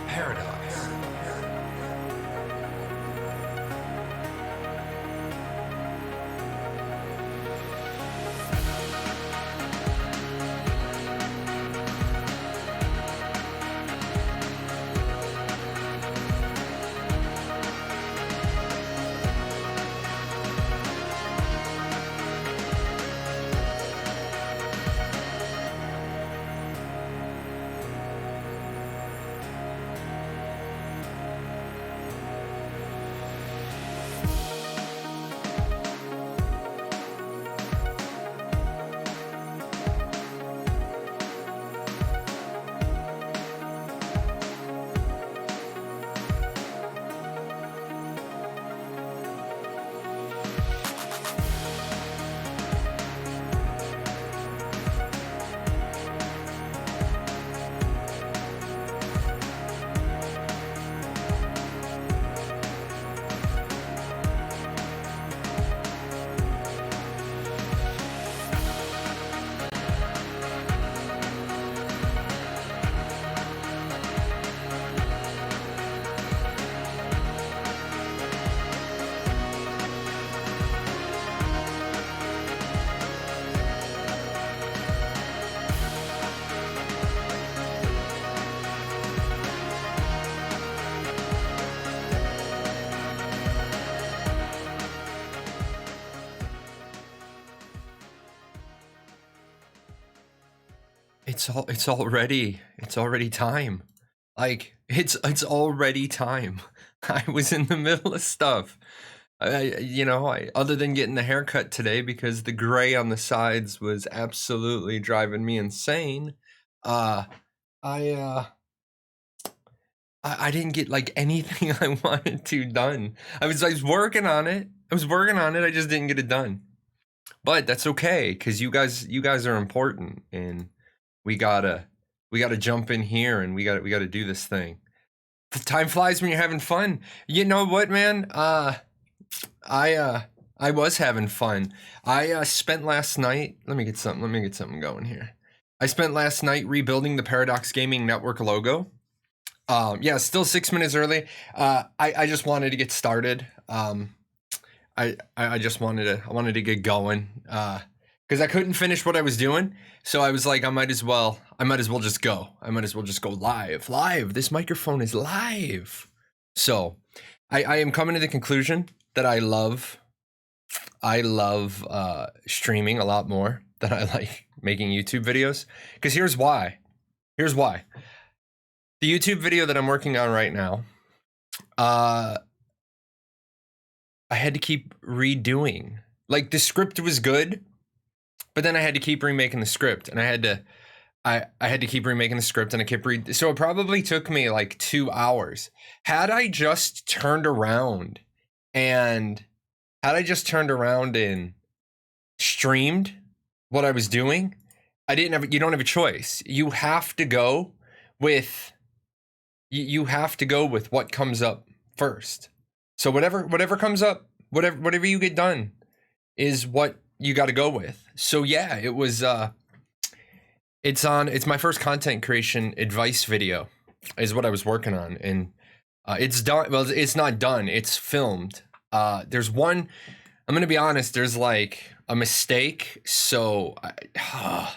Paradox. It's already time. Like it's already time. I was in the middle of stuff. I other than getting the haircut today because the gray on the sides was absolutely driving me insane. Uh I uh I didn't get like anything I wanted to done. I was working on it. I just didn't get it done. But that's okay cuz you guys are important and we gotta jump in here and we gotta do this thing. The time flies when you're having fun. You know what, man? I was having fun. I spent last night. Let me get something going here. I spent last night rebuilding the Paradox Gaming Network logo. Yeah, still 6 minutes early. I just wanted to get started. I just wanted to get going. Because I couldn't finish what I was doing, so I was like, I might as well just go. I might as well just go live. This microphone is live. So I am coming to the conclusion that I love streaming a lot more than I like making YouTube videos. Because here's why. The YouTube video that I'm working on right now, I had to keep redoing. Like the script was good, but then I had to keep remaking the script, and I had to keep remaking the script, and I kept so it probably took me like 2 hours. Had I just turned around and streamed what I was doing, you don't have a choice. You have to go with what comes up first. So whatever comes up, whatever you get done is what you got to go with. So yeah, it was it's my first content creation advice video is what I was working on, and it's done. Well, it's not done, it's filmed. There's one, I'm gonna be honest, there's like a mistake, so I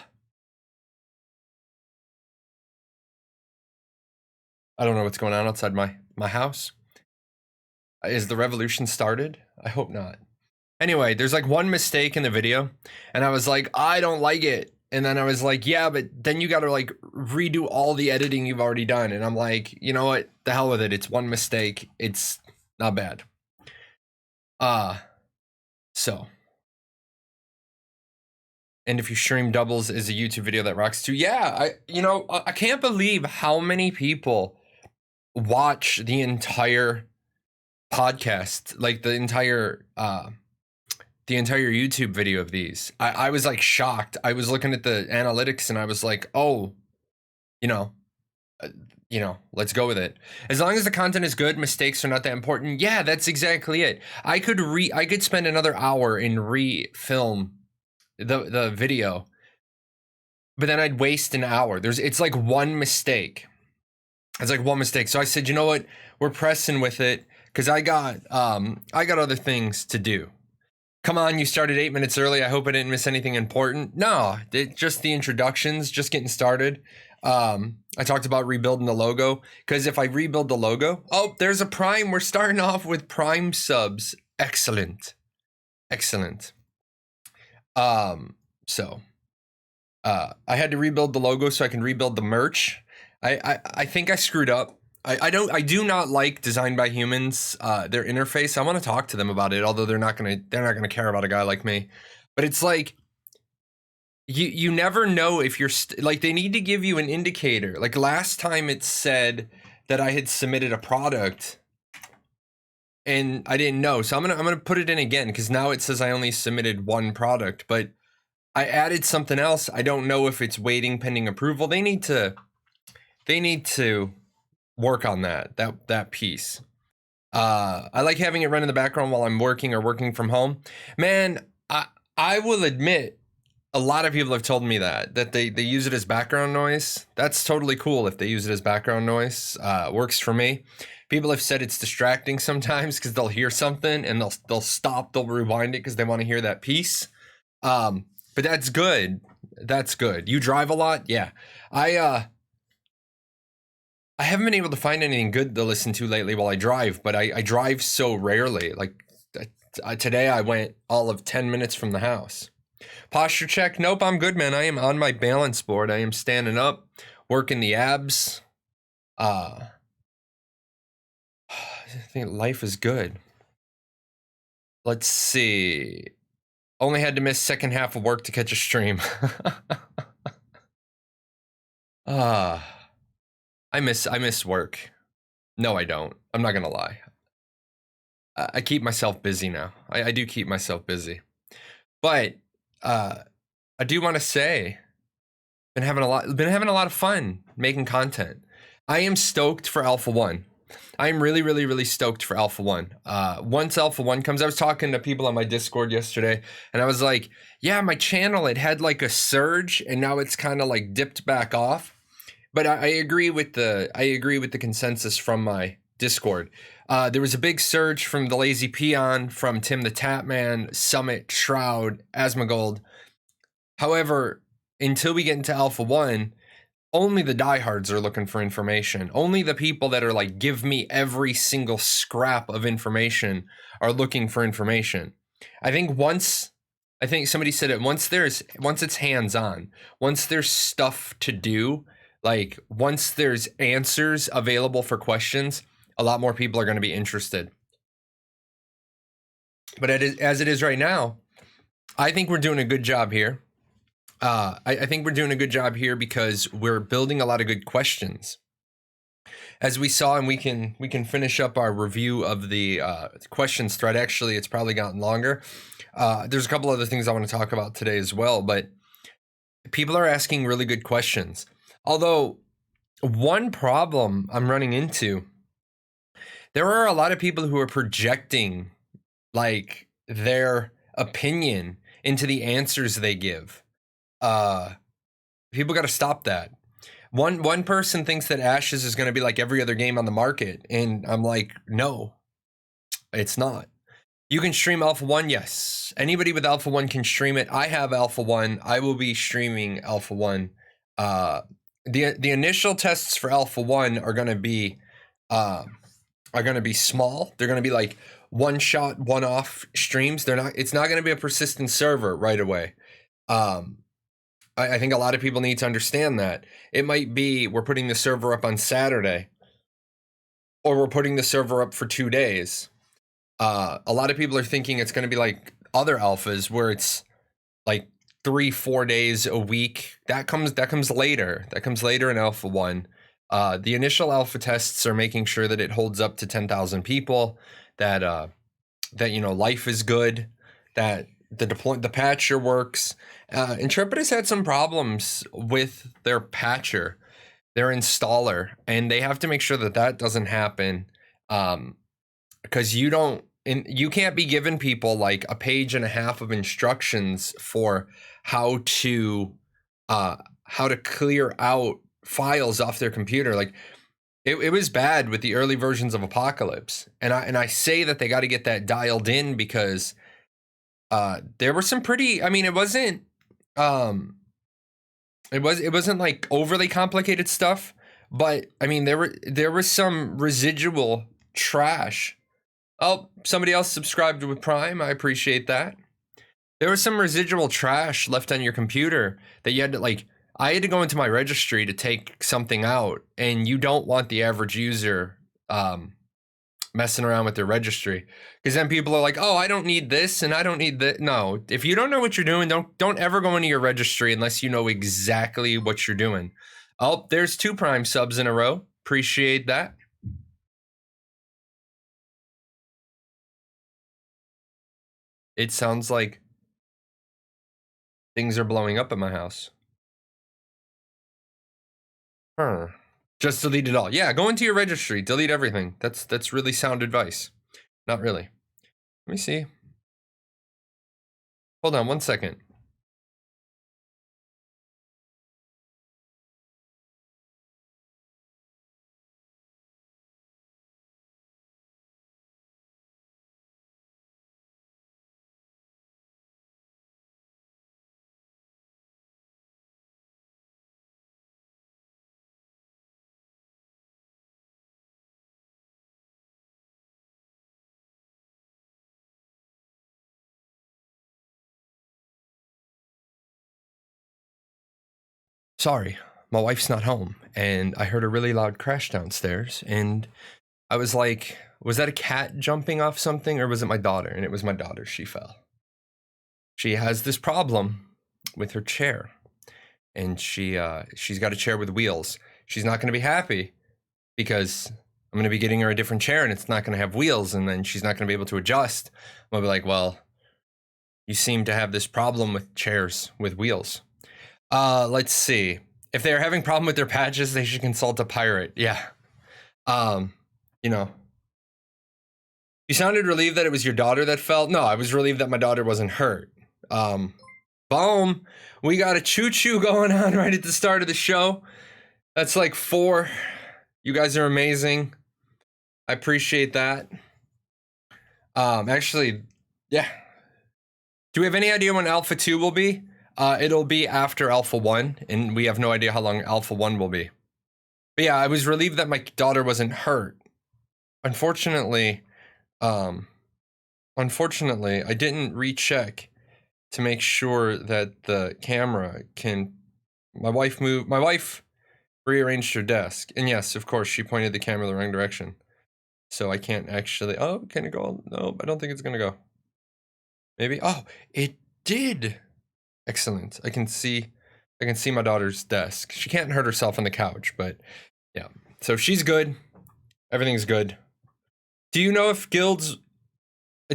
don't know what's going on outside my house. Is the revolution started? I hope not. Anyway, there's like one mistake in the video, and I was like, I don't like it. And then I was like, yeah, but then you gotta like redo all the editing you've already done. And I'm like, you know what? The hell with it. It's one mistake. It's not bad. So. And if you stream doubles is a YouTube video that rocks too. Yeah, I can't believe how many people watch the entire podcast, like the entire YouTube video of these. I was like shocked. I was looking at the analytics and I was like, oh, let's go with it. As long as the content is good, mistakes are not that important. Yeah, that's exactly it. I could spend another hour and re-film the video, but then I'd waste an hour. It's like one mistake. It's like one mistake. So I said, you know what? We're pressing with it because I got other things to do. Come on, you started 8 minutes early. I hope I didn't miss anything important. No, just the introductions, just getting started. I talked about rebuilding the logo because if I rebuild the logo, oh, there's a Prime. We're starting off with Prime subs. Excellent. So I had to rebuild the logo so I can rebuild the merch. I think I screwed up. I do not like Designed by Humans, their interface. I want to talk to them about it, although they're not gonna care about a guy like me. But it's like you never know if you're like they need to give you an indicator. Like last time it said that I had submitted a product and I didn't know. So I'm gonna put it in again because now it says I only submitted one product, but I added something else. I don't know if it's waiting pending approval. They need to work on that piece. I like having it run in the background while I'm working or working from home. Man, I will admit a lot of people have told me that they use it as background noise. That's totally cool if they use it as background noise. Works for me. People have said it's distracting sometimes because they'll hear something and they'll stop, they'll rewind it because they want to hear that piece. But that's good. That's good. You drive a lot? Yeah. I haven't been able to find anything good to listen to lately while I drive, but I drive so rarely. Like today I went all of 10 minutes from the house. Posture check. Nope, I'm good, man. I am on my balance board. I am standing up, working the abs. I think life is good. Let's see. Only had to miss second half of work to catch a stream. I miss work. No, I don't. I'm not gonna lie. I keep myself busy now. I do keep myself busy. But I do want to say, been having a lot of fun making content. I am stoked for Alpha 1. I am really, really, really stoked for Alpha 1. Once Alpha 1 comes, I was talking to people on my Discord yesterday, and I was like, yeah, my channel, it had like a surge, and now it's kind of like dipped back off. But I agree with the consensus from my Discord. There was a big surge from the Lazy Peon, from Tim the Tatman, Summit, Shroud, Asmongold. However, until we get into Alpha 1, only the diehards are looking for information. Only the people that are like, give me every single scrap of information are looking for information. I think somebody said it, once it's hands-on, once there's stuff to do, like once there's answers available for questions, a lot more people are going to be interested. But as it is right now, I think we're doing a good job here. I think we're doing a good job here because we're building a lot of good questions. As we saw, and we can finish up our review of the questions thread. Actually, it's probably gotten longer. There's a couple other things I want to talk about today as well, but people are asking really good questions. Although, one problem I'm running into, there are a lot of people who are projecting like their opinion into the answers they give. People got to stop that. One person thinks that Ashes is going to be like every other game on the market, and I'm like, no, it's not. You can stream Alpha 1, yes. Anybody with Alpha 1 can stream it. I have Alpha 1. I will be streaming Alpha 1. The initial tests for Alpha 1 are going to be small. They're going to be like one shot, one off streams. It's not going to be a persistent server right away. I think a lot of people need to understand that. It might be we're putting the server up on Saturday, or we're putting the server up for 2 days. A lot of people are thinking it's going to be like other alphas where it's like 3-4 days a week. That comes later. That comes later in Alpha 1. The initial alpha tests are making sure that it holds up to 10,000 people, that life is good, that the patcher works. Intrepid has had some problems with their patcher, their installer, and they have to make sure that doesn't happen, because you can't be giving people like a page and a half of instructions for how to clear out files off their computer. Like, It was bad with the early versions of Apocalypse, and I say that they got to get that dialed in because there were some pretty. I mean, um it wasn't like overly complicated stuff, but I mean there was some residual trash. Oh, somebody else subscribed with Prime. I appreciate that. There was some residual trash left on your computer that you had to like. I had to go into my registry to take something out, and you don't want the average user messing around with their registry because then people are like, "Oh, I don't need this and I don't need that." No, if you don't know what you're doing, don't ever go into your registry unless you know exactly what you're doing. Oh, there's 2 Prime subs in a row. Appreciate that. It sounds like things are blowing up at my house. Huh. Just delete it all. Yeah, go into your registry, delete everything. That's really sound advice. Not really. Let me see. Hold on 1 second. Sorry, my wife's not home, and I heard a really loud crash downstairs, and I was like, was that a cat jumping off something, or was it my daughter? And it was my daughter. She fell. She has this problem with her chair, and she's got a chair with wheels. She's not going to be happy because I'm going to be getting her a different chair, and it's not going to have wheels, and then she's not going to be able to adjust. I'm going to be like, well, you seem to have this problem with chairs with wheels. Let's see. If they're having problem with their patches, they should consult a pirate. Yeah. You know. You sounded relieved that it was your daughter that fell. No, I was relieved that my daughter wasn't hurt. Boom. We got a choo-choo going on right at the start of the show. That's like 4. You guys are amazing. I appreciate that. Actually, yeah. Do we have any idea when Alpha 2 will be? It'll be after Alpha 1, and we have no idea how long Alpha 1 will be. But yeah, I was relieved that my daughter wasn't hurt. Unfortunately, I didn't recheck to make sure that the camera can. My wife rearranged her desk, and yes, of course, she pointed the camera the wrong direction. So I can't actually. Oh, can it go? No, I don't think it's gonna go. Maybe. Oh, it did. Excellent. I can see my daughter's desk. She can't hurt herself on the couch, but yeah. So she's good. Everything's good. Do you know if guilds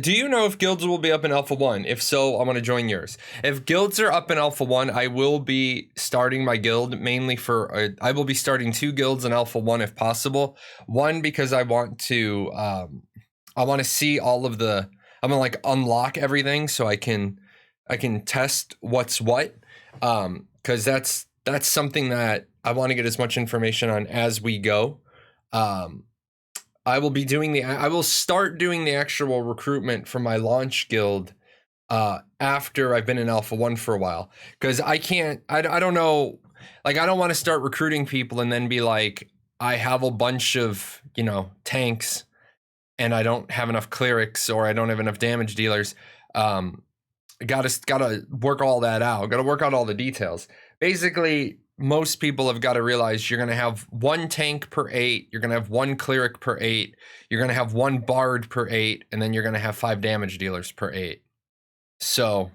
will be up in Alpha 1? If so, I want to join yours. If guilds are up in Alpha 1, I will be starting my guild mainly for I will be starting 2 guilds in Alpha 1 if possible. One because I want to see all of the I'm going to like unlock everything so I can test what's what, because that's something that I want to get as much information on as we go. I will start doing the actual recruitment for my launch guild after I've been in Alpha 1 for a while, because I don't know, like I don't want to start recruiting people and then be like, I have a bunch of tanks and I don't have enough clerics or I don't have enough damage dealers. Gotta work all that out. Gotta work out all the details. Basically, most people have got to realize you're gonna have 1 tank per 8. You're gonna have 1 cleric per 8. You're gonna have 1 bard per 8, and then you're gonna have 5 damage dealers per 8. So,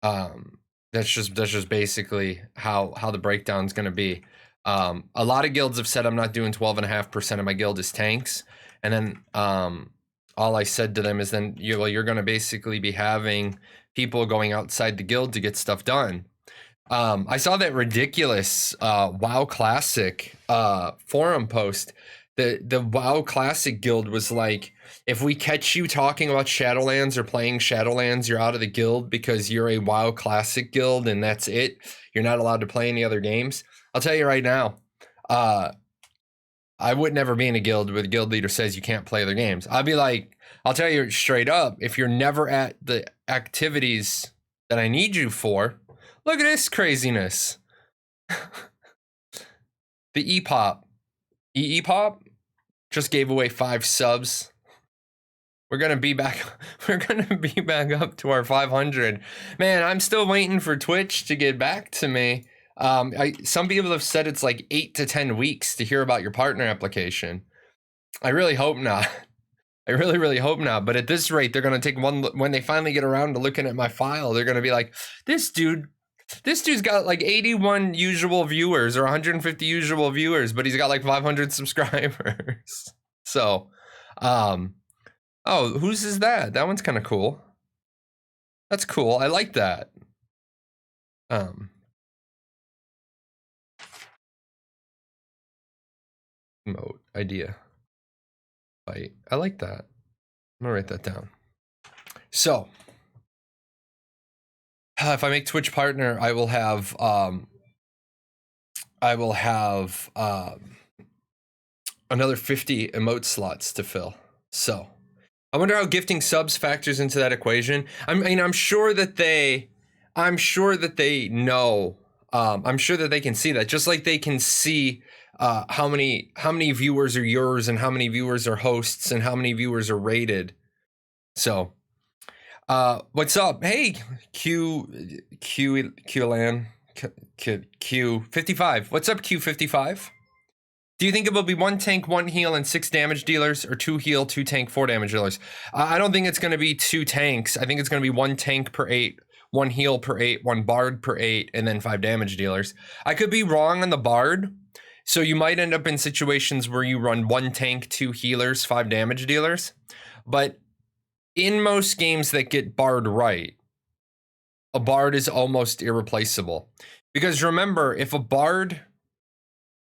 that's just basically how the breakdown's gonna be. A lot of guilds have said I'm not doing 12.5% of my guild is tanks, and then all I said to them is then you're gonna basically be having people going outside the guild to get stuff done. I saw that ridiculous WoW Classic forum post. The WoW Classic guild was like, if we catch you talking about Shadowlands or playing Shadowlands, you're out of the guild because you're a WoW Classic guild and that's it. You're not allowed to play any other games. I'll tell you right now, I would never be in a guild where the guild leader says you can't play their games. I'd be like, I'll tell you straight up, if you're never at the activities that I need you for, look at this craziness. The E-Pop just gave away 5 subs. We're gonna be back up to our 500. Man, I'm still waiting for Twitch to get back to me. Some people have said it's like 8 to 10 weeks to hear about your partner application. I really hope not. I really hope not. But at this rate, they're gonna take one. When they finally get around to looking at my file, they're gonna be like, this dude's got like 81 usual viewers or 150 usual viewers, but he's got like 500 subscribers. So, oh, whose is that? That one's kind of cool. That's cool. I like that. Emote idea. Fight. I like that. I'm gonna write that down. So, if I make Twitch partner, I will have another 50 emote slots to fill. So, I wonder how gifting subs factors into that equation. I'm sure that they know. I'm sure that they can see that, just like they can see how many viewers are yours and how many viewers are hosts and how many viewers are rated. So, what's up? Hey, Q55. What's up, Q55? Do you think it will be 1 tank, 1 heal, and 6 damage dealers, or 2 heal, 2 tank, 4 damage dealers? I don't think it's going to be 2 tanks. I think it's going to be 1 tank per 8, 1 heal per 8, 1 bard per 8, and then 5 damage dealers. I could be wrong on the bard, so you might end up in situations where you run 1 tank, 2 healers, 5 damage dealers. But in most games that get bard right, a bard is almost irreplaceable. Because remember, if a bard...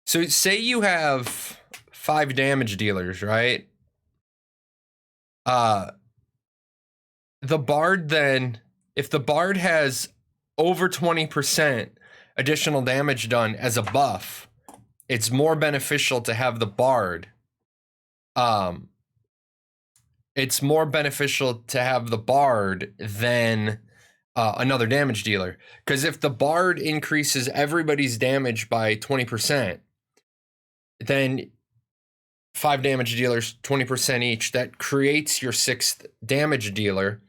So say you have 5 damage dealers, right? The bard then, if the bard has over 20% additional damage done as a buff, it's more beneficial to have the bard. It's more beneficial to have the bard than another damage dealer. Because if the bard increases everybody's damage by 20%, then 5 damage dealers, 20% each, that creates your 6th damage dealer.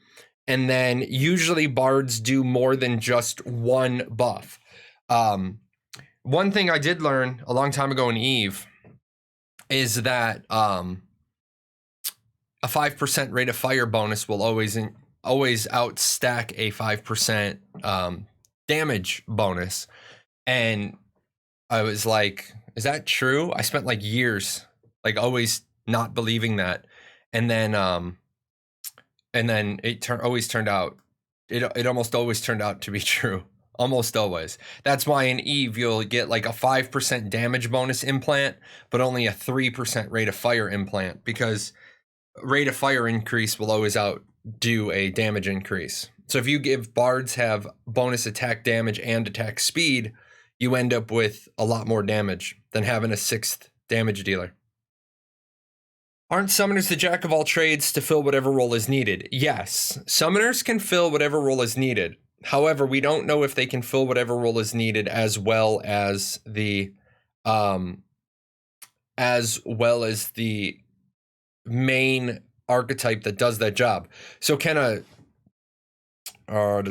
And then usually bards do more than just 1 buff. One thing I did learn a long time ago in EVE is that a 5% rate of fire bonus will always outstack a 5% damage bonus. And I was like, is that true? I spent like years, like always not believing that. And then it always turned out, it almost always turned out to be true. Almost always. That's why in EVE, you'll get like a 5% damage bonus implant, but only a 3% rate of fire implant, because rate of fire increase will always outdo a damage increase. So if you give bards have bonus attack damage and attack speed, you end up with a lot more damage than having a 6th damage dealer. Aren't summoners the jack of all trades to fill whatever role is needed? Yes, summoners can fill whatever role is needed. However, we don't know if they can fill whatever role is needed as well as the main archetype that does that job. So can where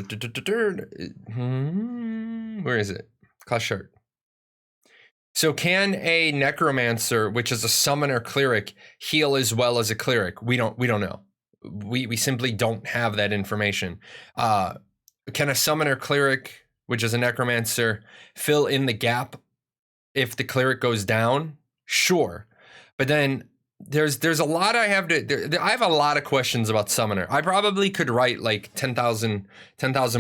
is it? Class chart. So can a necromancer, which is a summoner cleric, heal as well as a cleric? We don't know. We simply don't have that information. Can a summoner cleric, which is a necromancer, fill in the gap if the cleric goes down? Sure. But then there's a lot I have a lot of questions about summoner. I probably could write like 10,000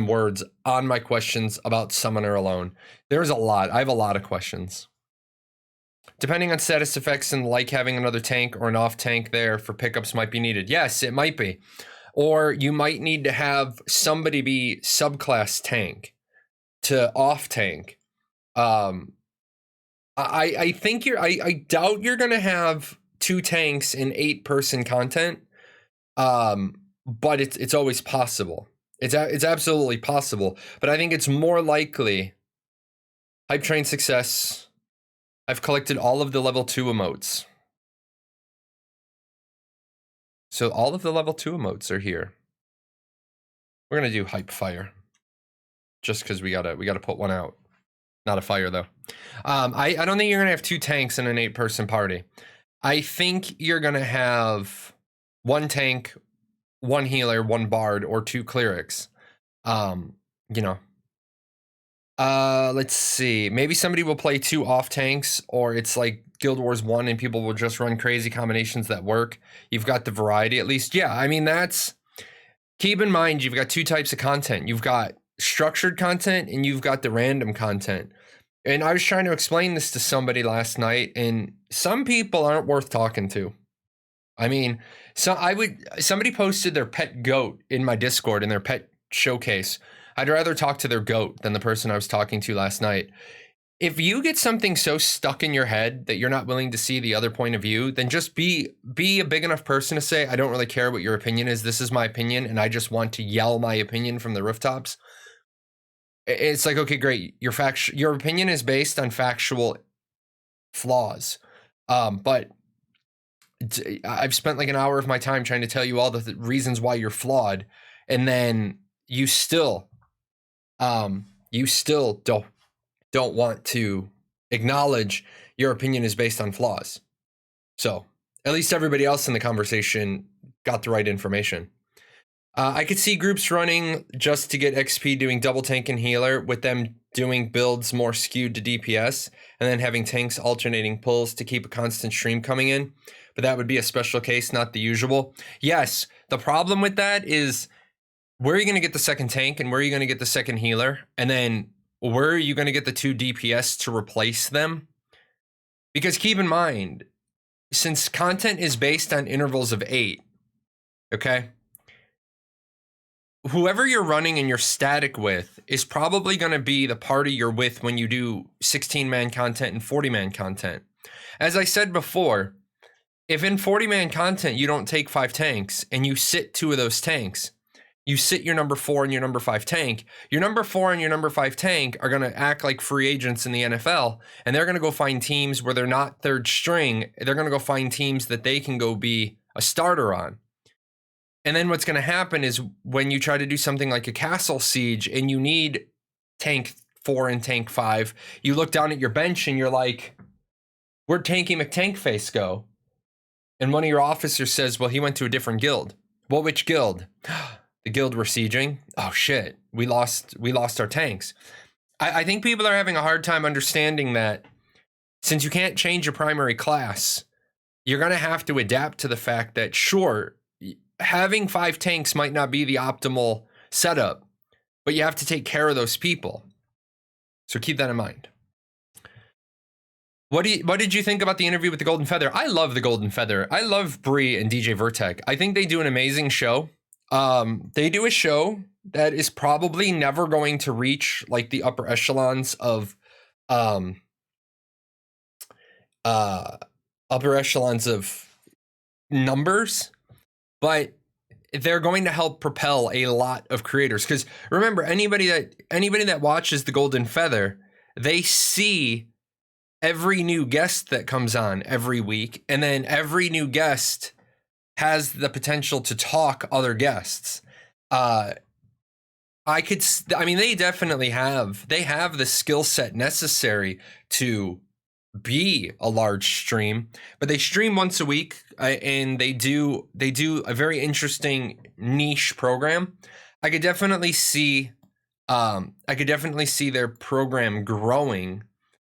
words on my questions about summoner alone. There's a lot. I have a lot of questions. Depending on status effects and like having another tank or an off tank there for pickups might be needed. Yes, it might be. Or you might need to have somebody be subclass tank to off tank. I think I doubt you're gonna have 2 tanks in 8-person content. But it's always possible. It's absolutely possible. But I think it's more likely. Hype train success. I've collected all of the level 2 emotes. So all of the level 2 emotes are here. We're gonna do hype fire. Just because we gotta put one out. Not a fire though. I don't think you're gonna have 2 tanks in an 8-person party. I think you're gonna have 1 tank, 1 healer, 1 bard, or 2 clerics. You know. Let's see. Maybe somebody will play 2 off tanks, or it's like Guild Wars 1 and people will just run crazy combinations that work. You've got the variety at least. Yeah, I mean, that's... Keep in mind, you've got 2 types of content. You've got structured content and you've got the random content. And I was trying to explain this to somebody last night, and some people aren't worth talking to. I mean, somebody posted their pet goat in my Discord in their pet showcase. I'd rather talk to their goat than the person I was talking to last night. If you get something so stuck in your head that you're not willing to see the other point of view, then just be a big enough person to say, I don't really care what your opinion is. This is my opinion, and I just want to yell my opinion from the rooftops. It's like, okay, great. Your opinion is based on factual flaws. But I've spent like an hour of my time trying to tell you all the reasons why you're flawed, and then you still don't want to acknowledge your opinion is based on flaws. So at least everybody else in the conversation got the right information. I could see groups running just to get XP doing double tank and healer, with them doing builds more skewed to DPS, and then having tanks alternating pulls to keep a constant stream coming in. But that would be a special case, not the usual. Yes, the problem with that is, where are you going to get the second tank, and where are you going to get the second healer? And then where are you going to get the 2 DPS to replace them? Because keep in mind, since content is based on intervals of 8, okay? Whoever you're running and you're static with is probably going to be the party you're with when you do 16-man content and 40-man content. As I said before, if in 40-man content you don't take 5 tanks and you sit 2 of those tanks, you sit your number 4 and your number 5 tank, your number 4 and your number 5 tank are going to act like free agents in the NFL, and they're going to go find teams where they're not third string. They're going to go find teams that they can go be a starter on. And then what's going to happen is, when you try to do something like a castle siege and you need tank 4 and tank 5, you look down at your bench and you're like, where'd Tanky McTankface go? And one of your officers says, well, he went to a different guild. Well, which guild? The guild we're sieging? Oh shit, we lost our tanks. I think people are having a hard time understanding that since you can't change your primary class, you're going to have to adapt to the fact that, sure, having 5 tanks might not be the optimal setup, but you have to take care of those people. So keep that in mind. What did you think about the interview with the Golden Feather? I love the Golden Feather. I love Bree and DJ Vertek. I think they do an amazing show. They do a show that is probably never going to reach like the upper echelons of numbers, but they're going to help propel a lot of creators. Because remember, anybody that watches the Golden Feather, they see every new guest that comes on every week, and then every new guest has the potential to talk other guests. They definitely have the skill set necessary to be a large stream, but they stream once a week, and they do a very interesting niche program. I could definitely see their program growing,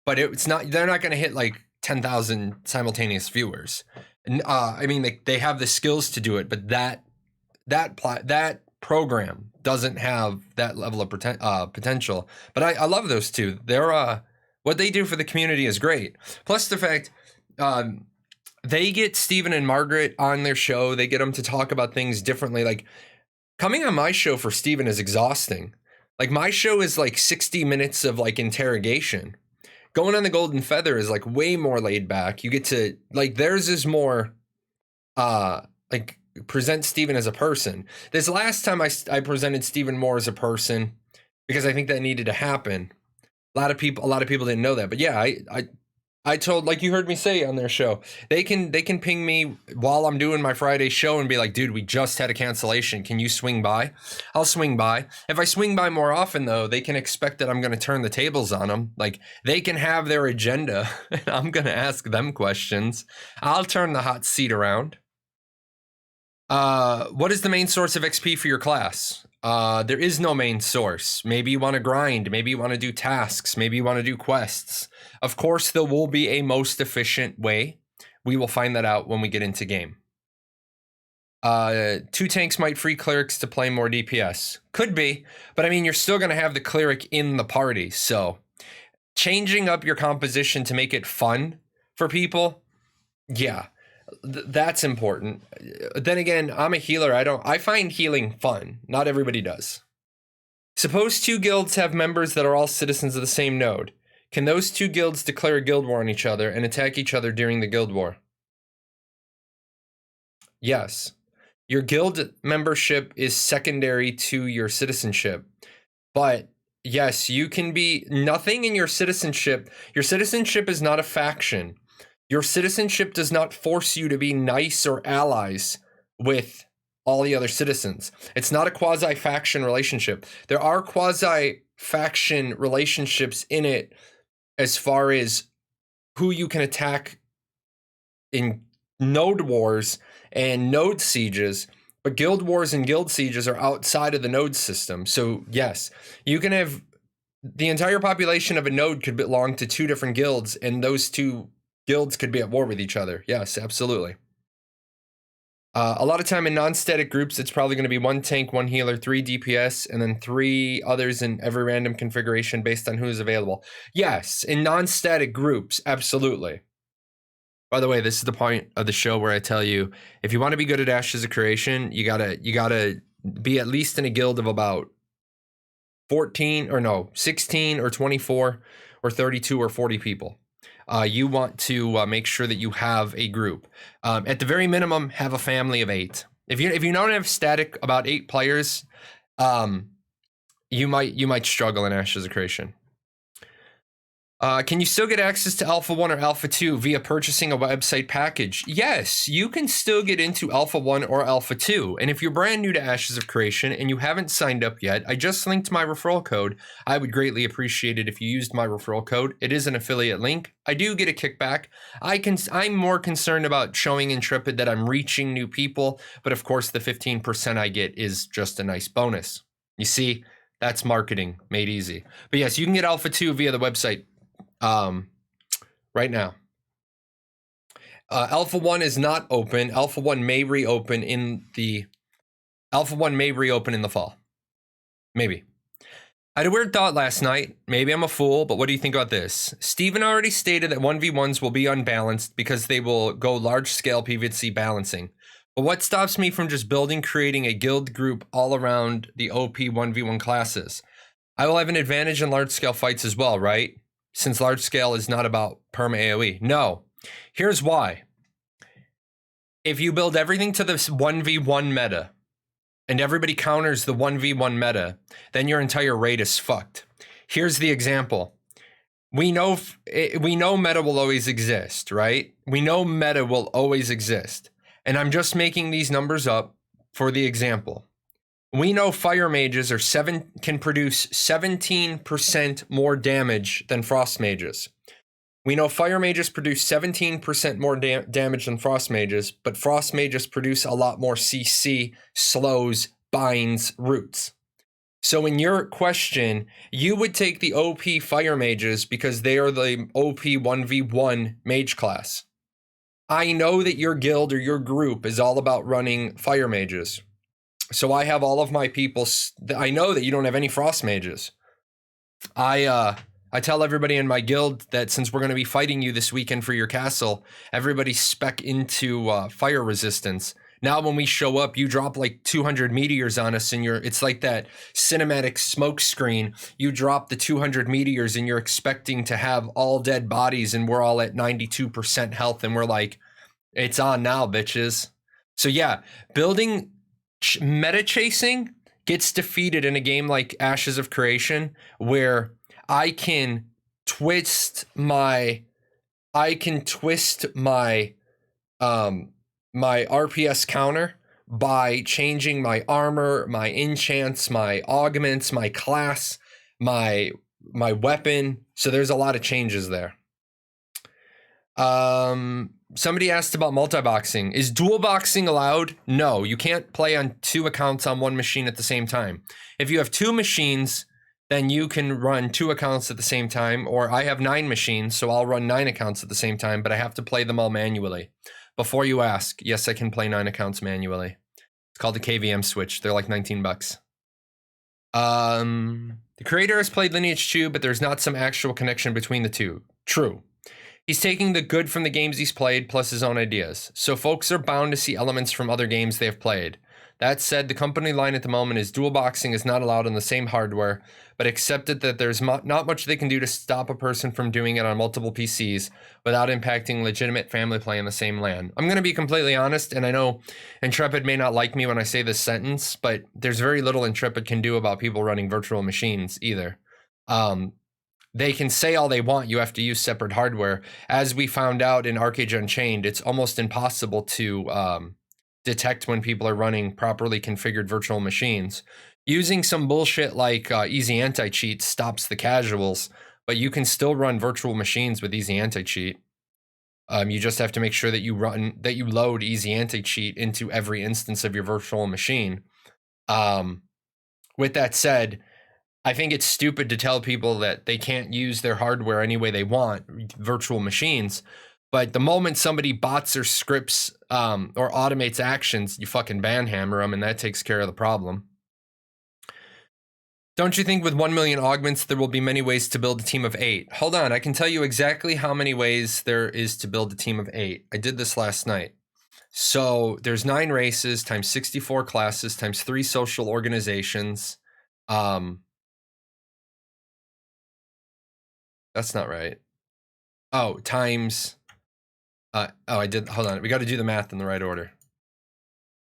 but they're not going to hit like 10,000 simultaneous viewers. They have the skills to do it, but that program doesn't have that level of potential. But I love those two. They're what they do for the community is great. Plus the fact they get Steven and Margaret on their show. They get them to talk about things differently. Like, coming on my show for Steven is exhausting. Like, my show is like 60 minutes of like interrogation. Going on the Golden Feather is like way more laid back. You get to like theirs is more like present Steven as a person. This last time I presented Steven more as a person because I think that needed to happen. A lot of people didn't know that, but yeah, I told, like you heard me say on their show, they can ping me while I'm doing my Friday show and be like, dude, we just had a cancellation. Can you swing by? I'll swing by. If I swing by more often, though, they can expect that I'm going to turn the tables on them. Like, they can have their agenda, and I'm going to ask them questions. I'll turn the hot seat around. What is the main source of XP for your class? There is no main source. Maybe you want to grind. Maybe you want to do tasks. Maybe you want to do quests. Of course, there will be a most efficient way. We will find that out when we get into game. 2 tanks might free clerics to play more DPS. Could be, but I mean, you're still going to have the cleric in the party. So changing up your composition to make it fun for people, yeah. That's important. Then again, I'm a healer. I find healing fun. Not everybody does. Suppose 2 guilds have members that are all citizens of the same node. Can those 2 guilds declare a guild war on each other and attack each other during the guild war? Yes. Your guild membership is secondary to your citizenship. But yes, you can be nothing in your citizenship. Your citizenship is not a faction. Your citizenship does not force you to be nice or allies with all the other citizens. It's not a quasi-faction relationship. There are quasi-faction relationships in it as far as who you can attack in node wars and node sieges, but guild wars and guild sieges are outside of the node system. So yes, you can have the entire population of a node could belong to 2 different guilds, and those 2 guilds could be at war with each other. Yes, absolutely. A lot of time in non-static groups, it's probably going to be 1 tank, 1 healer, 3 DPS, and then 3 others in every random configuration based on who's available. Yes, in non-static groups, absolutely. By the way, this is the point of the show where I tell you, if you want to be good at Ashes of Creation, you gotta be at least in a guild of about 16 or 24 or 32 or 40 people. You want to make sure that you have a group. At the very minimum, have a family of 8. If you don't have static about 8 players, you might struggle in Ashes of Creation. Can you still get access to Alpha 1 or Alpha 2 via purchasing a website package? Yes, you can still get into Alpha 1 or Alpha 2. And if you're brand new to Ashes of Creation and you haven't signed up yet, I just linked my referral code. I would greatly appreciate it if you used my referral code. It is an affiliate link. I do get a kickback. I'm more concerned about showing Intrepid that I'm reaching new people, but of course the 15% I get is just a nice bonus. You see, that's marketing made easy. But yes, you can get Alpha 2 via the website. Right now. Alpha 1 is not open. Alpha 1 may reopen in the fall. Maybe. I had a weird thought last night. Maybe I'm a fool, but what do you think about this? Steven already stated that 1v1s will be unbalanced because they will go large-scale PvC balancing. But what stops me from just creating a guild group all around the OP 1v1 classes? I will have an advantage in large-scale fights as well, right? Since large scale is not about perma AoE. No. Here's why. If you build everything to this 1v1 meta, and everybody counters the 1v1 meta, then your entire raid is fucked. Here's the example. We know meta will always exist, right? We know meta will always exist. And I'm just making these numbers up for the example. We know fire mages can produce 17% more damage than frost mages. We know fire mages produce 17% more damage than frost mages, but frost mages produce a lot more CC, slows, binds, roots. So in your question, you would take the OP fire mages because they are the OP 1v1 mage class. I know that your guild or your group is all about running fire mages. So I have all of my people. I know that you don't have any frost mages. I tell everybody in my guild that since we're going to be fighting you this weekend for your castle, everybody spec into fire resistance Now when we show up, you drop like 200 meteors on us, and it's like that cinematic smoke screen. You drop the 200 meteors, and you're expecting to have all dead bodies, and we're all at 92% health, and we're like, it's on now, bitches. So yeah, building meta chasing gets defeated in a game like Ashes of Creation, where I can twist my my RPS counter by changing my armor, my enchants, my augments, my class, my weapon. So there's a lot of changes there. Somebody asked about multi-boxing. Is dual boxing allowed? No, you can't play on 2 accounts on one machine at the same time. If you have 2 machines, then you can run 2 accounts at the same time, or I have 9 machines, so I'll run 9 accounts at the same time, but I have to play them all manually. Before you ask, yes, I can play 9 accounts manually. It's called a KVM switch. They're like $19. The creator has played Lineage 2, but there's not some actual connection between the two. True. He's taking the good from the games he's played plus his own ideas. So folks are bound to see elements from other games they have played. That said, the company line at the moment is dual boxing is not allowed on the same hardware, but accepted that there's not much they can do to stop a person from doing it on multiple PCs without impacting legitimate family play in the same LAN. I'm going to be completely honest, and I know Intrepid may not like me when I say this sentence, but there's very little Intrepid can do about people running virtual machines either. They can say all they want, you have to use separate hardware. As we found out in Arcade Unchained, it's almost impossible to detect when people are running properly configured virtual machines. Using some bullshit like Easy Anti-Cheat stops the casuals, but you can still run virtual machines with Easy Anti-Cheat. You just have to make sure that you load Easy Anti-Cheat into every instance of your virtual machine. With that said, I think it's stupid to tell people that they can't use their hardware any way they want, virtual machines. But the moment somebody bots or scripts or automates actions, you fucking banhammer them, and that takes care of the problem. Don't you think with 1 million augments, there will be many ways to build a team of 8? Hold on, I can tell you exactly how many ways there is to build a team of 8. I did this last night. So there's 9 races times 64 classes times 3 social organizations. That's not right. Oh, times... hold on. We got to do the math in the right order.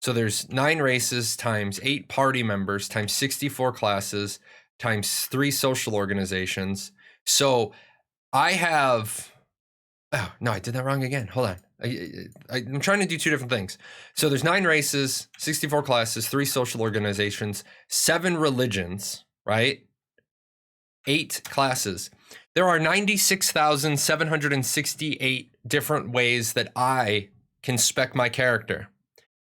So there's 9 races times 8 party members times 64 classes times 3 social organizations. So I have... Oh, no, I did that wrong again. Hold on. I'm trying to do 2 different things. So there's 9 races, 64 classes, 3 social organizations, 7 religions, right? 8 classes. There are 96,768 different ways that I can spec my character.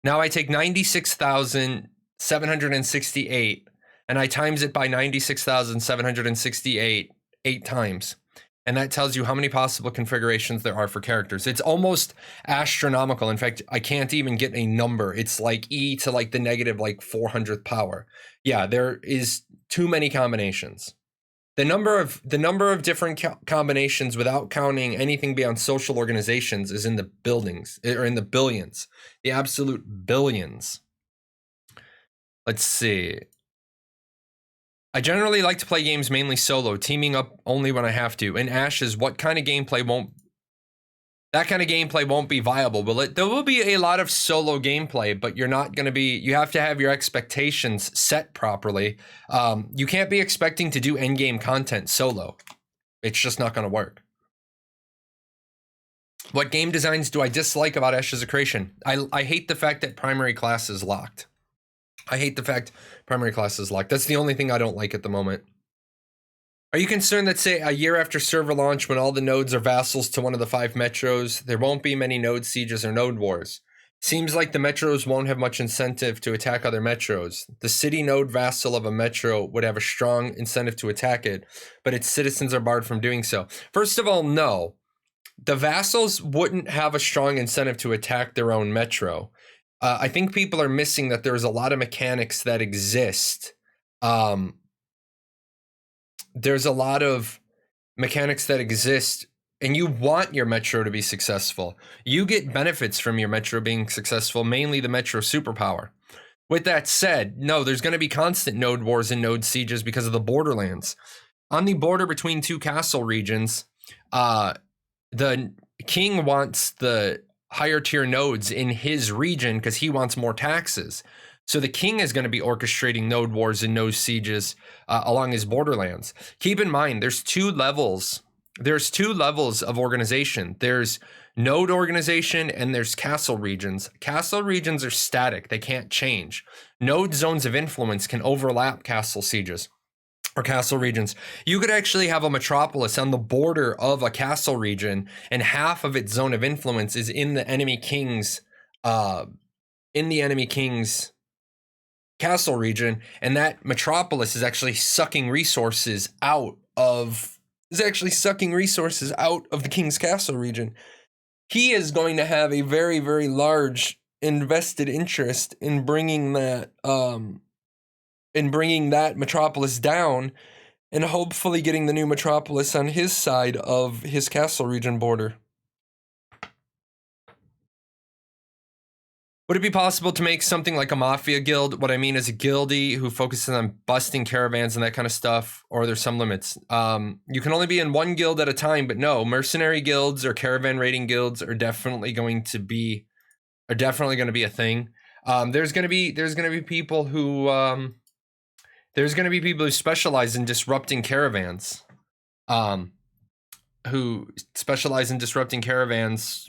Now I take 96,768 and I times it by 96,768 8 times. And that tells you how many possible configurations there are for characters. It's almost astronomical. In fact, I can't even get a number. It's like e to like the negative like 400th power. Yeah, there is too many combinations. The number of different combinations without counting anything beyond social organizations is in the billions, the absolute billions. Let's see. I generally like to play games mainly solo, teaming up only when I have to. In Ashes, that kind of gameplay won't be viable, will it? There will be a lot of solo gameplay, but you're not going to be, you have to have your expectations set properly. You can't be expecting to do endgame content solo. It's just not going to work. What game designs do I dislike about Ashes of Creation? I hate the fact that primary class is locked. That's the only thing I don't like at the moment. Are you concerned that, say, a year after server launch, when all the nodes are vassals to one of the 5 metros, there won't be many node sieges or node wars? Seems like the metros won't have much incentive to attack other metros. The city node vassal of a metro would have a strong incentive to attack it, but its citizens are barred from doing so. First of all, no. The vassals wouldn't have a strong incentive to attack their own metro. I think people are missing that there's a lot of mechanics that exist. There's a lot of mechanics that exist and you want your metro to be successful. You get benefits from your metro being successful, mainly the metro superpower. With that said, no, there's going to be constant node wars and node sieges because of the borderlands. On the border between two castle regions, the king wants the higher tier nodes in his region because he wants more taxes. So the king is going to be orchestrating node wars and node sieges along his borderlands. Keep in mind, there's two levels. There's two levels of organization. There's node organization and there's castle regions. Castle regions are static. They can't change. Node zones of influence can overlap castle sieges or castle regions. You could actually have a metropolis on the border of a castle region, and half of its zone of influence is in the enemy king's castle region, and that metropolis is actually sucking resources out of the king's castle region. He is going to have a very, very large invested interest in bringing that metropolis down, and hopefully getting the new metropolis on his side of his castle region border. Would it be possible to make something like a mafia guild? What I mean is a guildie who focuses on busting caravans and that kind of stuff, or there's some limits. You can only be in one guild at a time, but no, mercenary guilds or caravan raiding guilds are definitely going to be a thing. There's going to be people who specialize in disrupting caravans.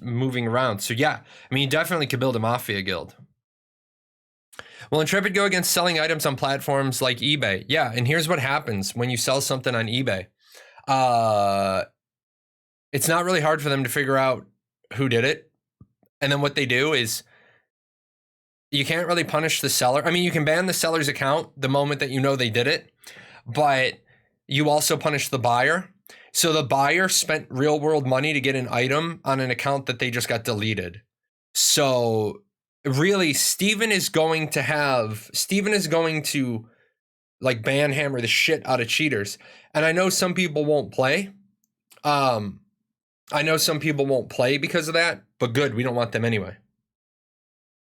Moving around. So yeah, I mean, you definitely could build a mafia guild. Will Intrepid go against selling items on platforms like eBay? Yeah, and here's what happens when you sell something on eBay. It's not really hard for them to figure out who did it. And then what they do is, you can't really punish the seller. I mean, you can ban the seller's account the moment that you know they did it, but you also punish the buyer. So the buyer spent real world money to get an item on an account that they just got deleted. So really, Steven is going to like banhammer the shit out of cheaters. And I know some people won't play. Because of that, but good, we don't want them anyway.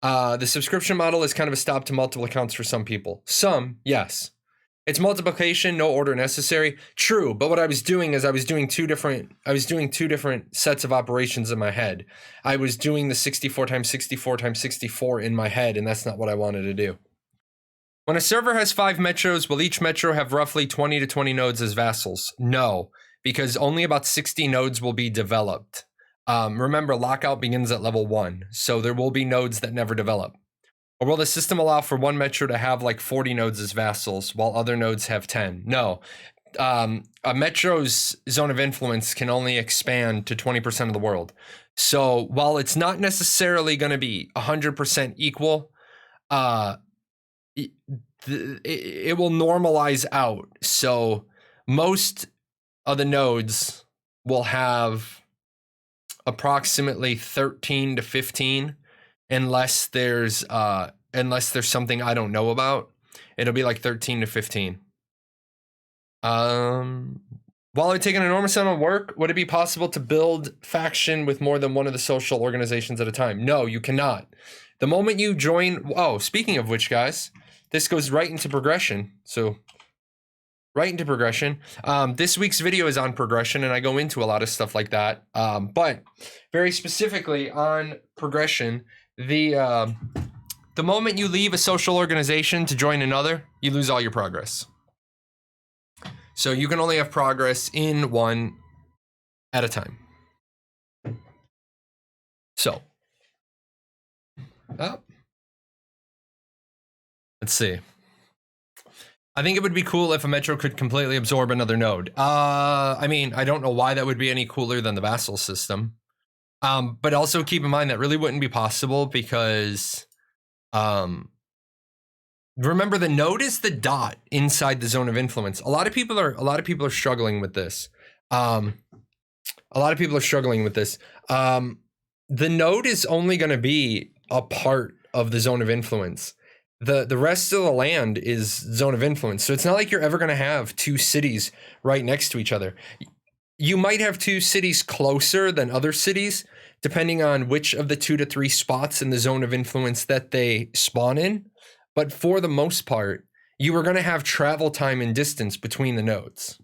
The subscription model is kind of a stop to multiple accounts for some people. Some, yes. It's multiplication, no order necessary. True, but what I was doing is I was doing two different sets of operations in my head. I was doing the 64 times 64 times 64 in my head, and that's not what I wanted to do. When a server has 5 metros, will each metro have roughly 20 to 20 nodes as vassals? No, because only about 60 nodes will be developed. Remember, lockout begins at level 1, so there will be nodes that never develop. Or will the system allow for one metro to have like 40 nodes as vassals while other nodes have 10? No. A metro's zone of influence can only expand to 20% of the world. So while it's not necessarily going to be 100% equal, it will normalize out. So most of the nodes will have approximately 13 to 15. Unless there's something I don't know about, it'll be like 13 to 15. While it would take an enormous amount of work, would it be possible to build faction with more than one of the social organizations at a time? No, you cannot. The moment you join, speaking of which, guys, this goes right into progression. So right into progression. This week's video is on progression, and I go into a lot of stuff like that. But very specifically on progression, the moment you leave a social organization to join another, you lose all your progress. So you can only have progress in one at a time. So, let's see. I think it would be cool if a metro could completely absorb another node. I mean, I don't know why that would be any cooler than the vassal system. But also keep in mind that really wouldn't be possible because, remember, the node is the dot inside the zone of influence. A lot of people are struggling with this. The node is only going to be a part of the zone of influence. The rest of the land is zone of influence. So it's not like you're ever going to have two cities right next to each other. You might have two cities closer than other cities, depending on which of the 2 to 3 spots in the zone of influence that they spawn in. But for the most part, you are going to have travel time and distance between the nodes.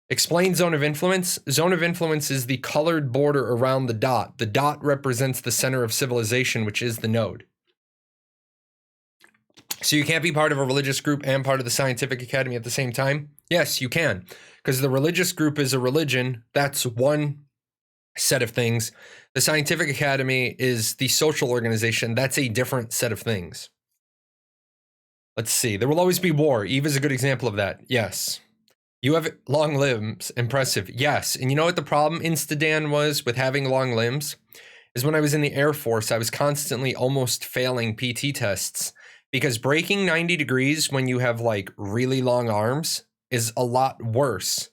Explain zone of influence. Zone of influence is the colored border around the dot. The dot represents the center of civilization, which is the node. So you can't be part of a religious group and part of the scientific academy at the same time? Yes, you can, because the religious group is a religion. That's one set of things. The scientific academy is the social organization. That's a different set of things. Let's see. There will always be war. Eve is a good example of that. Yes. You have long limbs. Impressive. Yes. And you know what the problem, Instadan, was with having long limbs? Is when I was in the Air Force, I was constantly almost failing PT tests because breaking 90 degrees when you have like really long arms is a lot worse.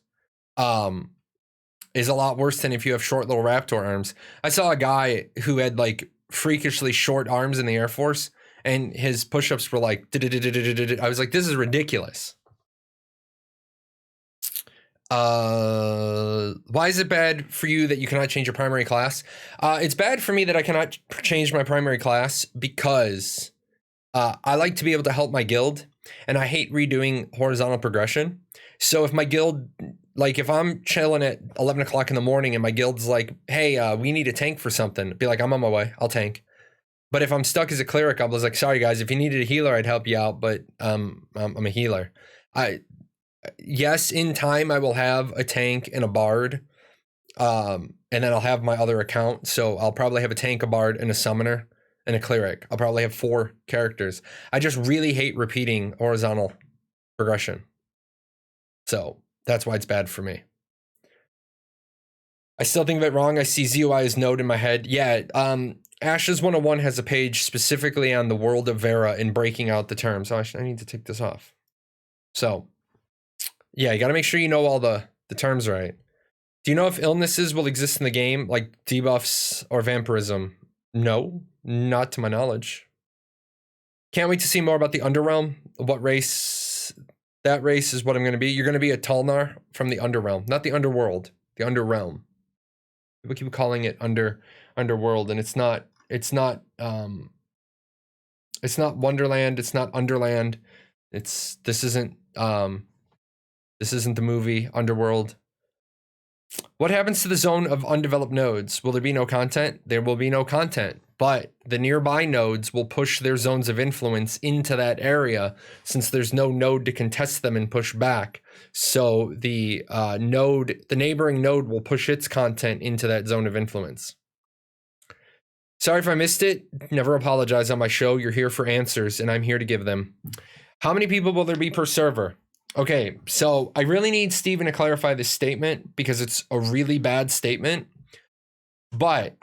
Is a lot worse than if you have short little raptor arms. I saw a guy who had like freakishly short arms in the Air Force and his push-ups were like, I was like, this is ridiculous. Why is it bad for you that you cannot change your primary class? It's bad for me that I cannot change my primary class because I like to be able to help my guild and I hate redoing horizontal progression. So if my guild, like if I'm chilling at 11 o'clock in the morning and my guild's like, hey, we need a tank for something, be like, I'm on my way, I'll tank. But if I'm stuck as a cleric, I was like, sorry guys, if you needed a healer, I'd help you out, but I'm a healer. Yes, in time I will have a tank and a bard, and then I'll have my other account. So I'll probably have a tank, a bard, and a summoner, and a cleric. I'll probably have 4 characters. I just really hate repeating horizontal progression. So that's why it's bad for me. I still think of it wrong. I see ZOI as node in my head. Yeah, Ashes 101 has a page specifically on the world of Vera and breaking out the terms. Oh, I need to take this off. So, yeah, you got to make sure you know all the terms right. Do you know if illnesses will exist in the game, like debuffs or vampirism? No, not to my knowledge. Can't wait to see more about the Underrealm. What race? That race is what I'm going to be. You're going to be a Talnar from the Underrealm, not the Underworld, the Underrealm. People keep calling it Underworld, and it's not Wonderland, it's not Underland. This isn't the movie Underworld. What happens to the zone of undeveloped nodes? Will there be no content? There will be no content, but the nearby nodes will push their zones of influence into that area since there's no node to contest them and push back. So the neighboring node will push its content into that zone of influence. Sorry if I missed it. Never apologize on my show. You're here for answers, and I'm here to give them. How many people will there be per server? Okay, so I really need Steven to clarify this statement because it's a really bad statement. But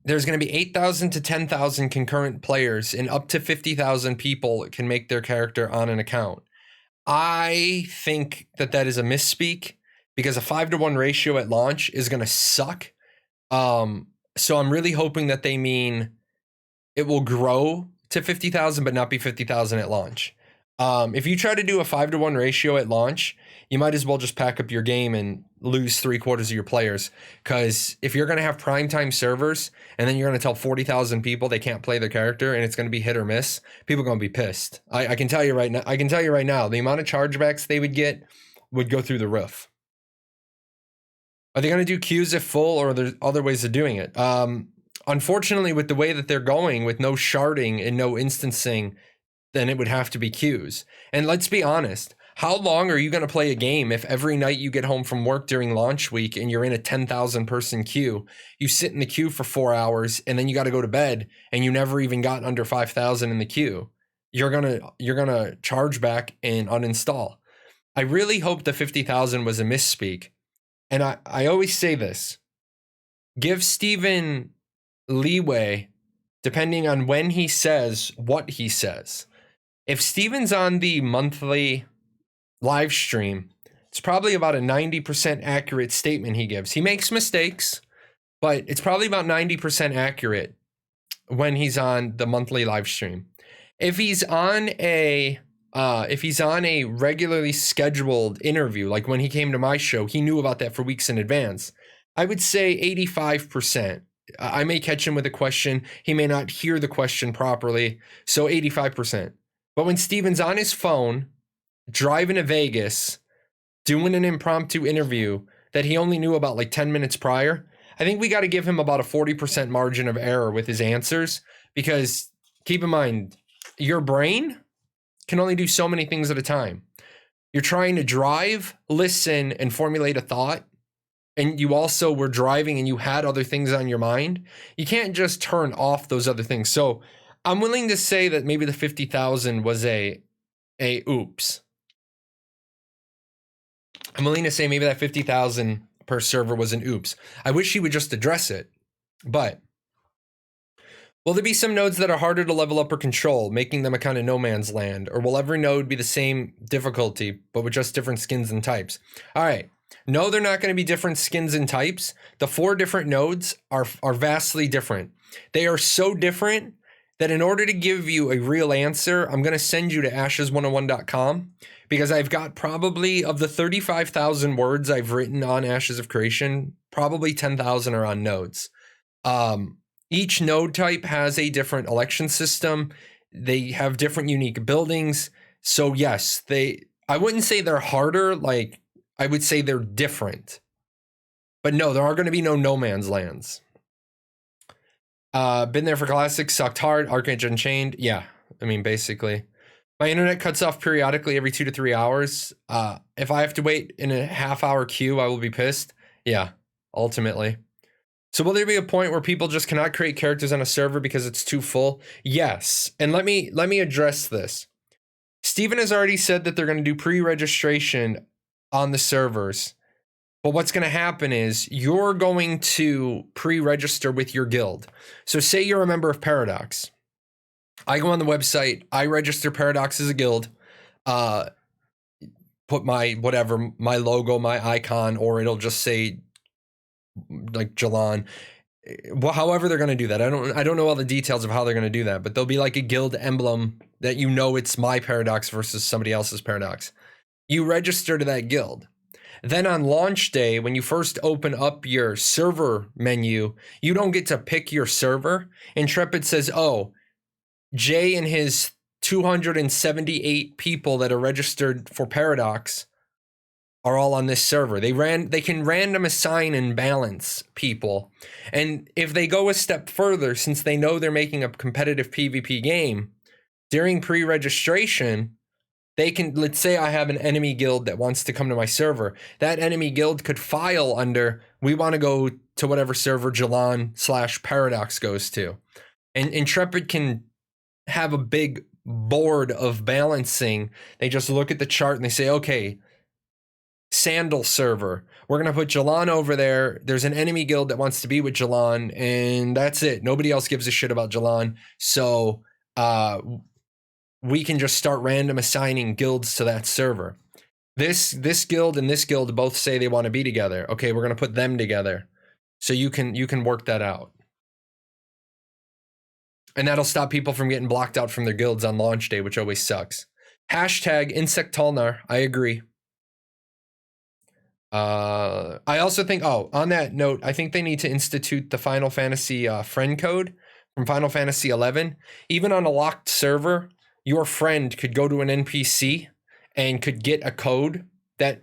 there's going to be 8,000 to 10,000 concurrent players, and up to 50,000 people can make their character on an account. I think that is a misspeak because a 5-to-1 ratio at launch is going to suck. So I'm really hoping that they mean it will grow to 50,000, but not be 50,000 at launch. If you try to do a 5-to-1 ratio at launch, you might as well just pack up your game and lose 3/4 of your players. Because if you're going to have primetime servers and then you're going to tell 40,000 people they can't play their character and it's going to be hit or miss, people are going to be pissed. I can tell you right now. I can tell you right now, the amount of chargebacks they would get would go through the roof. Are they going to do queues if full, or are there other ways of doing it? Unfortunately, with the way that they're going, with no sharding and no instancing, then it would have to be queues. And let's be honest, how long are you going to play a game if every night you get home from work during launch week and you're in a 10,000 person queue, you sit in the queue for 4 hours and then you got to go to bed and you never even got under 5,000 in the queue? You're gonna charge back and uninstall. I really hope the 50,000 was a misspeak. And I always say this, give Steven leeway depending on when he says what he says. If Steven's on the monthly live stream, it's probably about a 90% accurate statement he gives. He makes mistakes, but it's probably about 90% accurate when he's on the monthly live stream. If he's on a if he's on a regularly scheduled interview, like when he came to my show, he knew about that for weeks in advance. I would say 85%. I may catch him with a question. He may not hear the question properly. So 85%. But when Steven's on his phone, driving to Vegas, doing an impromptu interview that he only knew about like 10 minutes prior, I think we got to give him about a 40% margin of error with his answers, because keep in mind, your brain can only do so many things at a time. You're trying to drive, listen, and formulate a thought, and you also were driving and you had other things on your mind. You can't just turn off those other things. So I'm willing to say that maybe the 50,000 was a oops. I'm willing to say maybe that 50,000 per server was an oops. I wish he would just address it, but will there be some nodes that are harder to level up or control, making them a kind of no man's land? Or will every node be the same difficulty, but with just different skins and types? All right. No, they're not going to be different skins and types. The 4 different nodes are vastly different. They are so different that in order to give you a real answer, I'm going to send you to ashes101.com, because I've got probably, of the 35,000 words I've written on Ashes of Creation, probably 10,000 are on nodes. Each node type has a different election system. They have different unique buildings. So yes, I wouldn't say they're harder, like I would say they're different. But no, there are going to be no man's lands. Been there for classics, sucked hard, Archangel Unchained. Yeah, I mean, basically. My internet cuts off periodically every 2 to 3 hours. If I have to wait in a half-hour queue, I will be pissed. Yeah, ultimately. So will there be a point where people just cannot create characters on a server because it's too full? Yes. And let me address this. Steven has already said that they're going to do pre-registration on the servers. But what's going to happen is you're going to pre-register with your guild. So say you're a member of Paradox. I go on the website, I register Paradox as a guild, put my whatever, my logo, my icon, or it'll just say like Jahlon. Well, however they're going to do that. I don't know all the details of how they're going to do that, but there'll be like a guild emblem that you know it's my Paradox versus somebody else's Paradox. You register to that guild. Then on launch day, when you first open up your server menu, you don't get to pick your server. Intrepid says, oh, Jay and his 278 people that are registered for Paradox are all on this server. They can random assign and balance people. And if they go a step further, since they know they're making a competitive PvP game, during pre-registration, they can, let's say I have an enemy guild that wants to come to my server. That enemy guild could file under, we want to go to whatever server Jahlon/Paradox goes to. And Intrepid can have a big board of balancing. They just look at the chart and they say, okay, Sandal server, we're going to put Jahlon over there. There's an enemy guild that wants to be with Jahlon, and that's it. Nobody else gives a shit about Jahlon. So we can just start random assigning guilds to that server. This guild and this guild both say they want to be together. Okay, we're going to put them together. So you can work that out. And that'll stop people from getting blocked out from their guilds on launch day, which always sucks. Hashtag Insectalnar. I agree. I also think, on that note, I think they need to institute the Final Fantasy friend code from Final Fantasy 11. Even on a locked server, your friend could go to an NPC and could get a code that,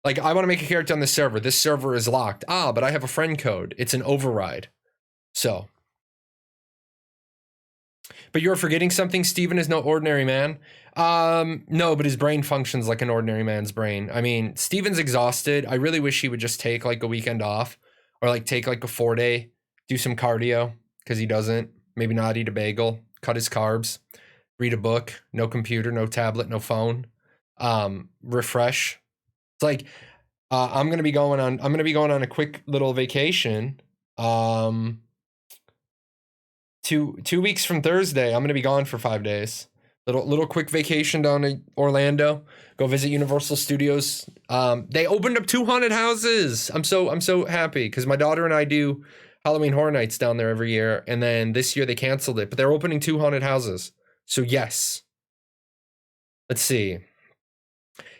like, I want to make a character on this server. This server is locked. But I have a friend code. It's an override. So. But you're forgetting something. Steven is no ordinary man. No, but his brain functions like an ordinary man's brain. I mean, Steven's exhausted. I really wish he would just take like a weekend off, or like take like a 4-day, do some cardio, because he doesn't. Maybe not eat a bagel, cut his carbs, read a book, no computer, no tablet, no phone, refresh. It's like, I'm going to be going on a quick little vacation. 2 weeks from Thursday, I'm going to be gone for 5 days. Little quick vacation down to Orlando. Go visit Universal Studios. They opened up 2 haunted houses. I'm so happy because my daughter and I do Halloween Horror Nights down there every year, and then this year they canceled it. But they're opening 2 haunted houses. So yes, Let's see.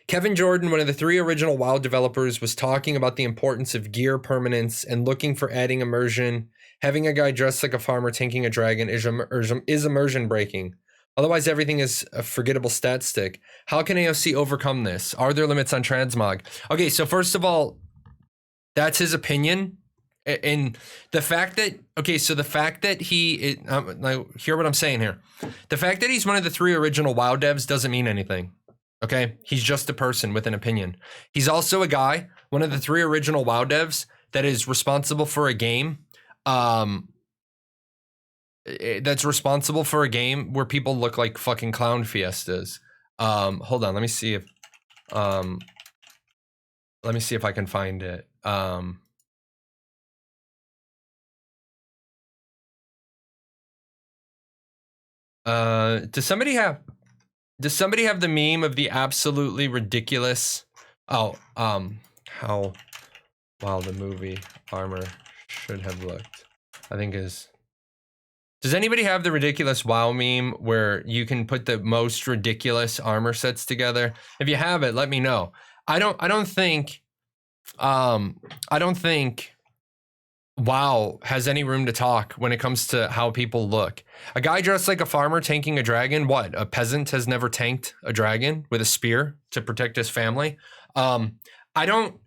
Kevin Jordan, one of the 3 original WoW developers, was talking about the importance of gear permanence and looking for adding immersion. Having a guy dressed like a farmer tanking a dragon is immersion breaking. Otherwise, everything is a forgettable stat stick. How can AOC overcome this? Are there limits on transmog? Okay, so first of all, that's his opinion. And the fact that, okay, so the fact that hear what I'm saying here. The fact that he's one of the 3 original WoW devs doesn't mean anything. Okay, he's just a person with an opinion. He's also a guy, one of the 3 original WoW devs that is responsible for a game. That's responsible for a game where people look like fucking clown fiestas. Hold on, let me see if I can find it. Does somebody have the meme of the absolutely ridiculous how wow the movie armor should have looked? I think is. Does anybody have the ridiculous WoW meme where you can put the most ridiculous armor sets together? If you have it, let me know. I don't think WoW has any room to talk when it comes to how people look. A guy dressed like a farmer tanking a dragon. What? A peasant has never tanked a dragon with a spear to protect his family. I don't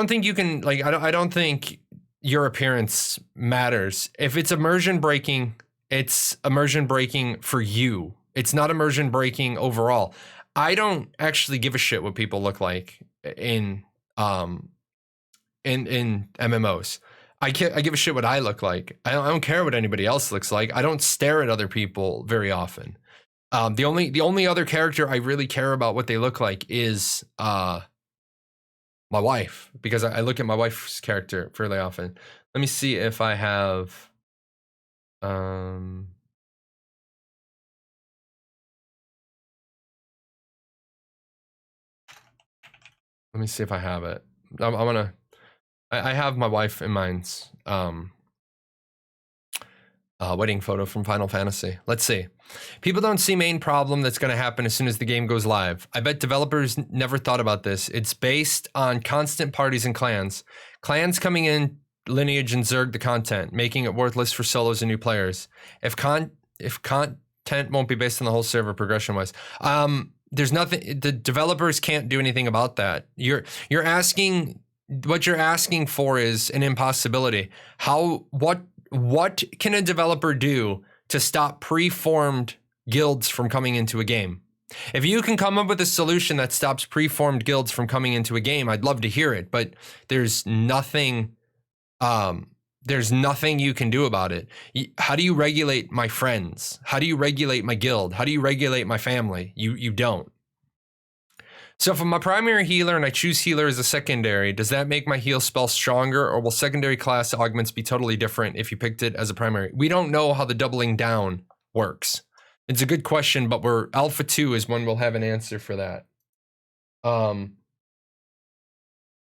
think you can, like, I don't think your appearance matters. If it's immersion breaking, it's immersion breaking for you. It's not immersion breaking overall. I don't actually give a shit what people look like in MMOs. I give a shit what I look like. I don't care what anybody else looks like. I don't stare at other people very often. The only other character I really care about what they look like is my wife, because I look at my wife's character fairly often. Let me see if I have let me see if I have it. I have my wife in mind. Wedding photo from Final Fantasy. Let's see. People don't see main problem that's going to happen as soon as the game goes live. I bet developers never thought about this. It's based on constant parties and clans. Clans coming in, lineage and zerg the content, making it worthless for solos and new players. If content won't be based on the whole server progression-wise. There's nothing, the developers can't do anything about that. You're asking, what you're asking for is an impossibility. What can a developer do to stop pre-formed guilds from coming into a game? If you can come up with a solution that stops pre-formed guilds from coming into a game, I'd love to hear it, but there's nothing you can do about it. How do you regulate my friends? How do you regulate my guild? How do you regulate my family? You don't. So if I'm a primary healer and I choose healer as a secondary, does that make my heal spell stronger, or will secondary class augments be totally different if you picked it as a primary? We don't know how the doubling down works. It's a good question, but Alpha 2 is when we'll have an answer for that. Oh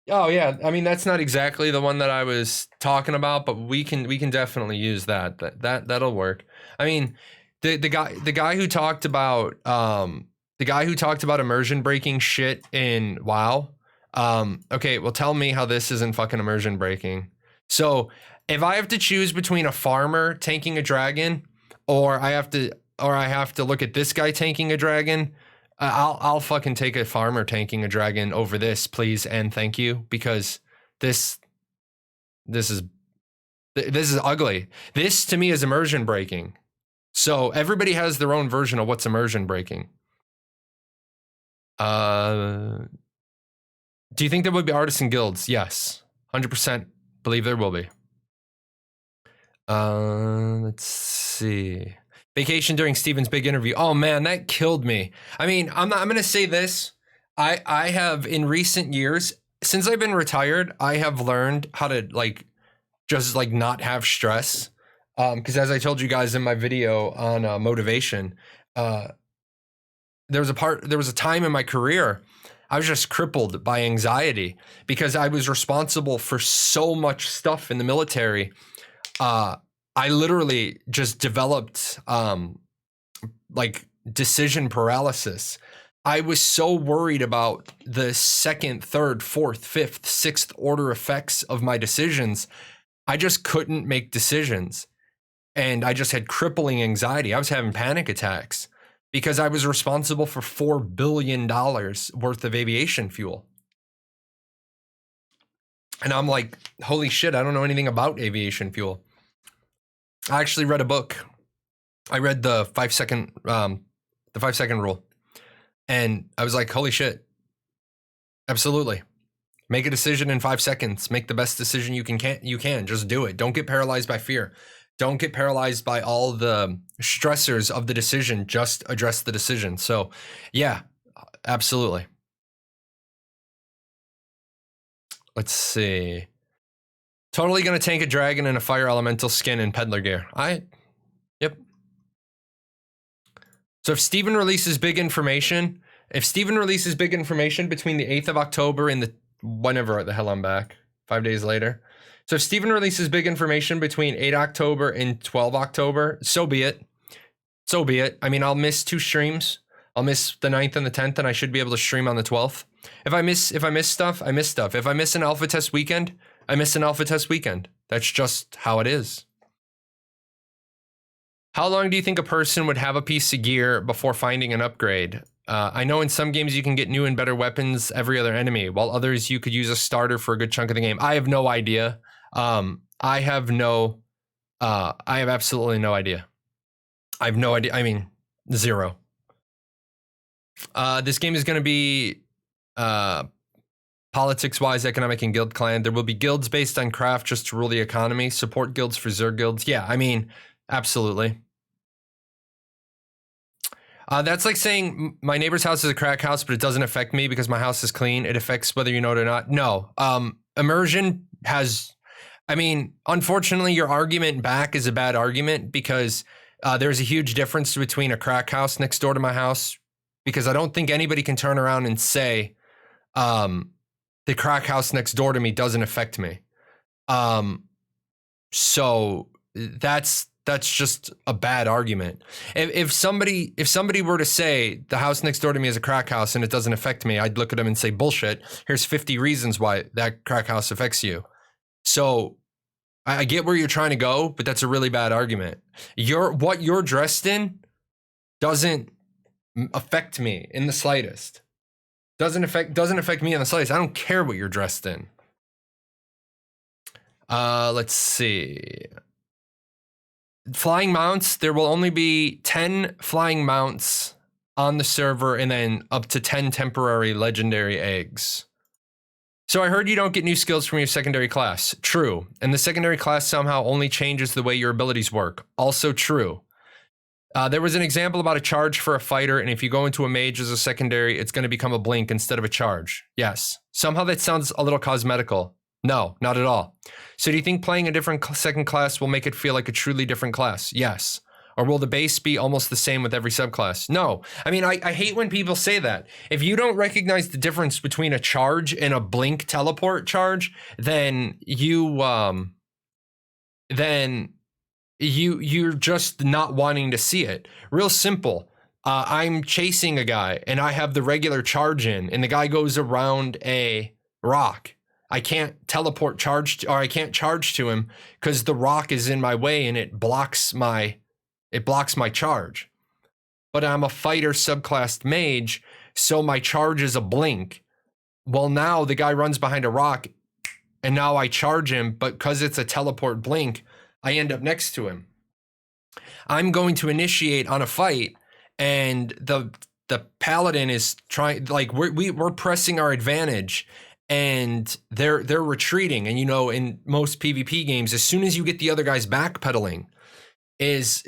yeah, I mean, that's not exactly the one that I was talking about, but we can definitely use that. That'll work. I mean, the guy who talked about immersion breaking shit in WoW. Okay, well, tell me how this isn't fucking immersion breaking. So if I have to choose between a farmer tanking a dragon, or I have to look at this guy tanking a dragon, I'll fucking take a farmer tanking a dragon over this, please and thank you, because this is ugly. This to me is immersion breaking. So everybody has their own version of what's immersion breaking. Do you think there would be artisan guilds? Yes, 100% believe there will be. Let's see. Vacation during Steven's big interview. Oh man, that killed me. I mean, I'm gonna say this. I have in recent years, since I've been retired, I have learned how to just not have stress. Because as I told you guys in my video on motivation, there was a time in my career I was just crippled by anxiety because I was responsible for so much stuff in the military. I literally just developed decision paralysis. I was so worried about the second, third, fourth, fifth, sixth order effects of my decisions. I just couldn't make decisions. And I just had crippling anxiety. I was having panic attacks because I was responsible for $4 billion worth of aviation fuel. And I'm like, holy shit, I don't know anything about aviation fuel. I actually read a book. I read the 5 second rule. And I was like, holy shit. Absolutely. Make a decision in 5 seconds. Make the best decision you can. Just do it. Don't get paralyzed by fear. Don't get paralyzed by all the stressors of the decision. Just address the decision. So, yeah, absolutely. Let's see. Totally going to tank a dragon in a fire elemental skin and peddler gear. Yep. So if Steven releases big information between the 8th of October and whenever the hell I'm back, 5 days later. So if Steven releases big information between 8 October and 12 October, so be it. So be it. I mean, I'll miss 2 streams. I'll miss the 9th and the 10th, and I should be able to stream on the 12th. If I miss stuff, I miss stuff. If I miss an alpha test weekend, I miss an alpha test weekend. That's just how it is. How long do you think a person would have a piece of gear before finding an upgrade? I know in some games you can get new and better weapons every other enemy, while others you could use a starter for a good chunk of the game. I have no idea. I have absolutely no idea. I have no idea. I mean, zero. This game is going to be politics-wise, economic, and guild clan. There will be guilds based on craft just to rule the economy. Support guilds for Zerg guilds. Yeah, I mean, absolutely. That's like saying my neighbor's house is a crack house, but it doesn't affect me because my house is clean. It affects whether you know it or not. No. Immersion has... I mean, unfortunately, your argument back is a bad argument because there's a huge difference between a crack house next door to my house, because I don't think anybody can turn around and say the crack house next door to me doesn't affect me. So that's just a bad argument. If somebody were to say the house next door to me is a crack house and it doesn't affect me, I'd look at them and say, bullshit. Here's 50 reasons why that crack house affects you. So I get where you're trying to go, but that's a really bad argument. What you're dressed in doesn't affect me in the slightest. Doesn't affect me in the slightest. I don't care what you're dressed in. Let's see. Flying mounts, there will only be 10 flying mounts on the server and then up to 10 temporary legendary eggs. So I heard you don't get new skills from your secondary class. True. And the secondary class somehow only changes the way your abilities work. Also true. There was an example about a charge for a fighter, and if you go into a mage as a secondary, it's going to become a blink instead of a charge. Yes. Somehow that sounds a little cosmetical. No, not at all. So do you think playing a different second class will make it feel like a truly different class? Yes. Or will the base be almost the same with every subclass? No. I mean, I hate when people say that. If you don't recognize the difference between a charge and a blink teleport charge, then you're just not wanting to see it. Real simple. I'm chasing a guy and I have the regular charge in, and the guy goes around a rock. I can't teleport charge, or I can't charge to him because the rock is in my way and it blocks my charge. But I'm a fighter subclassed mage, so my charge is a blink. Well, now the guy runs behind a rock and now I charge him, but because it's a teleport blink, I end up next to him. I'm going to initiate on a fight, and the paladin is trying, like we're pressing our advantage, and they're retreating. And you know, in most PvP games, as soon as you get the other guys backpedaling, as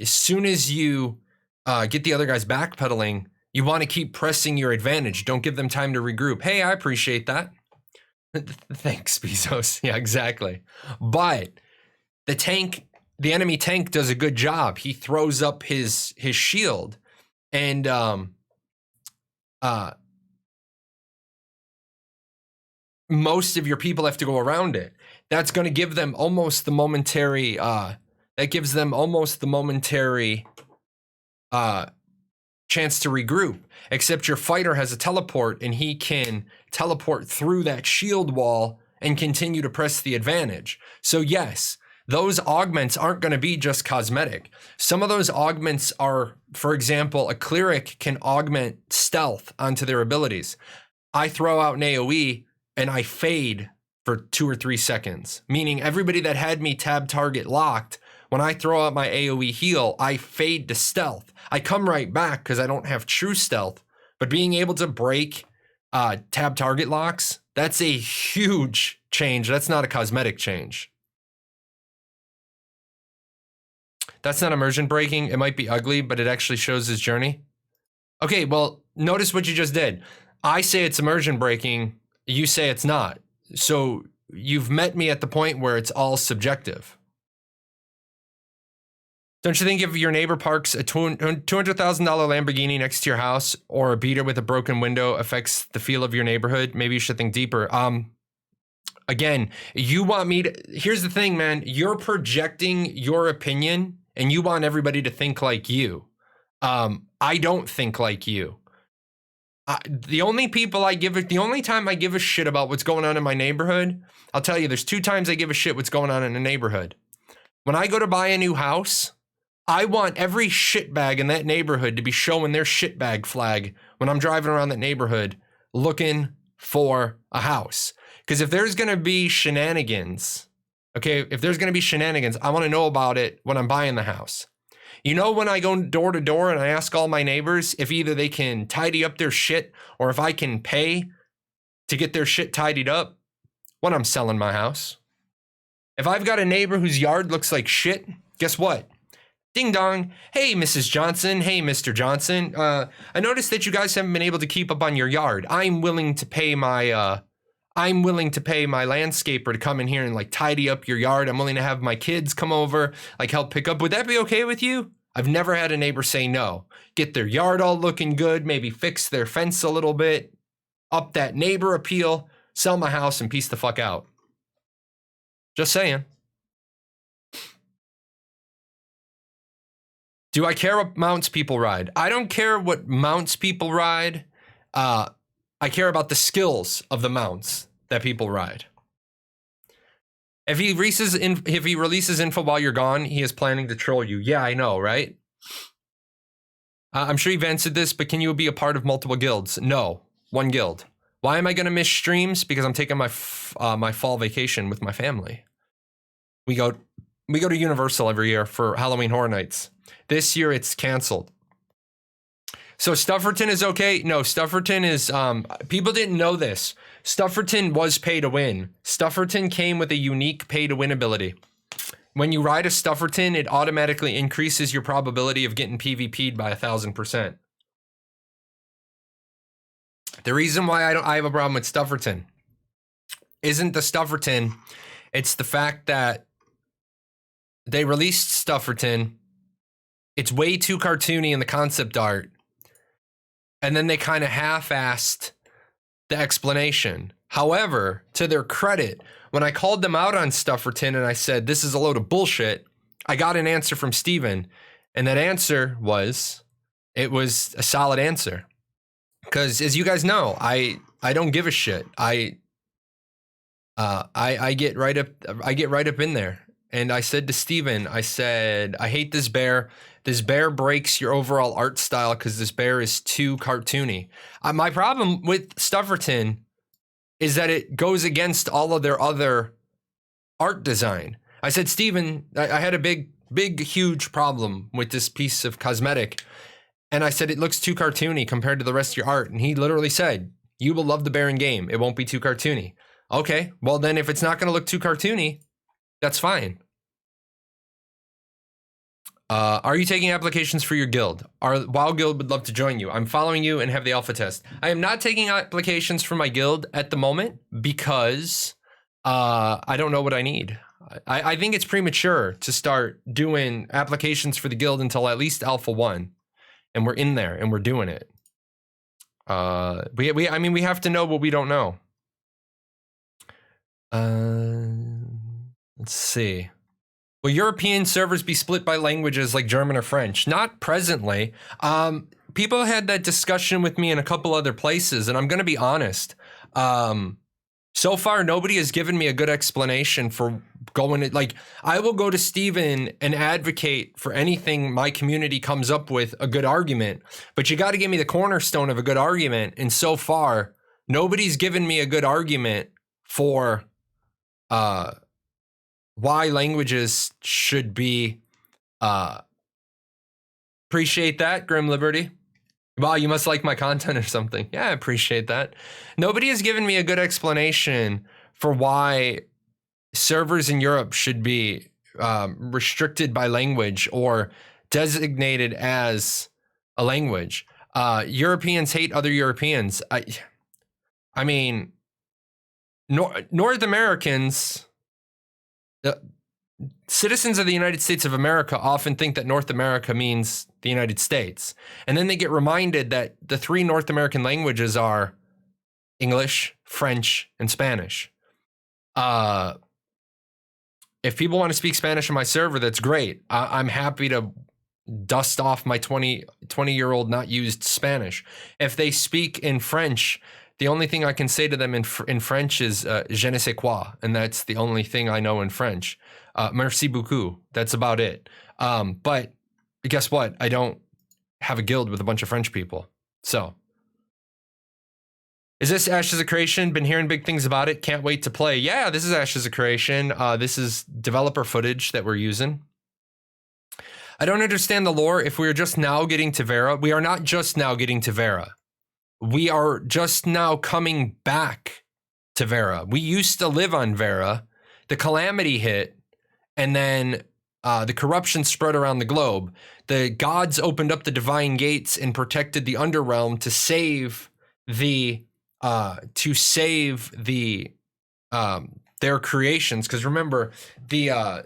soon as you get the other guys backpedaling, you want to keep pressing your advantage. Don't give them time to regroup. Hey, I appreciate that. Thanks, Bezos. Yeah, exactly. But the enemy tank does a good job. He throws up his shield, and most of your people have to go around it. That's going to give them almost the momentary chance to regroup, except your fighter has a teleport and he can teleport through that shield wall and continue to press the advantage. So yes, those augments aren't going to be just cosmetic. Some of those augments are, for example, a cleric can augment stealth onto their abilities. I throw out an AoE and I fade for 2 or 3 seconds, meaning everybody that had me tab target locked, when I throw out my AoE heal, I fade to stealth. I come right back because I don't have true stealth, but being able to break tab target locks, that's a huge change. That's not a cosmetic change. That's not immersion breaking. It might be ugly, but it actually shows his journey. Okay, well, notice what you just did. I say it's immersion breaking. You say it's not. So you've met me at the point where it's all subjective. Don't you think if your neighbor parks a $200,000 Lamborghini next to your house or a beater with a broken window affects the feel of your neighborhood? Maybe you should think deeper. Again, you want me to... Here's the thing, man. You're projecting your opinion and you want everybody to think like you. I don't think like you. The only time I give a shit about what's going on in my neighborhood, I'll tell you, there's 2 times I give a shit what's going on in a neighborhood. When I go to buy a new house, I want every shitbag in that neighborhood to be showing their shitbag flag when I'm driving around that neighborhood looking for a house. Because if there's going to be shenanigans, I want to know about it when I'm buying the house. You know, when I go door to door and I ask all my neighbors if either they can tidy up their shit or if I can pay to get their shit tidied up when I'm selling my house. If I've got a neighbor whose yard looks like shit, guess what? Ding dong. Hey, Mrs. Johnson. Hey, Mr. Johnson. I noticed that you guys haven't been able to keep up on your yard. I'm willing to pay my landscaper to come in here and like tidy up your yard. I'm willing to have my kids come over, like help pick up. Would that be okay with you? I've never had a neighbor say no. Get their yard all looking good, maybe fix their fence a little bit, up that neighbor appeal, sell my house and peace the fuck out. Just saying. Do I care what mounts people ride? I don't care what mounts people ride. I care about the skills of the mounts that people ride. If he releases info while you're gone, he is planning to troll you. Yeah, I know, right? I'm sure you've answered this, but can you be a part of multiple guilds? No, 1 guild. Why am I going to miss streams? Because I'm taking my fall vacation with my family. We go to Universal every year for Halloween Horror Nights. This year it's canceled. So Stufferton is okay? No, Stufferton is, people didn't know this. Stufferton was pay to win. Stufferton came with a unique pay to win ability. When you ride a Stufferton, it automatically increases your probability of getting PvP'd by 1,000%. The reason why I have a problem with Stufferton isn't the Stufferton, it's the fact that they released Stufferton. It's way too cartoony in the concept art. And then they kind of half-assed the explanation. However, to their credit, when I called them out on Stufferton and I said, this is a load of bullshit, I got an answer from Steven. And that answer was, it was a solid answer. Because as you guys know, I don't give a shit. I get right up in there. And I said to Steven, I said, I hate this bear. This bear breaks your overall art style because this bear is too cartoony. My problem with Stufferton is that it goes against all of their other art design. I said, Steven, I had a big, huge problem with this piece of cosmetic. And I said, it looks too cartoony compared to the rest of your art. And he literally said, you will love the bear in game. It won't be too cartoony. Okay, well then if it's not going to look too cartoony, that's fine. Are you taking applications for your guild? Our WoW guild would love to join you. I'm following you and have the alpha test. I am not taking applications for my guild at the moment because I don't know what I need. I think it's premature to start doing applications for the guild until at least Alpha 1. And we're in there and we're doing it. We have to know what we don't know. Let's see. Will European servers be split by languages like German or French? Not presently. People had that discussion with me in a couple other places, and I'm going to be honest. So far, nobody has given me a good explanation for going to, like, I will go to Steven and advocate for anything my community comes up with a good argument, but you got to give me the cornerstone of a good argument. And so far, nobody's given me a good argument for why languages should be. Appreciate that, Grim Liberty. Wow, you must like my content or something. Yeah, I appreciate that. Nobody has given me a good explanation for why servers in Europe should be restricted by language or designated as a language. Europeans hate other Europeans. I mean, North Americans, citizens of the United States of America often think that North America means the United States. And then they get reminded that the three North American languages are English, French, and Spanish. If people want to speak Spanish on my server, that's great. I'm happy to dust off my 20-year-old not used Spanish. If they speak in French, the only thing I can say to them in French is je ne sais quoi, and that's the only thing I know in French. Merci beaucoup. That's about it. But guess what? I don't have a guild with a bunch of French people. So, is this Ashes of Creation? Been hearing big things about it. Can't wait to play. Yeah, this is Ashes of Creation. This is developer footage that we're using. I don't understand the lore. If we are just now getting to Vera, we are not just now getting to Vera. We are just now coming back to Vera. We used to live on Vera. The calamity hit, and then the corruption spread around the globe. The gods opened up the divine gates and protected the underrealm to save their creations. Because remember, the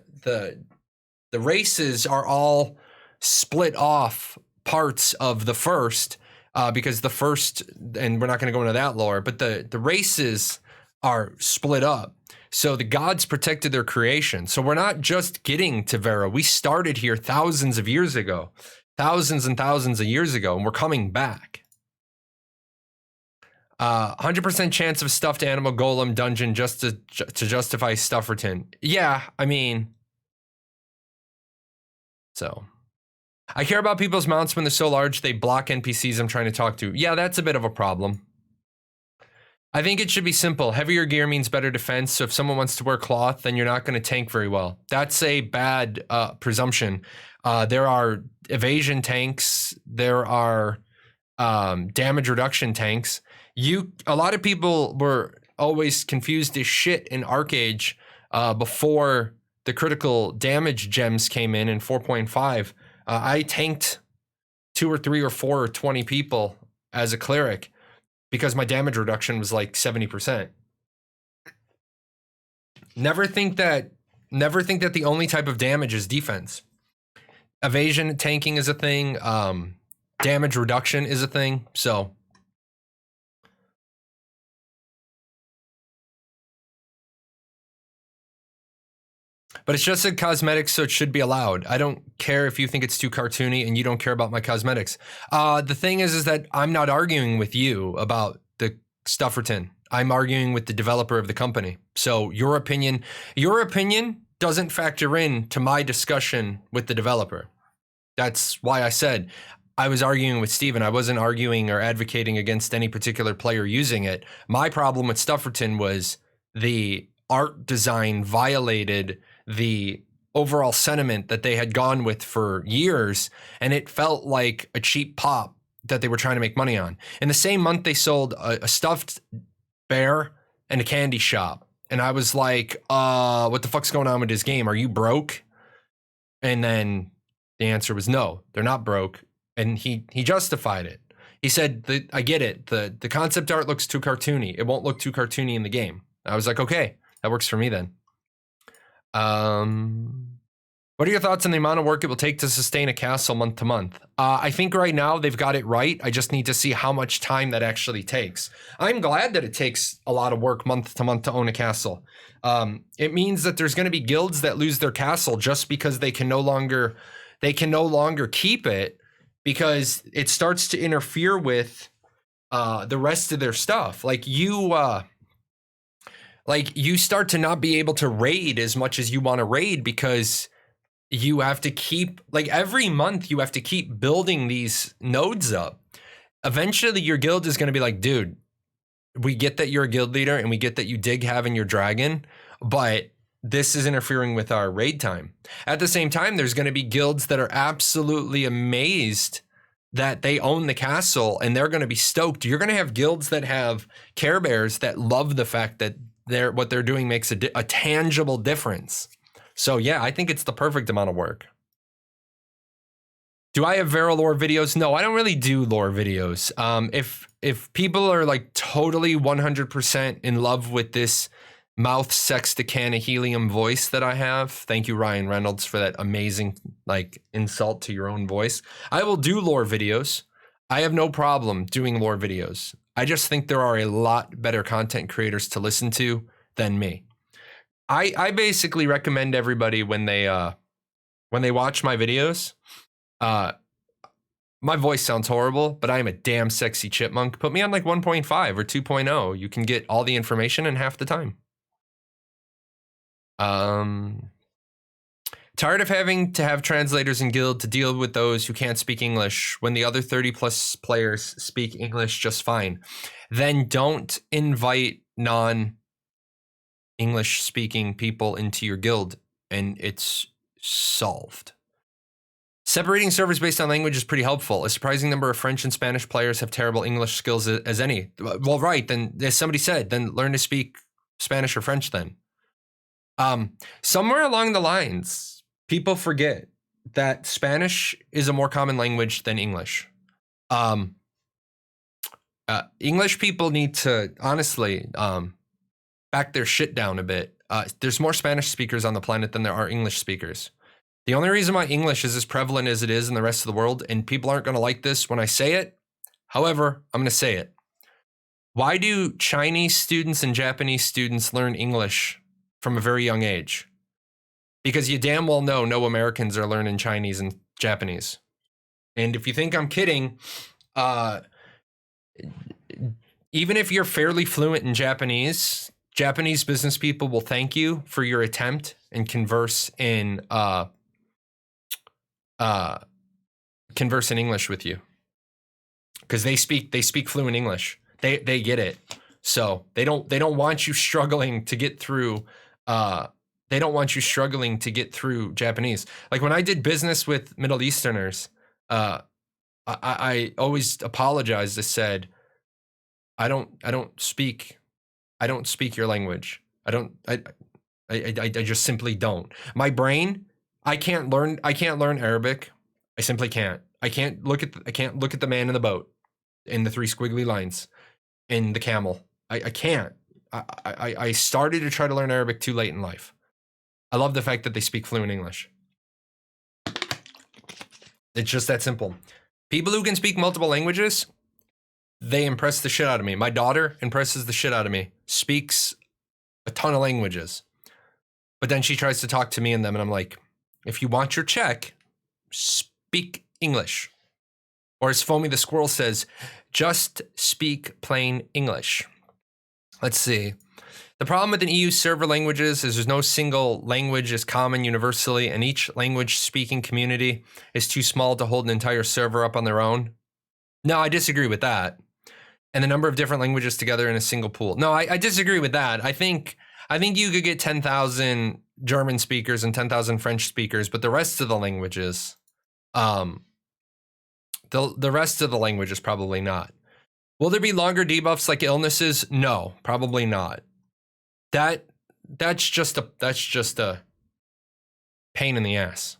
races are all split off parts of the first. Because the first, and we're not going to go into that lore, but the races are split up. So the gods protected their creation. So we're not just getting to Vera. We started here thousands of years ago, thousands and thousands of years ago, and we're coming back. 100% chance of stuffed animal golem dungeon just to justify Stufferton. Yeah, I mean, so. I care about people's mounts when they're so large they block NPCs I'm trying to talk to. Yeah, that's a bit of a problem. I think it should be simple. Heavier gear means better defense, so if someone wants to wear cloth, then you're not going to tank very well. That's a bad presumption. There are evasion tanks. There are damage reduction tanks. A lot of people were always confused as shit in Arcage before the critical damage gems came in 4.5. I tanked 2 or 3 or 4 or 20 people as a cleric because my damage reduction was like 70%. Never think that the only type of damage is defense. Evasion tanking is a thing. Damage reduction is a thing. So but it's just a cosmetics, so it should be allowed. I don't care if you think it's too cartoony and you don't care about my cosmetics. The thing is that I'm not arguing with you about the Stufferton. I'm arguing with the developer of the company. So your opinion doesn't factor in to my discussion with the developer. That's why I said I was arguing with Steven. I wasn't arguing or advocating against any particular player using it. My problem with Stufferton was the art design violated the overall sentiment that they had gone with for years, and it felt like a cheap pop that they were trying to make money on. In the same month, they sold a stuffed bear and a candy shop, and I was like, what the fuck's going on with this game? Are you broke? And then the answer was no, they're not broke, and he justified it. He said, I get it, the concept art looks too cartoony. It won't look too cartoony in the game. I was like, okay, that works for me then. What What are your thoughts on the amount of work it will take to sustain a castle month to month? I think right now they've got it right. I just need to see how much time that actually takes. I'm glad that it takes a lot of work month to month to own a castle. It means that there's going to be guilds that lose their castle just because they can no longer keep it, because it starts to interfere with the rest of their stuff. Like you start to not be able to raid as much as you want to raid, because you have to keep, like, every month you have to keep building these nodes up. Eventually your guild is going to be like, dude, we get that you're a guild leader and we get that you dig having your dragon, but this is interfering with our raid time. At the same time, there's going to be guilds that are absolutely amazed that they own the castle and they're going to be stoked. You're going to have guilds that have Care Bears that love the fact that what they're doing makes a tangible difference. So yeah, I think it's the perfect amount of work. Do I have Vero lore videos? No, I don't really do lore videos. If people are like totally 100% in love with this mouth sex to can of helium voice that I have, thank you Ryan Reynolds for that amazing like insult to your own voice. I will do lore videos. I have no problem doing lore videos. I just think there are a lot better content creators to listen to than me. I basically recommend everybody when they watch my videos, my voice sounds horrible, but I'm a damn sexy chipmunk. Put me on like 1.5 or 2.0. You can get all the information in half the time. Tired of having to have translators in guild to deal with those who can't speak English when the other 30 plus players speak English just fine. Then don't invite non-English speaking people into your guild and it's solved. Separating servers based on language is pretty helpful. A surprising number of French and Spanish players have terrible English skills as any. Well, right, then as somebody said, then learn to speak Spanish or French then. Somewhere along the lines, people forget that Spanish is a more common language than English. English people need to honestly back their shit down a bit. There's more Spanish speakers on the planet than there are English speakers. The only reason why English is as prevalent as it is in the rest of the world, and people aren't going to like this when I say it, however, I'm going to say it. Why do Chinese students and Japanese students learn English from a very young age? Because you damn well know no Americans are learning Chinese and Japanese. And if you think I'm kidding, even if you're fairly fluent in Japanese business people will thank you for your attempt and converse in English with you, because they speak fluent English. They get it. So they don't want you struggling to get through. They don't want you struggling to get through Japanese. Like when I did business with Middle Easterners, I always apologized. I said, I don't speak your language. I just simply don't. My brain, I can't learn Arabic. I simply can't. I can't look at the man in the boat, in the three squiggly lines, in the camel. I can't. I started to try to learn Arabic too late in life. I love the fact that they speak fluent English. It's just that simple. People who can speak multiple languages, they impress the shit out of me. My daughter impresses the shit out of me. Speaks a ton of languages. But then she tries to talk to me in them, and I'm like, if you want your check, speak English. Or as Foamy the Squirrel says, just speak plain English. Let's see. The problem with an EU server languages is there's no single language is common universally, and each language speaking community is too small to hold an entire server up on their own. No, I disagree with that. And the number of different languages together in a single pool. No, I disagree with that. I think you could get 10,000 German speakers and 10,000 French speakers, but the rest of the languages, the rest of the languages probably not. Will there be longer debuffs like illnesses? No, probably not. That's just a pain in the ass.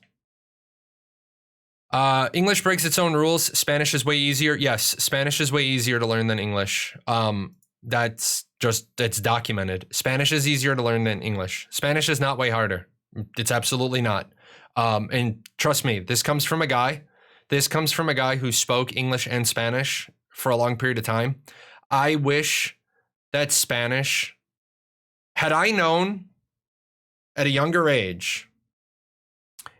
English breaks its own rules. Spanish is way easier. Yes, Spanish is way easier to learn than English. That's documented. Spanish is easier to learn than English. Spanish is not way harder. It's absolutely not. And trust me, this comes from a guy who spoke English and Spanish for a long period of time. I wish that Spanish, had I known at a younger age,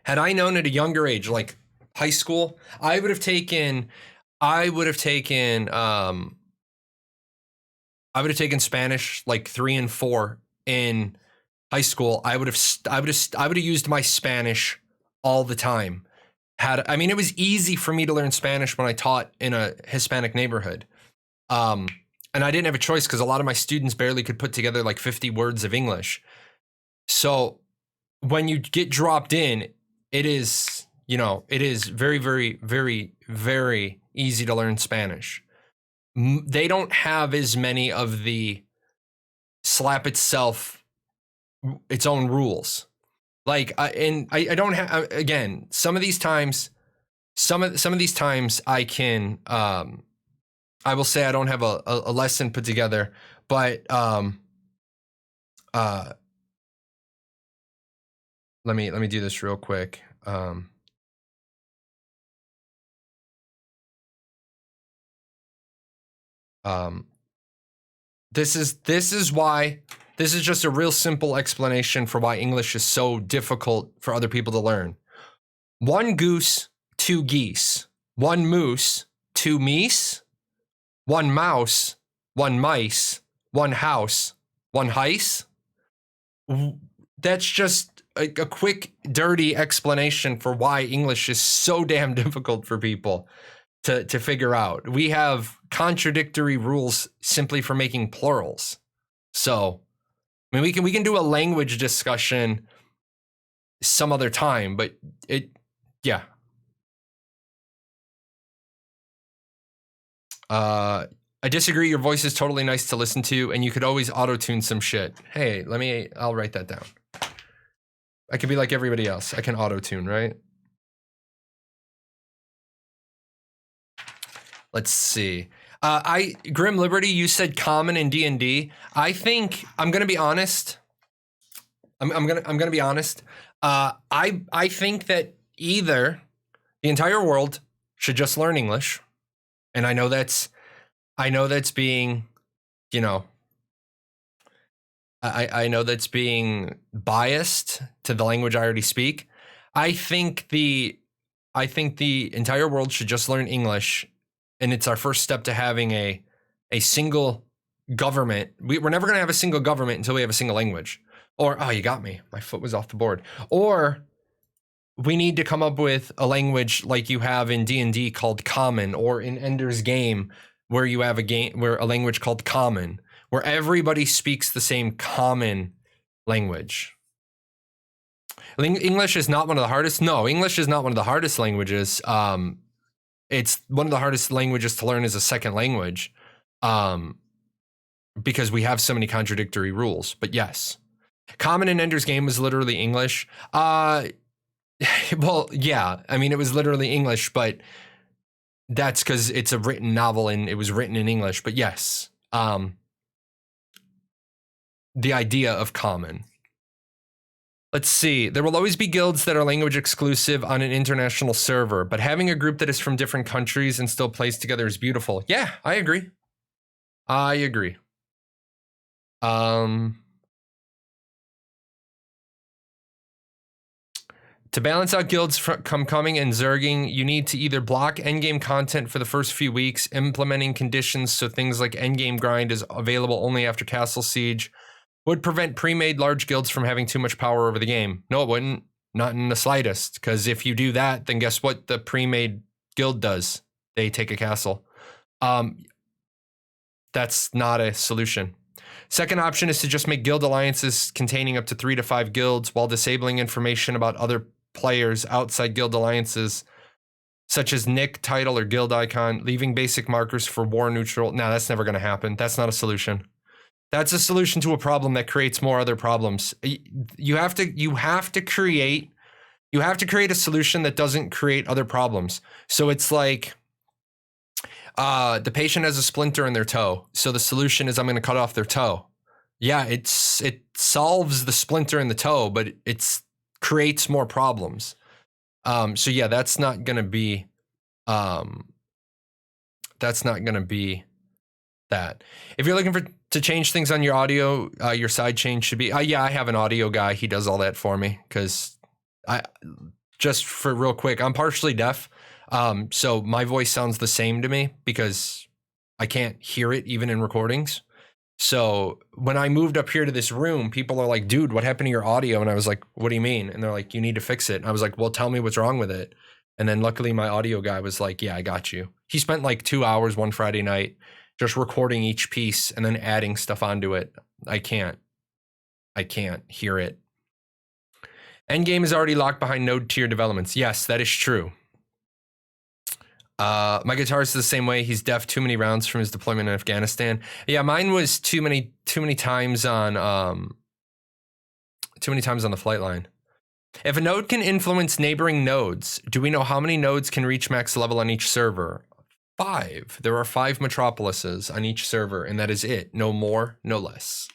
like high school, I would have taken Spanish like 3 and 4 in high school. I would have used my Spanish all the time. It was easy for me to learn Spanish when I taught in a Hispanic neighborhood. And I didn't have a choice because a lot of my students barely could put together like 50 words of English. So when you get dropped in, it is very, very, very, very easy to learn Spanish. They don't have as many of the slap its own rules. Like, I don't have, again, some of these times I can, I will say I don't have a lesson put together, but, let me do this real quick. This is just a real simple explanation for why English is so difficult for other people to learn. 1 goose, 2 geese. 1 moose, 2 meese. 1 mouse, 1 mice. 1 house, 1 heis. That's just a quick, dirty explanation for why English is so damn difficult for people to figure out. We have contradictory rules simply for making plurals. So, I mean, we can do a language discussion some other time, but yeah. I disagree. Your voice is totally nice to listen to, and you could always auto-tune some shit. Hey, I'll write that down. I could be like everybody else. I can auto-tune, right? Let's see. Grim Liberty, you said common in D&D. I think I'm gonna be honest. I'm gonna be honest. I think that either the entire world should just learn English, and I know that's being, I know that's being biased to the language I already speak. I think the entire world should just learn English, and it's our first step to having a single government. We're never going to have a single government until we have a single language. Or, oh, you got me. My foot was off the board. Or we need to come up with a language like you have in D&D called Common, or in Ender's Game where you have a language called Common, where everybody speaks the same common language. English is not one of the hardest. No, English is not one of the hardest languages. It's one of the hardest languages to learn as a second language, because we have so many contradictory rules. But yes, Common in Ender's Game was literally English. Well, yeah, I mean, it was literally English, but that's because it's a written novel and it was written in English. But yes, the idea of common. Let's see. There will always be guilds that are language exclusive on an international server, but having a group that is from different countries and still plays together is beautiful. Yeah, I agree. To balance out guilds from coming and zerging, you need to either block endgame content for the first few weeks, implementing conditions so things like endgame grind is available only after Castle Siege, would prevent pre-made large guilds from having too much power over the game. No, it wouldn't. Not in the slightest. Because if you do that, then guess what the pre-made guild does? They take a castle. That's not a solution. Second option is to just make guild alliances containing up to 3 to 5 guilds while disabling information about other players outside guild alliances, such as nick, title, or guild icon, leaving basic markers for war neutral. No, that's never going to happen. That's not a solution. That's a solution to a problem that creates more other problems. You have to create a solution that doesn't create other problems. So it's like the patient has a splinter in their toe. So the solution is I'm going to cut off their toe. Yeah, it solves the splinter in the toe, but it creates more problems. So yeah, that's not gonna be that. If you're looking to change things on your audio, your side change should be, yeah, I have an audio guy. He does all that for me because just for real quick, I'm partially deaf. So my voice sounds the same to me because I can't hear it even in recordings. So when I moved up here to this room, people are like, dude, what happened to your audio? And I was like, what do you mean? And they're like, you need to fix it. And I was like, well, tell me what's wrong with it. And then luckily my audio guy was like, yeah, I got you. He spent like 2 hours one Friday night just recording each piece and then adding stuff onto it. I can't hear it. Endgame is already locked behind node tier developments. Yes, that is true. My guitarist is the same way. He's deaf too many rounds from his deployment in Afghanistan. Yeah, mine was too many times on the flight line. If a node can influence neighboring nodes, do we know how many nodes can reach max level on each server? 5. There are 5 metropolises on each server, and that is it. No more, no less.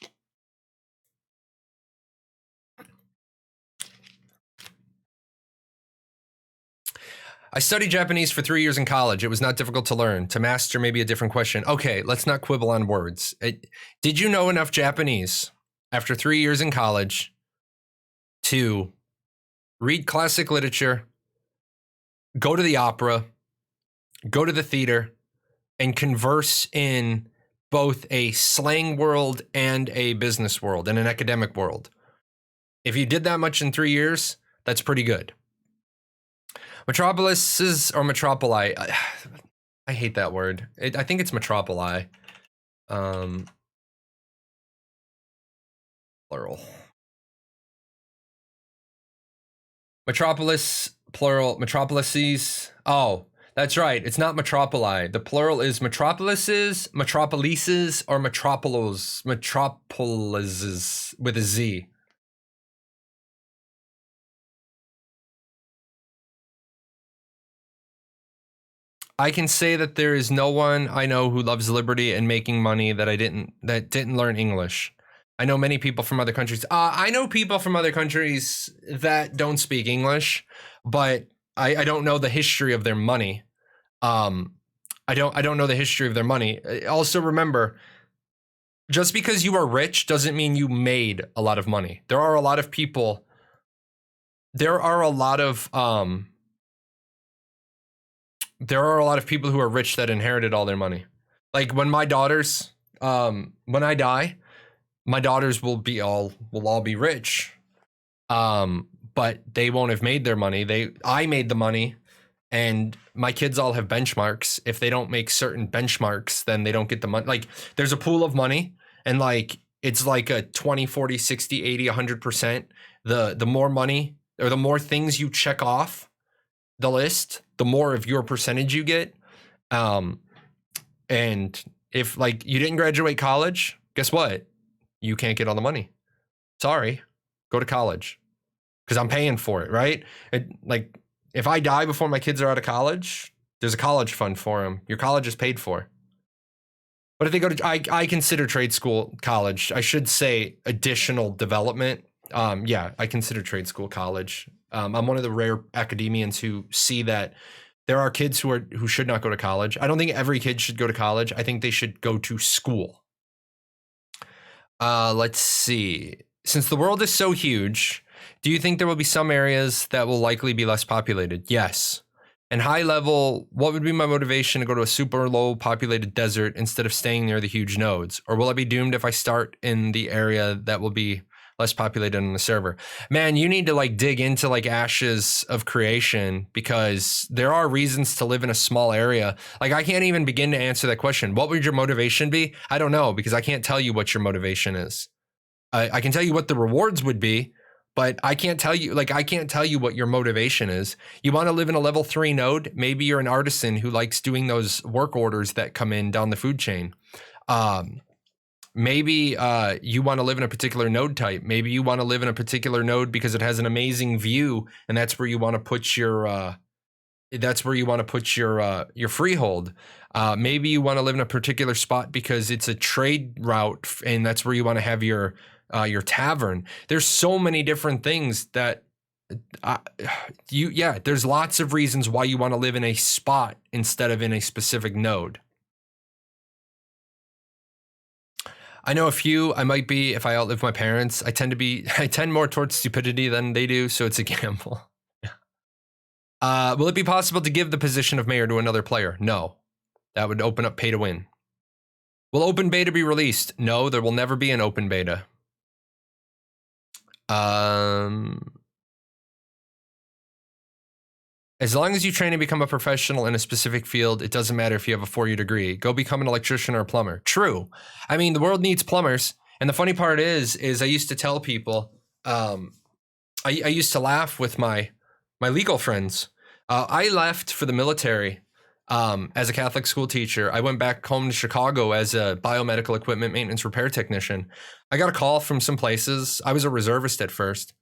I studied Japanese for 3 years in college. It was not difficult to learn. To master may be a different question. Okay, let's not quibble on words. Did you know enough Japanese after 3 years in college to read classic literature, go to the opera, go to the theater, and converse in both a slang world and a business world and an academic world? If you did that much in 3 years, that's pretty good. Metropolises or metropoli? I hate that word. I think it's metropoli. Plural. Metropolis, plural. Metropolises. Oh, that's right. It's not metropoli. The plural is metropolises, metropolises, or metropolos. Metropolises with a Z. I can say that there is no one I know who loves liberty and making money that didn't learn English. I know many people from other countries. I know people from other countries that don't speak English, but I don't know the history of their money. I don't know the history of their money. Also remember, just because you are rich doesn't mean you made a lot of money. There are a lot of people. There are a lot of people who are rich that inherited all their money. Like when my daughters, when I die, my daughters will all be rich. But they won't have made their money. I made the money, and my kids all have benchmarks. If they don't make certain benchmarks, then they don't get the money. Like there's a pool of money, and like it's like a 20, 40, 60, 80, 100%. The more money or the more things you check off the list, the more of your percentage you get. And if like you didn't graduate college, guess what? You can't get all the money. Sorry, go to college because I'm paying for it, right? Like if I die before my kids are out of college, there's a college fund for them. Your college is paid for. But if they go to, I consider trade school college. I should say additional development. Yeah, I consider trade school college. I'm one of the rare academians who see that there are kids who should not go to college. I don't think every kid should go to college. I think they should go to school. Let's see. Since the world is so huge, do you think there will be some areas that will likely be less populated? Yes. And high level, what would be my motivation to go to a super low populated desert instead of staying near the huge nodes? Or will I be doomed if I start in the area that will be less populated on the server? Man, you need to like dig into like ashes of creation, because there are reasons to live in a small area. Like I can't even begin to answer that question. What would your motivation be? I don't know, because I can't tell you what your motivation is. I can tell you what the rewards would be, but I can't tell you what your motivation is. You want to live in a level 3 node? Maybe you're an artisan who likes doing those work orders that come in down the food chain. Maybe you want to live in a particular node type. Maybe you want to live in a particular node because it has an amazing view, and that's where you want to put your freehold. Maybe you want to live in a particular spot because it's a trade route, and that's where you want to have your tavern. There's so many different things that uh, there's lots of reasons why you want to live in a spot instead of in a specific node. I know a few. I might be, if I outlive my parents, I tend more towards stupidity than they do, so it's a gamble. Will it be possible to give the position of mayor to another player? No. That would open up pay to win. Will open beta be released? No, there will never be an open beta. As long as you train to become a professional in a specific field, it doesn't matter if you have a 4-year degree. Go become an electrician or a plumber. True. I mean, the world needs plumbers. And the funny part is I used to tell people, I used to laugh with my legal friends. I left for the military as a Catholic school teacher. I went back home to Chicago as a biomedical equipment maintenance repair technician. I got a call from some places. I was a reservist at first.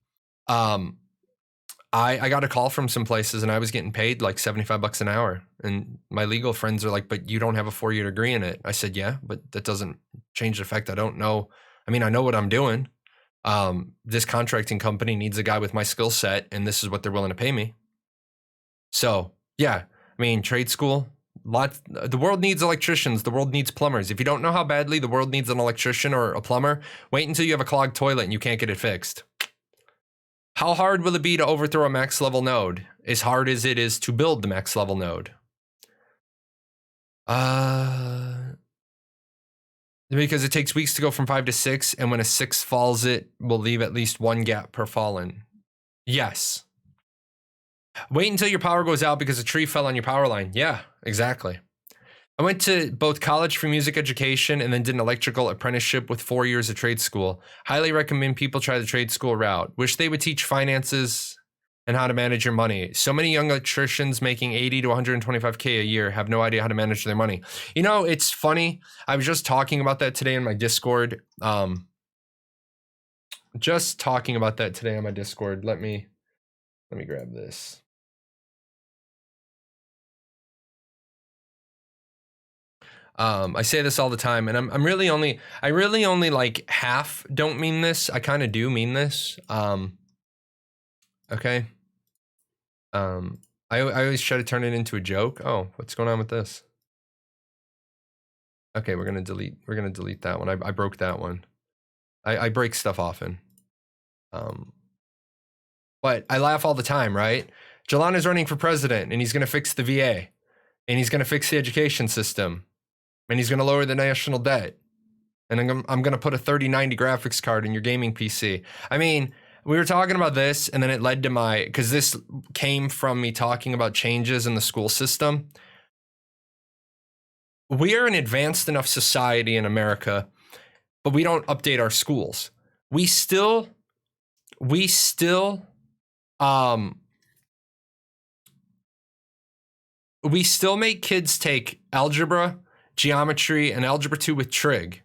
I got a call from some places and I was getting paid like $75 an hour. And my legal friends are like, but you don't have a 4-year degree in it. I said, yeah, but that doesn't change the fact I don't know. I mean, I know what I'm doing. This contracting company needs a guy with my skill set and this is what they're willing to pay me. So yeah, I mean, trade school, the world needs electricians. The world needs plumbers. If you don't know how badly the world needs an electrician or a plumber, wait until you have a clogged toilet and you can't get it fixed. How hard will it be to overthrow a max level node? As hard as it is to build the max level node. Because it takes weeks to go from 5 to 6, and when a 6 falls, it will leave at least 1 gap per fallen. Yes. Wait until your power goes out because a tree fell on your power line. Yeah, exactly. I went to both college for music education and then did an electrical apprenticeship with 4 years of trade school. Highly recommend people try the trade school route. Wish they would teach finances and how to manage your money. So many young electricians making 80 to 125K a year have no idea how to manage their money. You know, it's funny. I was just talking about that today in my Discord. Let me grab this. I say this all the time, and I really only like half don't mean this. I kind of do mean this. Okay. I always try to turn it into a joke. Oh, what's going on with this? Okay, we're gonna delete that one. I broke that one. I break stuff often. But I laugh all the time, right? Jahlon is running for president, and he's gonna fix the VA, and he's gonna fix the education system. And he's going to lower the national debt. And I'm going to put a 3090 graphics card in your gaming PC. I mean, we were talking about this, and then it led to because this came from me talking about changes in the school system. We are an advanced enough society in America, but we don't update our schools. We still make kids take algebra, geometry, and algebra 2 with trig.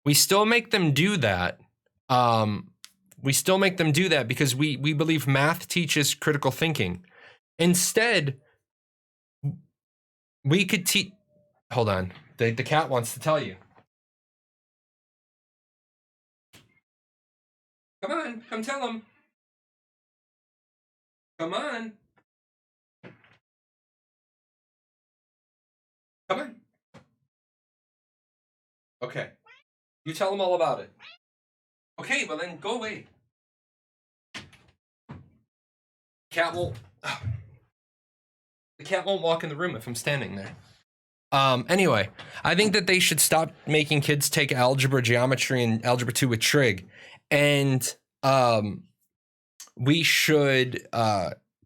We still make them do that. Because we believe math teaches critical thinking. Instead, we could teach. Hold on. The cat wants to tell you. Come on, come tell him. Come on. Come on. Okay. You tell them all about it. Okay, well then go away. The cat won't walk in the room if I'm standing there. Anyway, I think that they should stop making kids take algebra, geometry, and algebra 2 with trig. And we should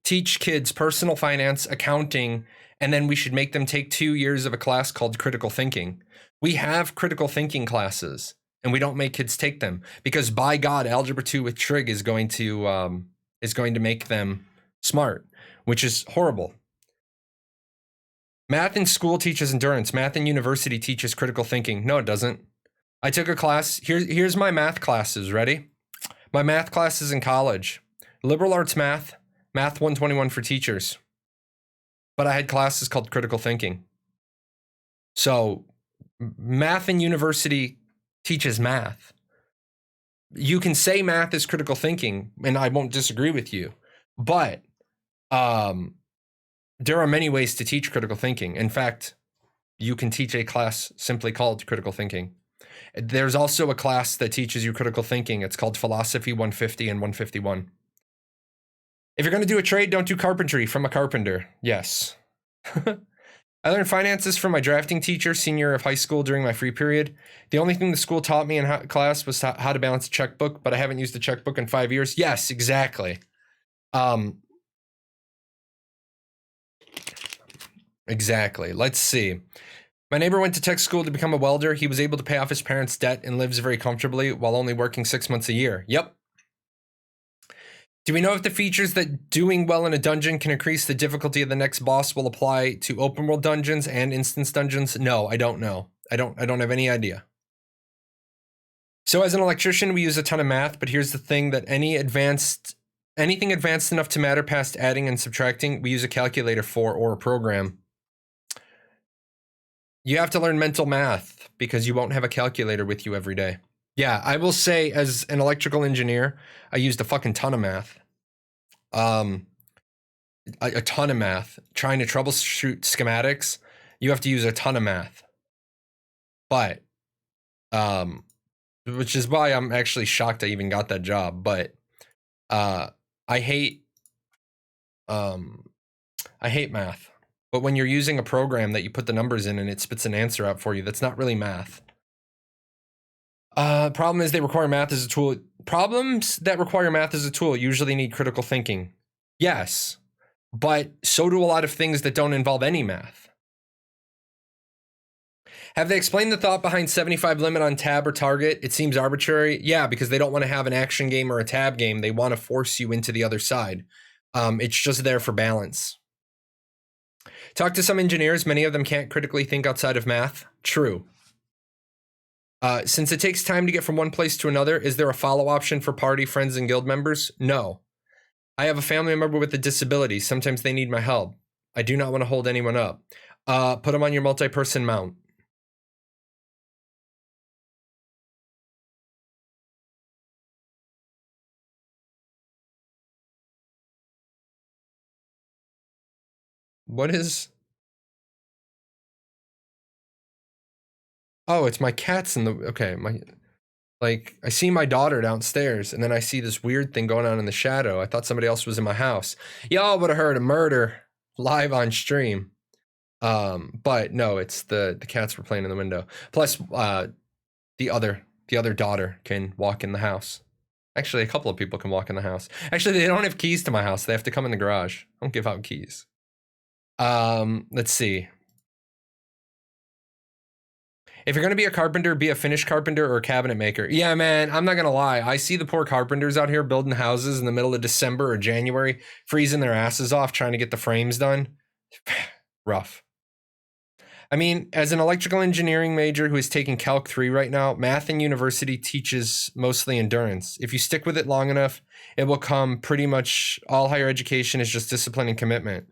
teach kids personal finance, accounting, and then we should make them take 2 years of a class called critical thinking. We have critical thinking classes, and we don't make kids take them because, by God, algebra 2 with trig is going to make them smart, which is horrible. Math in school teaches endurance. Math in university teaches critical thinking. No, it doesn't. I took a class. Here's my math classes. Ready? My math classes in college: liberal arts math, math 121 for teachers. But I had classes called critical thinking. So math in university teaches math. You can say math is critical thinking, and I won't disagree with you. But there are many ways to teach critical thinking. In fact, you can teach a class simply called critical thinking. There's also a class that teaches you critical thinking. It's called Philosophy 150 and 151. If you're going to do a trade, don't do carpentry from a carpenter. Yes. I learned finances from my drafting teacher, senior of high school, during my free period. The only thing the school taught me in class was how to balance a checkbook, but I haven't used a checkbook in 5 years. Yes, exactly. Exactly. Let's see. My neighbor went to tech school to become a welder. He was able to pay off his parents' debt and lives very comfortably while only working 6 months a year. Yep. Do we know if the features that doing well in a dungeon can increase the difficulty of the next boss will apply to open world dungeons and instance dungeons? No, I don't know. I don't have any idea. So as an electrician, we use a ton of math, but here's the thing that anything advanced enough to matter past adding and subtracting, we use a calculator for or a program. You have to learn mental math because you won't have a calculator with you every day. Yeah, I will say as an electrical engineer, I used a fucking ton of math. A ton of math. Trying to troubleshoot schematics, you have to use a ton of math. But, which is why I'm actually shocked I even got that job. But, I hate math. But when you're using a program that you put the numbers in and it spits an answer out for you, that's not really math. Problem is they require math as a tool. Problems that require math as a tool usually need critical thinking. Yes, but so do a lot of things that don't involve any math. Have they explained the thought behind 75 limit on tab or target? It seems arbitrary. Yeah, because they don't want to have an action game or a tab game. They want to force you into the other side. It's just there for balance. Talk to some engineers. Many of them can't critically think outside of math. True. Since it takes time to get from one place to another, is there a follow option for party, friends, and guild members? No. I have a family member with a disability. Sometimes they need my help. I do not want to hold anyone up. Put them on your multi-person mount. What is... Oh, it's my cats in the... Okay, I see my daughter downstairs, and then I see this weird thing going on in the shadow. I thought somebody else was in my house. Y'all would have heard a murder live on stream. But no, it's the cats were playing in the window. Plus, the other daughter can walk in the house. Actually, a couple of people can walk in the house. Actually, they don't have keys to my house. They have to come in the garage. I don't give out keys. Let's see. If you're going to be a carpenter, be a finished carpenter or a cabinet maker. Yeah, man, I'm not going to lie. I see the poor carpenters out here building houses in the middle of December or January, freezing their asses off trying to get the frames done. Rough. I mean, as an electrical engineering major who is taking Calc 3 right now, math in university teaches mostly endurance. If you stick with it long enough, it will come. Pretty much all higher education is just discipline and commitment.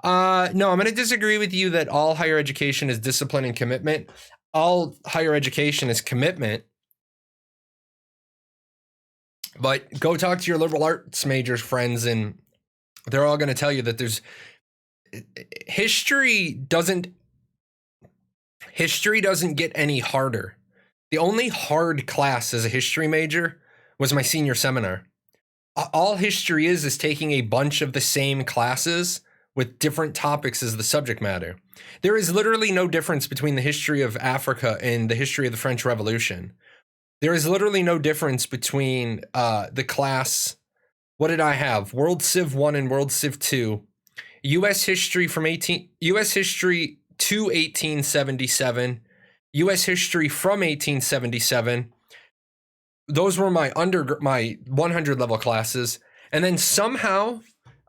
No, I'm going to disagree with you that all higher education is discipline and commitment. All higher education is commitment. But go talk to your liberal arts major friends and they're all going to tell you that history doesn't get any harder. The only hard class as a history major was my senior seminar. All history is taking a bunch of the same classes with different topics as the subject matter. There is literally no difference between the history of Africa and the history of the French Revolution. There is literally no difference between the class. What did I have? World Civ 1 and World Civ 2. U.S. history to 1877. U.S. history from 1877. Those were my 100 level classes. And then somehow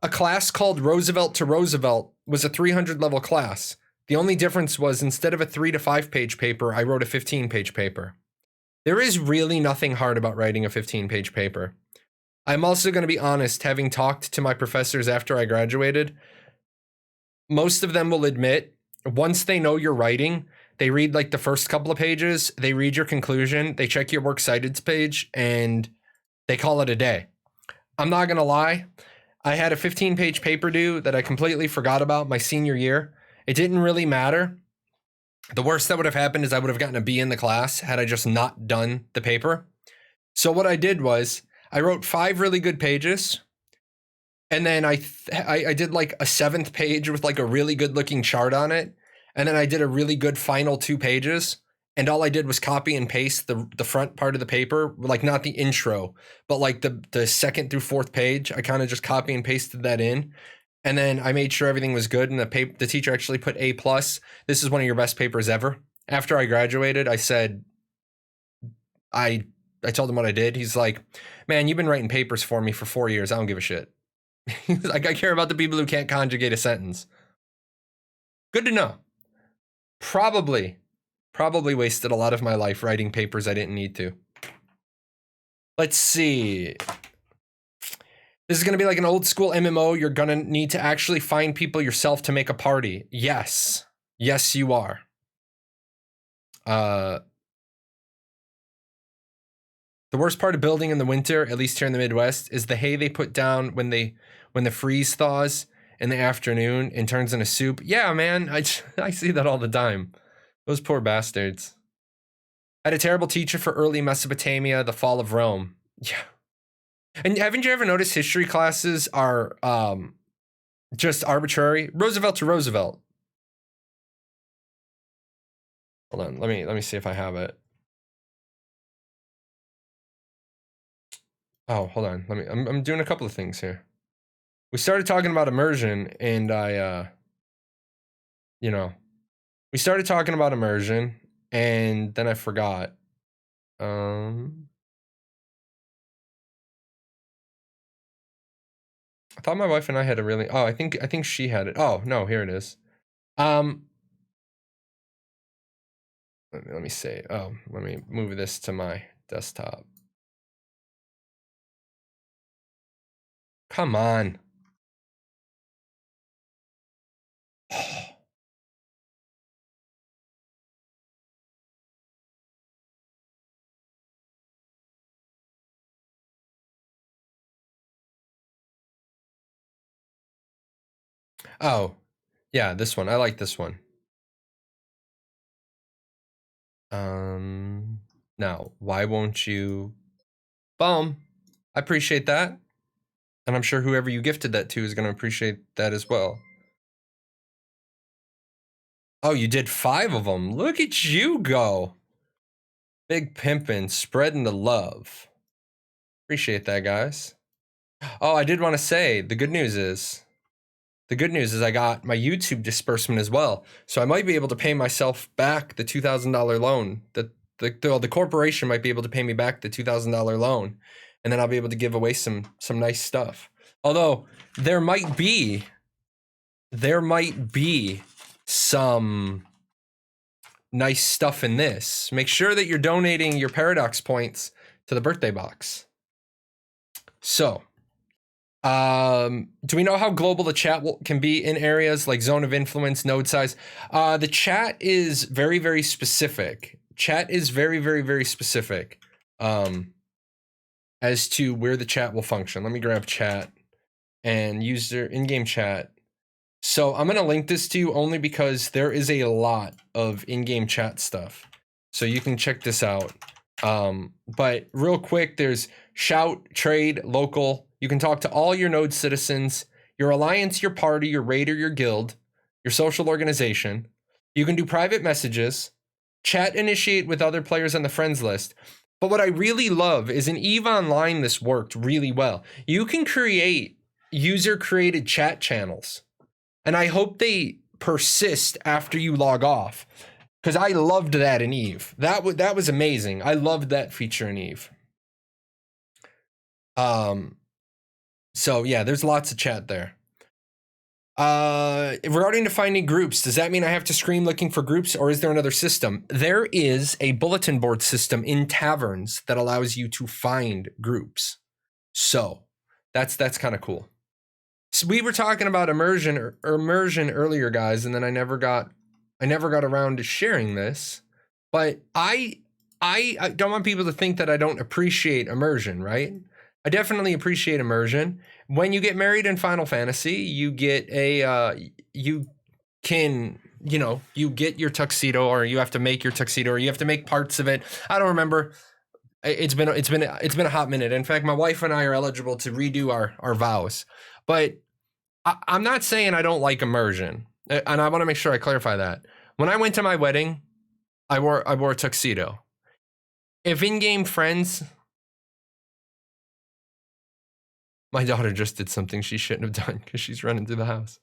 a class called Roosevelt to Roosevelt was a 300 level class. The only difference was instead of a 3 to 5 page paper, I wrote a 15 page paper. There is really nothing hard about writing a 15 page paper. I'm also going to be honest, having talked to my professors after I graduated, most of them will admit once they know you're writing, they read like the first couple of pages, they read your conclusion, they check your works cited page, and they call it a day. I'm not going to lie. I had a 15-page paper due that I completely forgot about my senior year. It didn't really matter. The worst that would have happened is I would have gotten a B in the class had I just not done the paper. So what I did was I wrote 5 really good pages, and then I did like a 7th page with like a really good looking chart on it, and then I did a really good final 2 pages, and all I did was copy and paste the front part of the paper, like not the intro, but like the 2nd through 4th page. I kind of just copy and pasted that in. And then I made sure everything was good, and the teacher actually put A+. This is one of your best papers ever. After I graduated, I said, I told him what I did. He's like, man, you've been writing papers for me for 4 years. I don't give a shit. He's like, I care about the people who can't conjugate a sentence. Good to know. Probably wasted a lot of my life writing papers I didn't need to. Let's see. This is going to be like an old school MMO. You're going to need to actually find people yourself to make a party. Yes. Yes, you are. The worst part of building in the winter, at least here in the Midwest, is the hay they put down when the freeze thaws in the afternoon and turns into soup. Yeah, man, I see that all the time. Those poor bastards. I had a terrible teacher for early Mesopotamia, the fall of Rome. Yeah. And haven't you ever noticed history classes are just arbitrary? Roosevelt to Roosevelt. Hold on, let me see if I have it. Oh, hold on. I'm doing a couple of things here. We started talking about immersion, and we started talking about immersion, and then I forgot. I thought my wife and I had a really. Oh, I think she had it. Oh no, here it is. Let me see. Oh, let me move this to my desktop. Come on. Oh, yeah, this one. I like this one. Now, why won't you? Boom. I appreciate that. And I'm sure whoever you gifted that to is going to appreciate that as well. Oh, you did 5 of them. Look at you go. Big pimpin', spreading the love. Appreciate that, guys. Oh, I did want to say, the good news is I got my YouTube disbursement as well. So I might be able to pay myself back the $2,000 loan. The corporation might be able to pay me back the $2,000 loan. And then I'll be able to give away some nice stuff. Although there might be some nice stuff in this. Make sure that you're donating your Paradox points to the birthday box. So, do we know how global the chat can be in areas like zone of influence, node size? The chat is very, very specific. Chat is very, very, very specific as to where the chat will function. Let me grab chat and user in-game chat. So I'm going to link this to you only because there is a lot of in-game chat stuff. So you can check this out. But real quick, there's shout, trade, local. You can talk to all your node citizens, your alliance, your party, your raid or your guild, your social organization. You can do private messages, chat initiate with other players on the friends list. But what I really love is in EVE Online, this worked really well. You can create user-created chat channels. And I hope they persist after you log off. Because I loved that in EVE. That was amazing. I loved that feature in EVE. So yeah, there's lots of chat there. Regarding to finding groups, does that mean I have to scream looking for groups, or is there another system? There is a bulletin board system in taverns that allows you to find groups. So that's kind of cool. So we were talking about immersion earlier, guys, and then I never got around to sharing this. But I don't want people to think that I don't appreciate immersion, right? I definitely appreciate immersion. when you get married in Final Fantasy, you get you can, you get your tuxedo, or you have to make your tuxedo, or you have to make parts of it. I don't remember. It's been a hot minute. In fact, my wife and I are eligible to redo our vows. But I'm not saying I don't like immersion, and I want to make sure I clarify that. When I went to my wedding, I wore a tuxedo. If in-game friends, my daughter just did something she shouldn't have done because she's running through the house.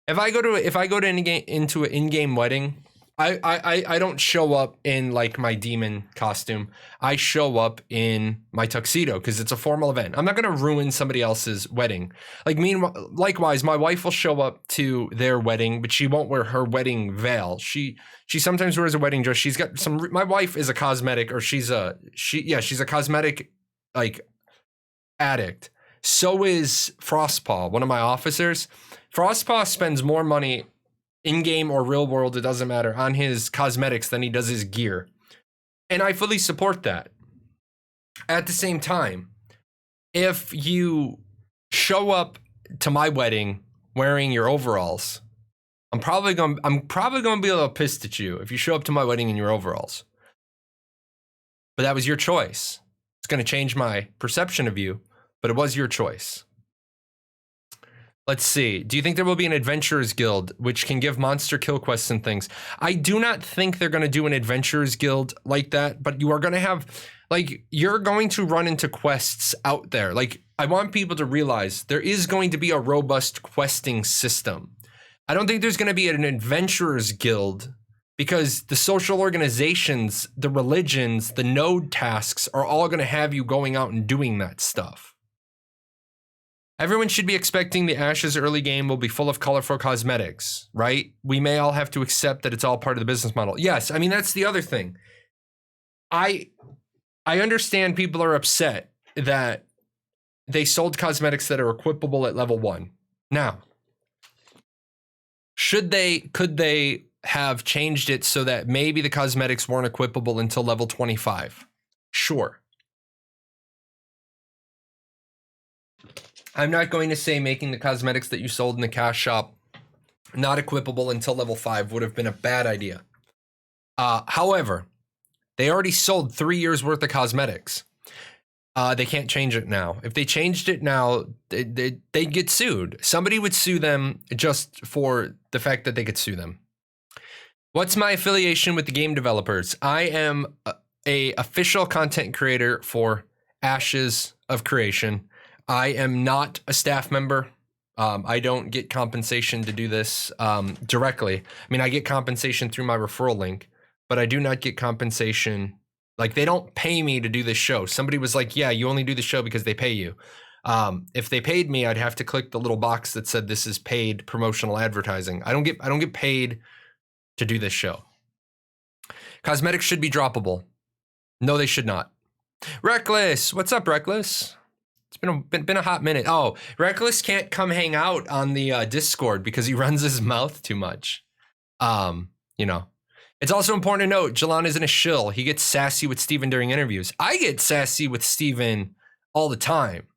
If I go to into an in-game wedding, I don't show up in like my demon costume. I show up in my tuxedo because it's a formal event. I'm not gonna ruin somebody else's wedding. Likewise, my wife will show up to their wedding, but she won't wear her wedding veil. She sometimes wears a wedding dress. She's got some. My wife is a cosmetic, or she's a cosmetic like addict. So is Frostpaw, one of my officers. Frostpaw spends more money in-game or real world, it doesn't matter, on his cosmetics than he does his gear. And I fully support that. At the same time, if you show up to my wedding wearing your overalls, I'm probably going to be a little pissed at you if you show up to my wedding in your overalls. But that was your choice. It's going to change my perception of you, but it was your choice. Let's see. Do you think there will be an Adventurers Guild which can give monster kill quests and things? I do not think they're going to do an Adventurers Guild like that, but you are going to have, like, you're going to run into quests out there. Like, I want people to realize there is going to be a robust questing system. I don't think there's going to be an Adventurers Guild because the social organizations, the religions, the node tasks are all going to have you going out and doing that stuff. Everyone should be expecting the Ashes early game will be full of colorful cosmetics, right? We may all have to accept that it's all part of the business model. Yes, I mean, that's the other thing. I understand people are upset that they sold cosmetics that are equipable at level 1. Now, could they have changed it so that maybe the cosmetics weren't equipable until level 25? Sure. I'm not going to say making the cosmetics that you sold in the cash shop not equipable until level 5 would have been a bad idea. However, they already sold 3 years worth of cosmetics. They can't change it now. If they changed it now, they'd get sued. Somebody would sue them just for the fact that they could sue them. What's my affiliation with the game developers? I am a official content creator for Ashes of Creation. I am not a staff member. I don't get compensation to do this directly. I mean, I get compensation through my referral link, but I do not get compensation. Like, they don't pay me to do this show. Somebody was like, yeah, you only do the show because they pay you. If they paid me, I'd have to click the little box that said this is paid promotional advertising. I don't get paid to do this show. Cosmetics should be droppable. No, they should not. Reckless, what's up, Reckless? It's been a hot minute. Oh, Reckless can't come hang out on the Discord because he runs his mouth too much. It's also important to note, Jahlon isn't a shill. He gets sassy with Steven during interviews. I get sassy with Steven all the time.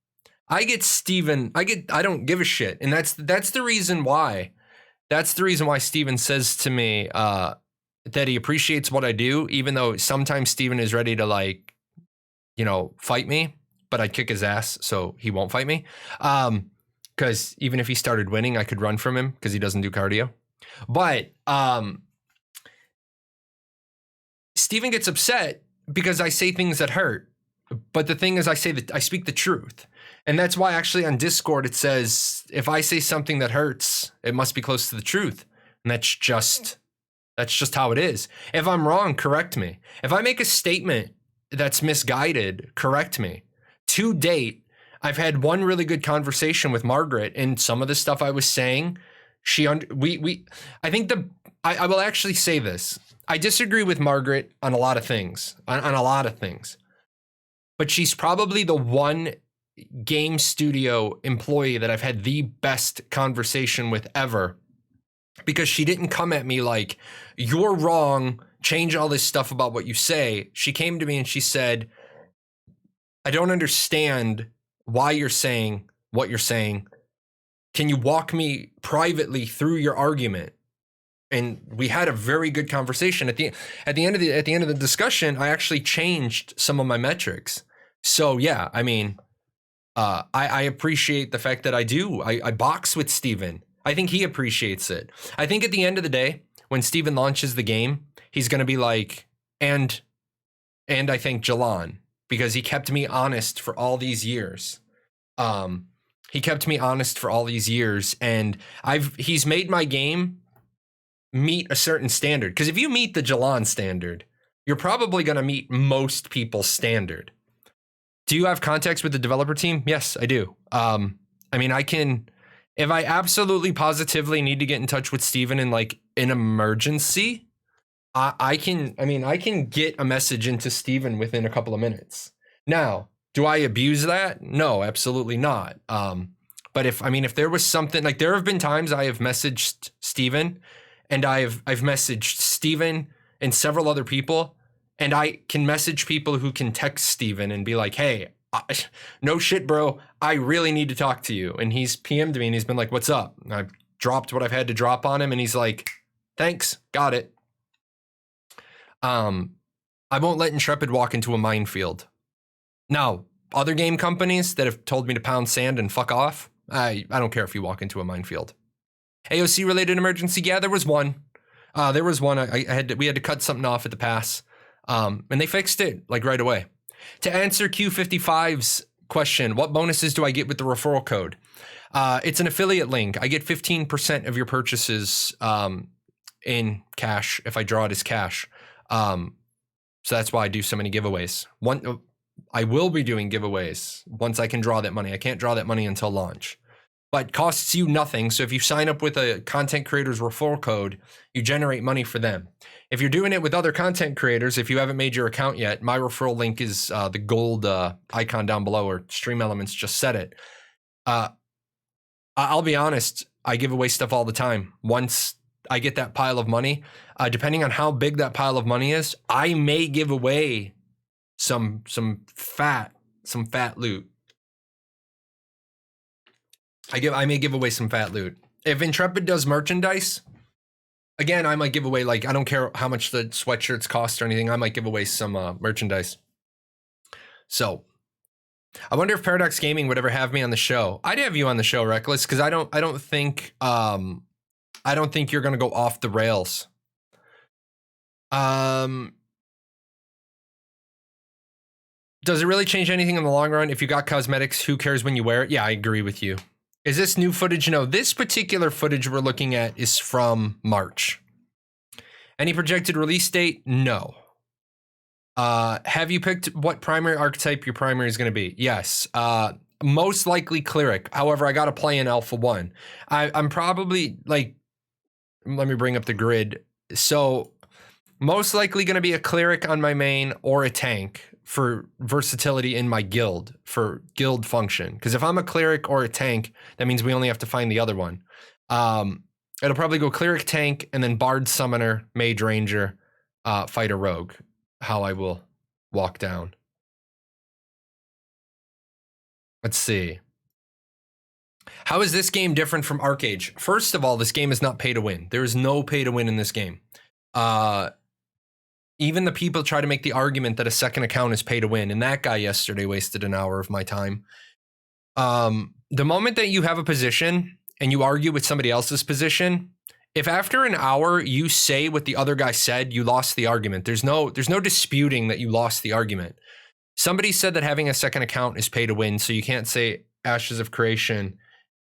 I don't give a shit. And that's the reason why. That's the reason why Steven says to me that he appreciates what I do, even though sometimes Steven is ready to fight me. But I'd kick his ass, so he won't fight me. Because even if he started winning, I could run from him because he doesn't do cardio. But Steven gets upset because I say things that hurt. But the thing is, I speak the truth. And that's why actually on Discord it says, if I say something that hurts, it must be close to the truth. And that's just how it is. If I'm wrong, correct me. If I make a statement that's misguided, correct me. To date, I've had one really good conversation with Margaret, and some of the stuff I was saying, I will actually say this. I disagree with Margaret on a lot of things, but she's probably the one game studio employee that I've had the best conversation with ever, because she didn't come at me like, you're wrong, change all this stuff about what you say. She came to me and she said, I don't understand why you're saying what you're saying. Can you walk me privately through your argument? And we had a very good conversation. At the end of the discussion, I actually changed some of my metrics. So yeah, I mean, I appreciate the fact that I box with Steven. I think he appreciates it. I think at the end of the day, when Steven launches the game, he's gonna be like, and I thank Jahlon because he kept me honest for all these years. He kept me honest for all these years, and he's made my game meet a certain standard. Because if you meet the Jahlon standard, you're probably going to meet most people's standard. Do you have contacts with the developer team? Yes, I do. I mean, I can, if I absolutely positively need to get in touch with Steven in like an emergency, I can get a message into Steven within a couple of minutes. Now, do I abuse that? No, absolutely not. But if there was something, like there have been times I have messaged Steven and I've messaged Steven and several other people, and I can message people who can text Steven and be like, hey, no shit, bro, I really need to talk to you. And he's PM'd me and he's been like, what's up? And I've dropped what I've had to drop on him and he's like, thanks, got it. I won't let Intrepid walk into a minefield. Now, other game companies that have told me to pound sand and fuck off, I don't care if you walk into a minefield. AOC related emergency, yeah, there was one. We had to cut something off at the pass, and they fixed it like right away. To answer Q55's question, what bonuses do I get with the referral code? It's an affiliate link. I get 15% of your purchases in cash if I draw it as cash. So that's why I do so many giveaways. I will be doing giveaways once I can draw that money. I can't draw that money until launch. But costs you nothing. So if you sign up with a content creator's referral code, you generate money for them. If you're doing it with other content creators, if you haven't made your account yet, my referral link is the gold icon down below, or Stream Elements just said it. I'll be honest, I give away stuff all the time. Once I get that pile of money, depending on how big that pile of money is, I may give away some fat loot. I may give away some fat loot. If Intrepid does merchandise, again, I might give away, like, I don't care how much the sweatshirts cost or anything. I might give away some merchandise. So I wonder if Paradox Gaming would ever have me on the show. I'd have you on the show, Reckless, because I don't think you're gonna go off the rails. Does it really change anything in the long run? If you got cosmetics, who cares when you wear it? Yeah, I agree with you. Is this new footage? No, this particular footage we're looking at is from March. Any projected release date? No. Have you picked what primary archetype your primary is going to be? Yes. Most likely Cleric. However, I got to play in Alpha 1. I'm probably, like, let me bring up the grid. So most likely going to be a Cleric on my main or a tank for versatility in my guild, for guild function. Because if I'm a Cleric or a tank, that means we only have to find the other one. It'll probably go Cleric, tank, and then Bard, Summoner, Mage, Ranger, Fighter, Rogue. How I will walk down. Let's see. How is this game different from Arcade? First of all, this game is not pay to win. There is no pay to win in this game. Even the people try to make the argument that a second account is pay to win, and that guy yesterday wasted an hour of my time. The moment that you have a position and you argue with somebody else's position, if after an hour you say what the other guy said, you lost the argument. There's no disputing that you lost the argument. Somebody said that having a second account is pay to win, so you can't say Ashes of Creation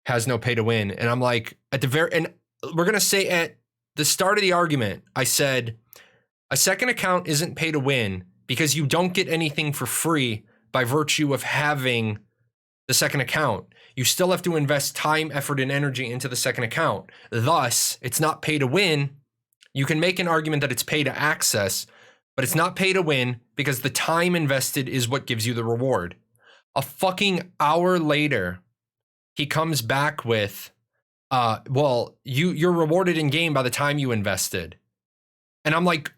has no pay to win. And I'm like, and we're gonna say at the start of the argument, I said, a second account isn't pay to win because you don't get anything for free by virtue of having the second account. You still have to invest time, effort, and energy into the second account. Thus, it's not pay to win. You can make an argument that it's pay to access, but it's not pay to win because the time invested is what gives you the reward. A fucking hour later, he comes back with, you're rewarded in game by the time you invested. And I'm like,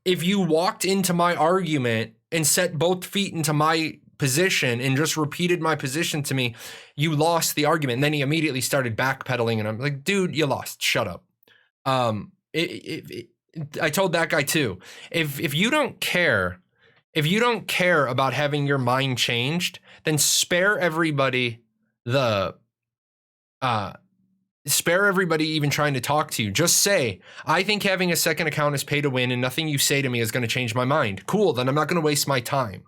if you walked into my argument and set both feet into my position and just repeated my position to me, you lost the argument. And then he immediately started backpedaling, and I'm like, dude, you lost. Shut up. I told that guy too. If you don't care about having your mind changed, then spare everybody even trying to talk to you. Just say, I think having a second account is pay to win, and nothing you say to me is going to change my mind. Cool, then I'm not going to waste my time.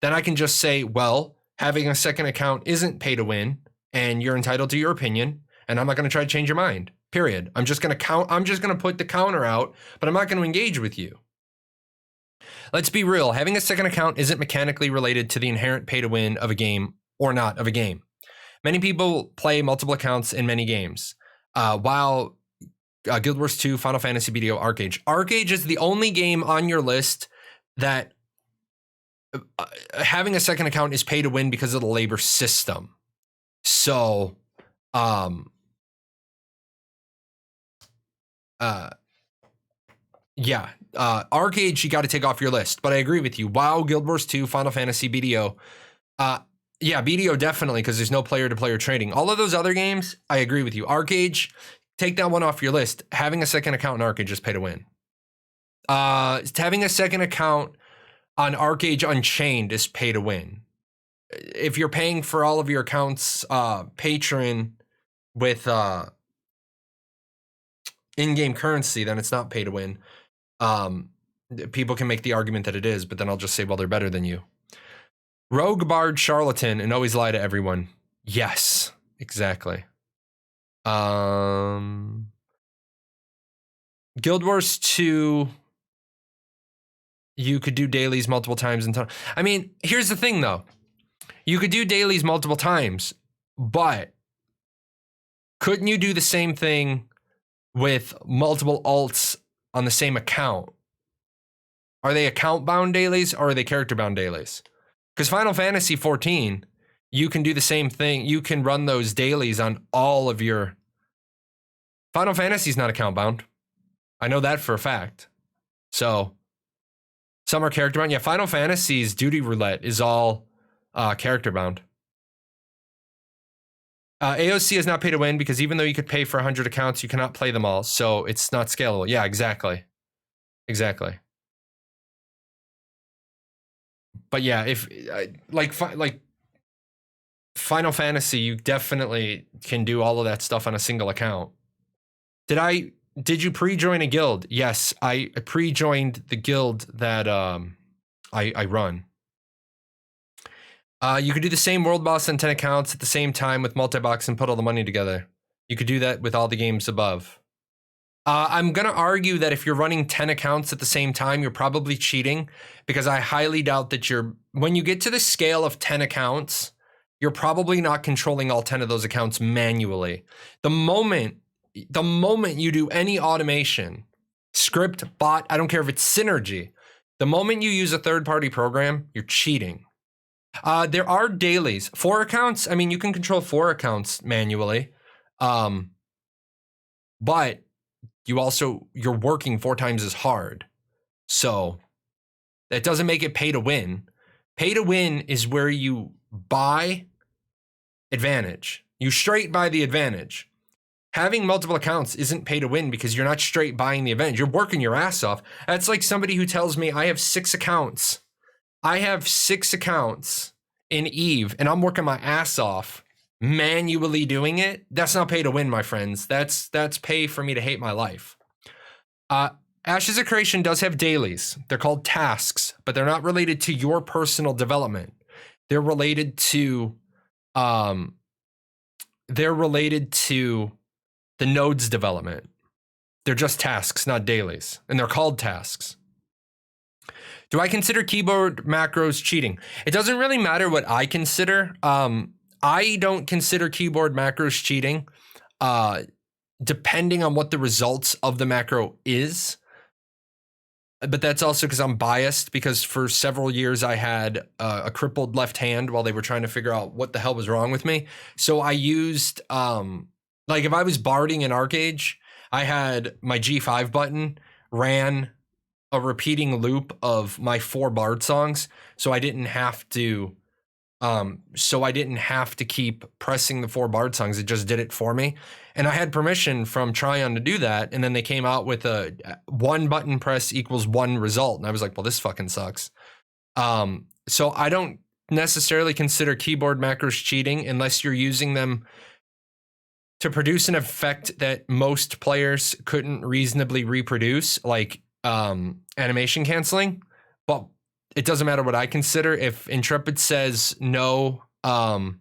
Then I can just say, well, having a second account isn't pay to win, and you're entitled to your opinion, and I'm not going to try to change your mind. Period. I'm just going to put the counter out, but I'm not going to engage with you. Let's be real. Having a second account isn't mechanically related to the inherent pay to win of a game or not of a game. Many people play multiple accounts in many games. While Guild Wars 2, Final Fantasy BDO, ArcAge. ArcAge is the only game on your list that having a second account is pay to win because of the labor system. So, ArcAge you got to take off your list. But I agree with you. WoW, Guild Wars 2, Final Fantasy BDO. BDO definitely, because there's no player-to-player trading. All of those other games, I agree with you. ArcAge, take that one off your list. Having a second account in ArcAge is pay to win. Having a second account on ArcAge Unchained is pay to win. If you're paying for all of your accounts patron with in-game currency, then it's not pay to win. People can make the argument that it is, but then I'll just say, well, they're better than you. Rogue, bard, charlatan, and always lie to everyone. Yes, exactly. Guild Wars 2, you could do dailies multiple times. I mean, here's the thing, though. You could do dailies multiple times, but couldn't you do the same thing with multiple alts on the same account? Are they account-bound dailies or are they character-bound dailies? Because Final Fantasy 14, you can do the same thing. You can run those dailies on all of your... Final Fantasy is not account-bound. I know that for a fact. So, some are character-bound. Yeah, Final Fantasy's Duty Roulette is all character-bound. AOC is not pay to win because even though you could pay for 100 accounts, you cannot play them all. So, it's not scalable. Yeah, exactly. Exactly. But yeah, if like Final Fantasy, you definitely can do all of that stuff on a single account. Did you pre-join a guild? Yes, I pre-joined the guild that I run. You could do the same world boss on 10 accounts at the same time with multi-box and put all the money together. You could do that with all the games above. I'm going to argue that if you're running 10 accounts at the same time, you're probably cheating because I highly doubt that when you get to the scale of 10 accounts, you're probably not controlling all 10 of those accounts manually. The moment you do any automation, script, bot, I don't care if it's synergy, the moment you use a third-party program, you're cheating. There are dailies. 4 accounts, I mean, you can control 4 accounts manually, but you're working 4 times as hard. So that doesn't make it pay to win. Pay to win is where you buy advantage. You straight buy the advantage. Having multiple accounts isn't pay to win because you're not straight buying the advantage. You're working your ass off. That's like somebody who tells me I have 6 accounts. I have 6 accounts in EVE and I'm working my ass off manually doing it. That's not pay to win, my friends. That's pay for me to hate my life. Ashes of Creation does have dailies. They're called tasks, but they're not related to your personal development. They're related to the node's development. They're just tasks, not dailies, and they're called tasks. Do I consider keyboard macros cheating? It doesn't really matter what I consider. I don't consider keyboard macros cheating, depending on what the results of the macro is. But that's also because I'm biased, because for several years I had a crippled left hand while they were trying to figure out what the hell was wrong with me. So I used, like if I was barding in ArcAge, I had my G5 button ran a repeating loop of my 4 bard songs. So I didn't have to So I didn't have to keep pressing the 4 bard songs. It just did it for me. And I had permission from Tryon to do that. And then they came out with a 1 button press equals 1 result. And I was like, well, this fucking sucks. So I don't necessarily consider keyboard macros cheating unless you're using them to produce an effect that most players couldn't reasonably reproduce, like animation canceling. But it doesn't matter what I consider. If Intrepid says no macros,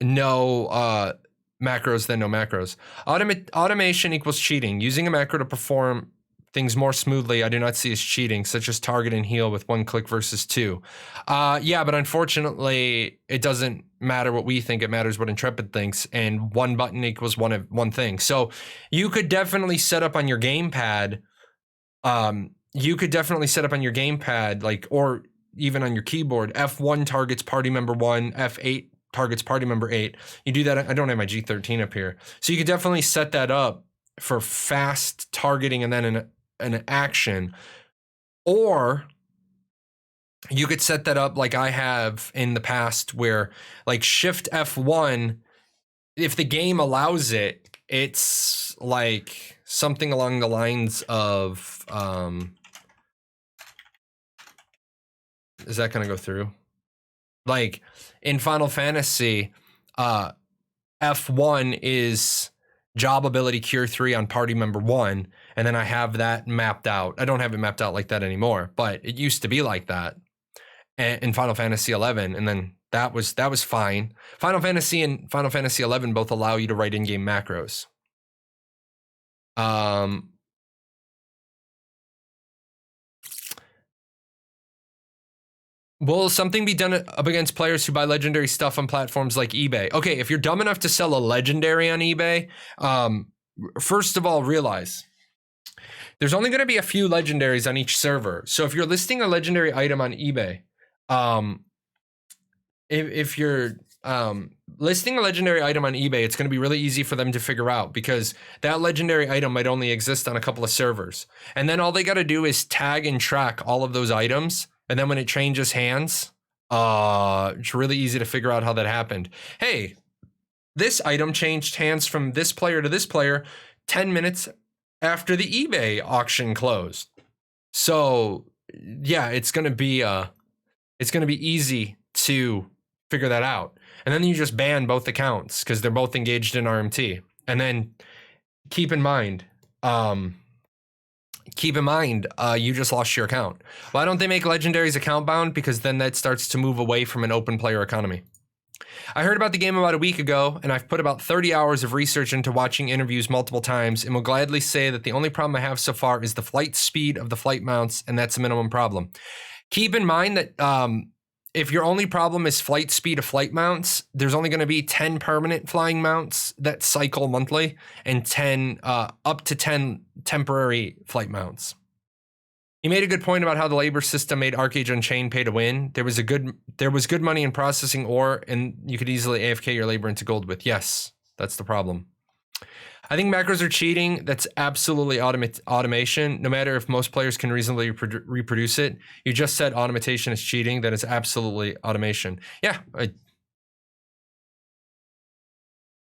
then no macros. Automation equals cheating. Using a macro to perform things more smoothly, I do not see as cheating, such as target and heal with 1 click versus 2. Yeah, but unfortunately, it doesn't matter what we think. It matters what Intrepid thinks, and 1 button equals one thing. So you could definitely set up on your gamepad. Like, or even on your keyboard, F1 targets party member 1, F8 targets party member 8. You do that. I don't have my G13 up here. So you could definitely set that up for fast targeting and then an action. Or you could set that up like I have in the past, where like Shift F1, if the game allows it, it's like something along the lines of, is that going to go through? Like in Final Fantasy, F1 is job ability cure 3 on party member 1, and then I have that mapped out. I don't have it mapped out like that anymore, but it used to be like that in Final Fantasy 11, and then that was fine. Final Fantasy and Final Fantasy 11 both allow you to write in-game macros. Will something be done up against players who buy legendary stuff on platforms like eBay? Okay, if you're dumb enough to sell a legendary on eBay, first of all, realize there's only going to be a few legendaries on each server. So if you're listing a legendary item on eBay, if you're listing a legendary item on eBay, it's going to be really easy for them to figure out, because that legendary item might only exist on a couple of servers. And then all they got to do is tag and track all of those items. And then when it changes hands, it's really easy to figure out how that happened. Hey, this item changed hands from this player to this player 10 minutes after the eBay auction closed. So yeah, it's going to be easy to figure that out. And then you just ban both accounts because they're both engaged in RMT. And then keep in mind, you just lost your account. Why don't they make legendaries account bound? Because then that starts to move away from an open player economy. I heard about the game about a week ago, and I've put about 30 hours of research into watching interviews multiple times, and will gladly say that the only problem I have so far is the flight speed of the flight mounts, and that's a minimum problem. Keep in mind that if your only problem is flight speed of flight mounts, there's only going to be 10 permanent flying mounts that cycle monthly, and up to 10 temporary flight mounts. You made a good point about how the labor system made Arcade Unchained pay to win. There was good money in processing ore, and you could easily AFK your labor into gold with. Yes, that's the problem. I think macros are cheating. That's absolutely automation. No matter if most players can reasonably reproduce it. You just said automation is cheating. That is absolutely automation. Yeah.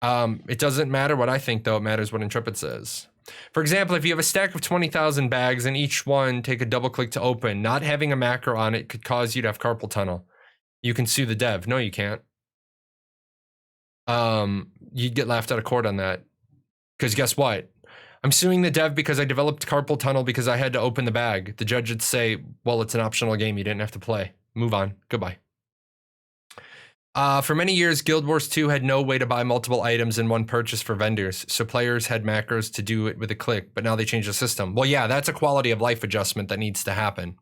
It doesn't matter what I think, though. It matters what Intrepid says. For example, if you have a stack of 20,000 bags and each one take a double click to open, not having a macro on it could cause you to have carpal tunnel. You can sue the dev. No, you can't. You'd get laughed out of court on that. Because guess what? I'm suing the dev because I developed carpal tunnel because I had to open the bag. The judge would say, well, it's an optional game. You didn't have to play. Move on. Goodbye. For many years, Guild Wars 2 had no way to buy multiple items in one purchase for vendors, so players had macros to do it with a click, but now they changed the system. Well, yeah, that's a quality of life adjustment that needs to happen.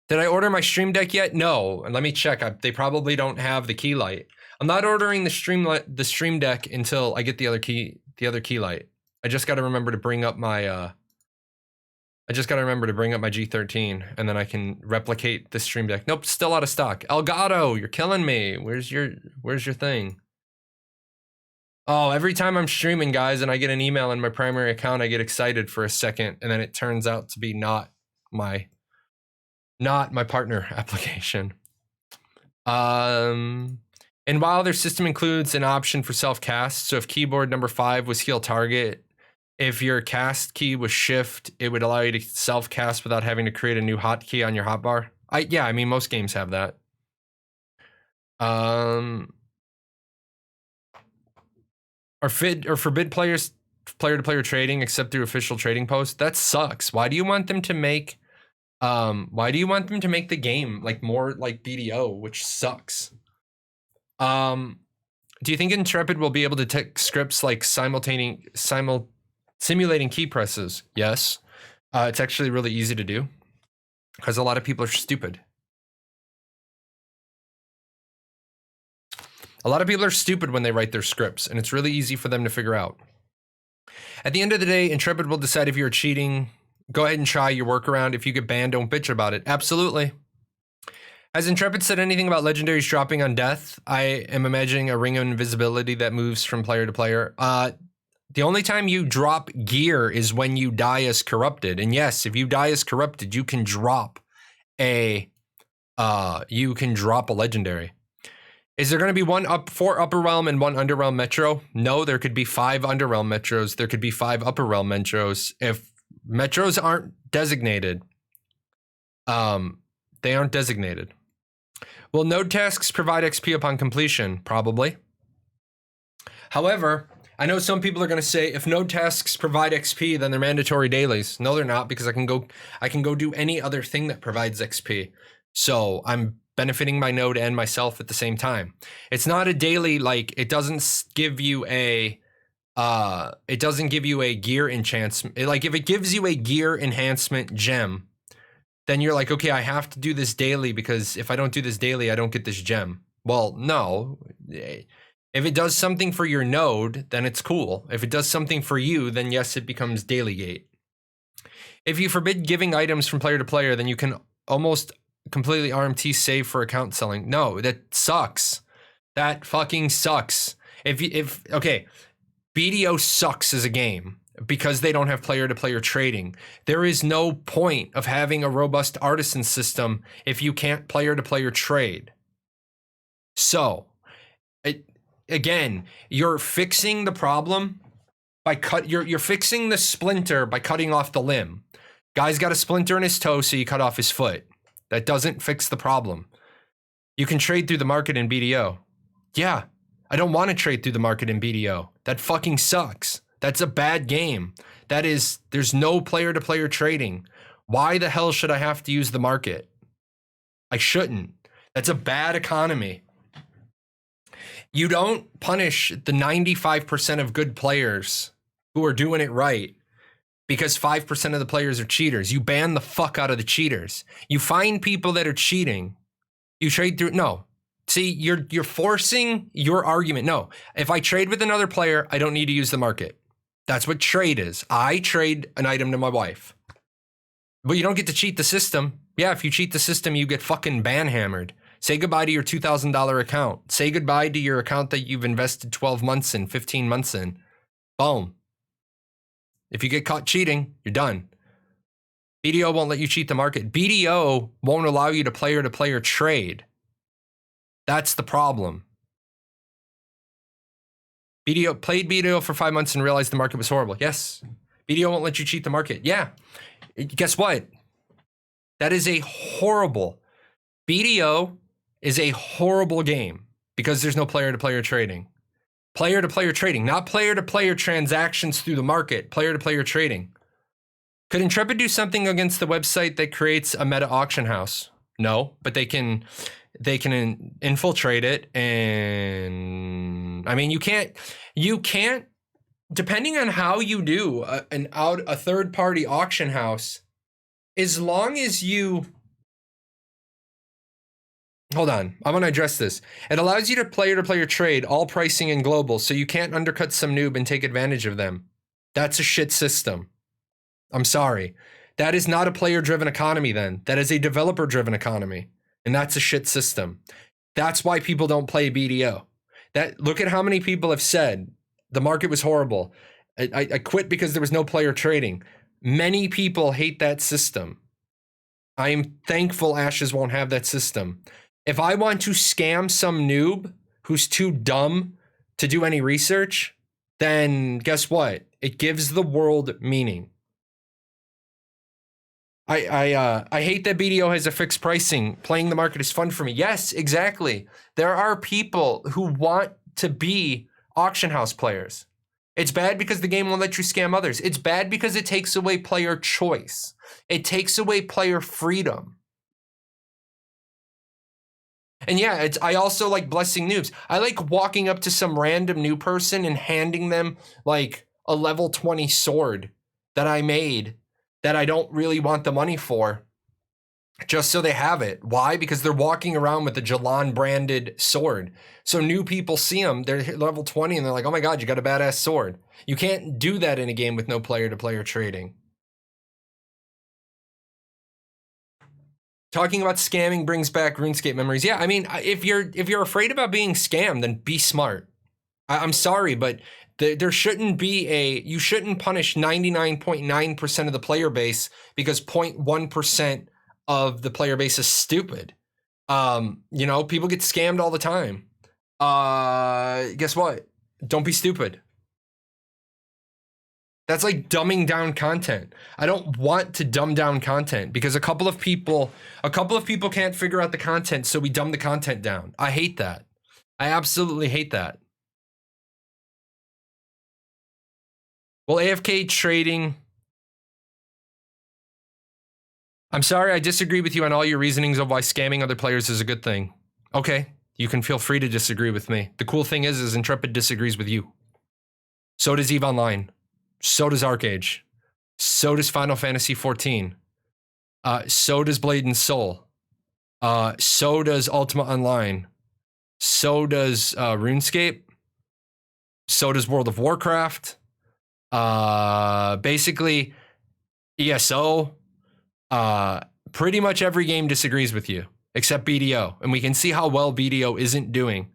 Did I order my Stream Deck yet? No, and let me check. They probably don't have the key light. I'm not ordering the Stream Deck until I get the other key light. I just got to remember to bring up my G13, and then I can replicate the Stream Deck. Nope, still out of stock. Elgato, you're killing me. Where's your thing? Oh, every time I'm streaming, guys, and I get an email in my primary account, I get excited for a second, and then it turns out to be not my partner application. And while their system includes an option for self-cast, so if keyboard number 5 was heal target, if your cast key was shift, it would allow you to self-cast without having to create a new hotkey on your hotbar. Yeah, I mean, most games have that. Or forbid players player-to-player trading except through official trading posts. That sucks. Why do you want them to make the game like more like BDO, which sucks? Do you think Intrepid will be able to take scripts like simulating key presses? Yes. It's actually really easy to do because a lot of people are stupid. A lot of people are stupid when they write their scripts, and it's really easy for them to figure out. At the end of the day, Intrepid will decide if you're cheating. Go ahead and try your workaround. If you get banned, don't bitch about it. Absolutely. Has Intrepid said anything about legendaries dropping on death? I am imagining a ring of invisibility that moves from player to player. The only time you drop gear is when you die as corrupted. And yes, if you die as corrupted, you can drop a legendary. Is there going to be 4 upper realm and 1 underrealm metro? No, there could be 5 underrealm metros. There could be 5 upper realm metros. If metros aren't designated, they aren't designated. Will node tasks provide XP upon completion? Probably. However, I know some people are going to say if node tasks provide XP, then they're mandatory dailies. No, they're not, because I can go do any other thing that provides XP. So I'm benefiting my node and myself at the same time. It's not a daily, like it doesn't give you a gear enhancement. Like if it gives you a gear enhancement gem, then you're like, okay, I have to do this daily because if I don't do this daily, I don't get this gem. Well, no. If it does something for your node, then it's cool. If it does something for you, then yes, it becomes daily gate. If you forbid giving items from player to player, then you can almost completely RMT save for account selling. No, that sucks. That fucking sucks. Okay, BDO sucks as a game because they don't have player-to-player trading. There is no point of having a robust artisan system if you can't player-to-player trade. So, again, you're fixing the problem by you're fixing the splinter by cutting off the limb. Guy's got a splinter in his toe, so you cut off his foot. That doesn't fix the problem. You can trade through the market in BDO. Yeah, I don't want to trade through the market in BDO. That fucking sucks. That's a bad game. There's no player-to-player trading. Why the hell should I have to use the market? I shouldn't. That's a bad economy. You don't punish the 95% of good players who are doing it right because 5% of the players are cheaters. You ban the fuck out of the cheaters. You find people that are cheating. You trade through. No. See, you're forcing your argument. No. If I trade with another player, I don't need to use the market. That's what trade is. I trade an item to my wife. But you don't get to cheat the system. Yeah, if you cheat the system, you get fucking ban-hammered. Say goodbye to your $2,000 account. Say goodbye to your account that you've invested 12 months in, 15 months in. Boom. If you get caught cheating, you're done. BDO won't let you cheat the market. BDO won't allow you to player trade. That's the problem. Played BDO for 5 months and realized the market was horrible. Yes. BDO won't let you cheat the market. Yeah. Guess what? That is a horrible. BDO is a horrible game because there's no player-to-player trading. Player-to-player trading, not player-to-player transactions through the market. Player-to-player trading. Could Intrepid do something against the website that creates a meta auction house? No, but they can infiltrate it, and I mean you can't depending on how you do a third-party auction house, as long as you hold on, I want to address this. It allows you to player trade all pricing and global, so you can't undercut some noob and take advantage of them. That's a shit system. I'm sorry. That is not a player-driven economy then. That is a developer-driven economy. And that's a shit system. That's why people don't play BDO. Look at how many people have said the market was horrible. I quit because there was no player trading. Many people hate that system. I am thankful Ashes won't have that system. If I want to scam some noob who's too dumb to do any research, then guess what? It gives the world meaning. I hate that BDO has a fixed pricing. Playing the market is fun for me. Yes, exactly. There are people who want to be auction house players. It's bad because the game won't let you scam others. It's bad because it takes away player choice. It takes away player freedom. And yeah, I also like blessing noobs. I like walking up to some random new person and handing them like a level 20 sword that I made that I don't really want the money for, just so they have it. Why? Because they're walking around with the Jahlon branded sword. So new people see them, they're level 20 and they're like, oh my God, you got a badass sword. You can't do that in a game with no player to player trading. Talking about scamming brings back RuneScape memories. Yeah, I mean, if you're afraid about being scammed, then be smart. I'm sorry, but there shouldn't be you shouldn't punish 99.9% of the player base because 0.1% of the player base is stupid. People get scammed all the time. Guess what? Don't be stupid. That's like dumbing down content. I don't want to dumb down content because a couple of people can't figure out the content, so we dumb the content down. I hate that. I absolutely hate that. Well, AFK trading. I'm sorry, I disagree with you on all your reasonings of why scamming other players is a good thing. Okay, you can feel free to disagree with me. The cool thing is Intrepid disagrees with you. So does EVE Online. So does ArcAge. So does Final Fantasy XIV. So does Blade and Soul. So does Ultima Online. So does RuneScape. So does World of Warcraft. Basically, ESO. Pretty much every game disagrees with you except BDO, and we can see how well BDO isn't doing.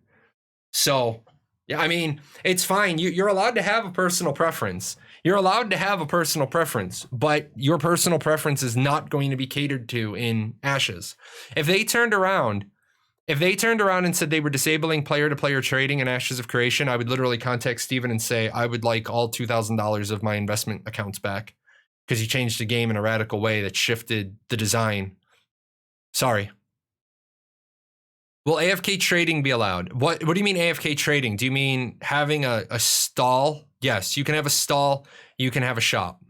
So, yeah, I mean, it's fine. You're allowed to have a personal preference. You're allowed to have a personal preference, but your personal preference is not going to be catered to in Ashes. If they turned around and said they were disabling player-to-player trading in Ashes of Creation, I would literally contact Steven and say, I would like all $2,000 of my investment accounts back because he changed the game in a radical way that shifted the design. Sorry. Will AFK trading be allowed? What do you mean AFK trading? Do you mean having a stall? Yes, you can have a stall. You can have a shop.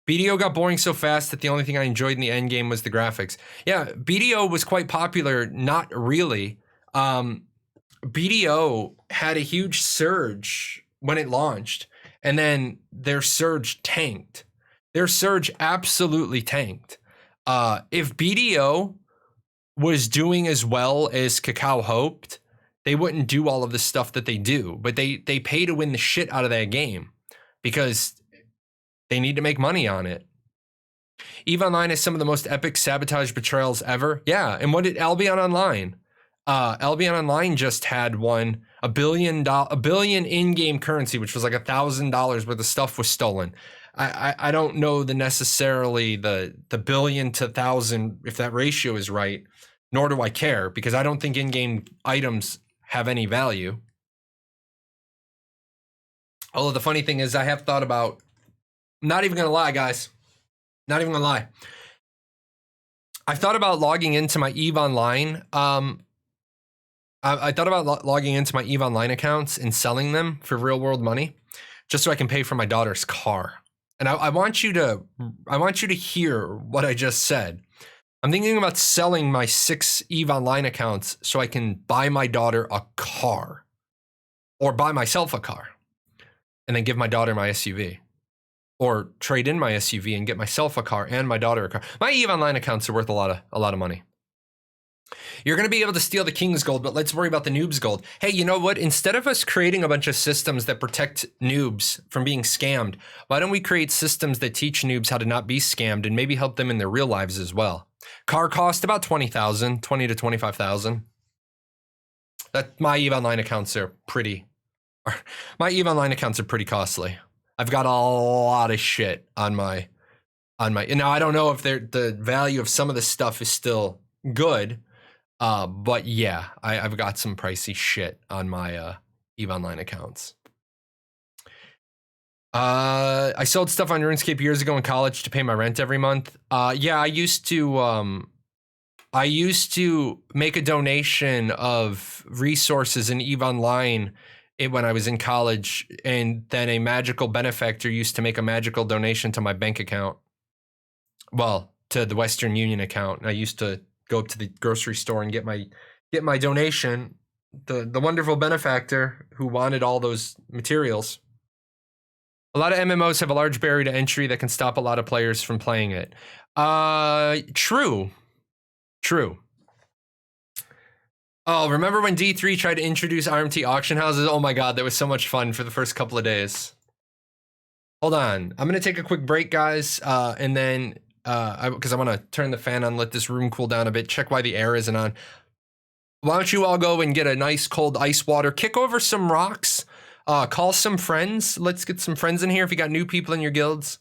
BDO got boring so fast that the only thing I enjoyed in the end game was the graphics. Yeah, BDO was quite popular. Not really. BDO had a huge surge when it launched, and then their surge tanked. Their surge absolutely tanked. If BDO was doing as well as Kakao hoped, they wouldn't do all of the stuff that they do. But they pay to win the shit out of that game because they need to make money on it. EVE Online has some of the most epic sabotage betrayals ever. Yeah, and what did Albion Online? Albion Online just had one. $1 billion in-game currency, which was like $1,000 worth of stuff was stolen. I don't know necessarily the billion to 1,000 if that ratio is right, nor do I care because I don't think in-game items have any value. Although the funny thing is I have thought about, not even gonna lie, guys, not even gonna lie. I've thought about logging into my EVE Online. I thought about logging into my EVE Online accounts and selling them for real world money, just so I can pay for my daughter's car. And I want you to hear what I just said. I'm thinking about selling my 6 EVE Online accounts so I can buy my daughter a car, or buy myself a car, and then give my daughter my SUV, or trade in my SUV and get myself a car and my daughter a car. My EVE Online accounts are worth a lot of money. You're going to be able to steal the King's Gold, but let's worry about the noob's gold. Hey, you know what? Instead of us creating a bunch of systems that protect noobs from being scammed, why don't we create systems that teach noobs how to not be scammed and maybe help them in their real lives as well? Car cost about $20,000, $20,000 to $25,000. My EVE Online accounts are pretty. My EVE Online accounts are pretty costly. I've got a lot of shit on my on my. Now I don't know if the value of some of the stuff is still good, but yeah, I've got some pricey shit on my EVE Online accounts. I sold stuff on RuneScape years ago in college to pay my rent every month. Yeah, I used to make a donation of resources in EVE Online when I was in college, and then a magical benefactor used to make a magical donation to my bank account. Well, to the Western Union account. I used to go up to the grocery store and get my donation. The wonderful benefactor who wanted all those materials. A lot of MMOs have a large barrier to entry that can stop a lot of players from playing it. True. Oh, remember when D3 tried to introduce RMT auction houses? Oh my god, that was so much fun for the first couple of days. Hold on. I'm going to take a quick break, guys, and then, because I want to turn the fan on, let this room cool down a bit, check why the air isn't on. Why don't you all go and get a nice cold ice water, kick over some rocks, call some friends. Let's get some friends in here. If you got new people in your guilds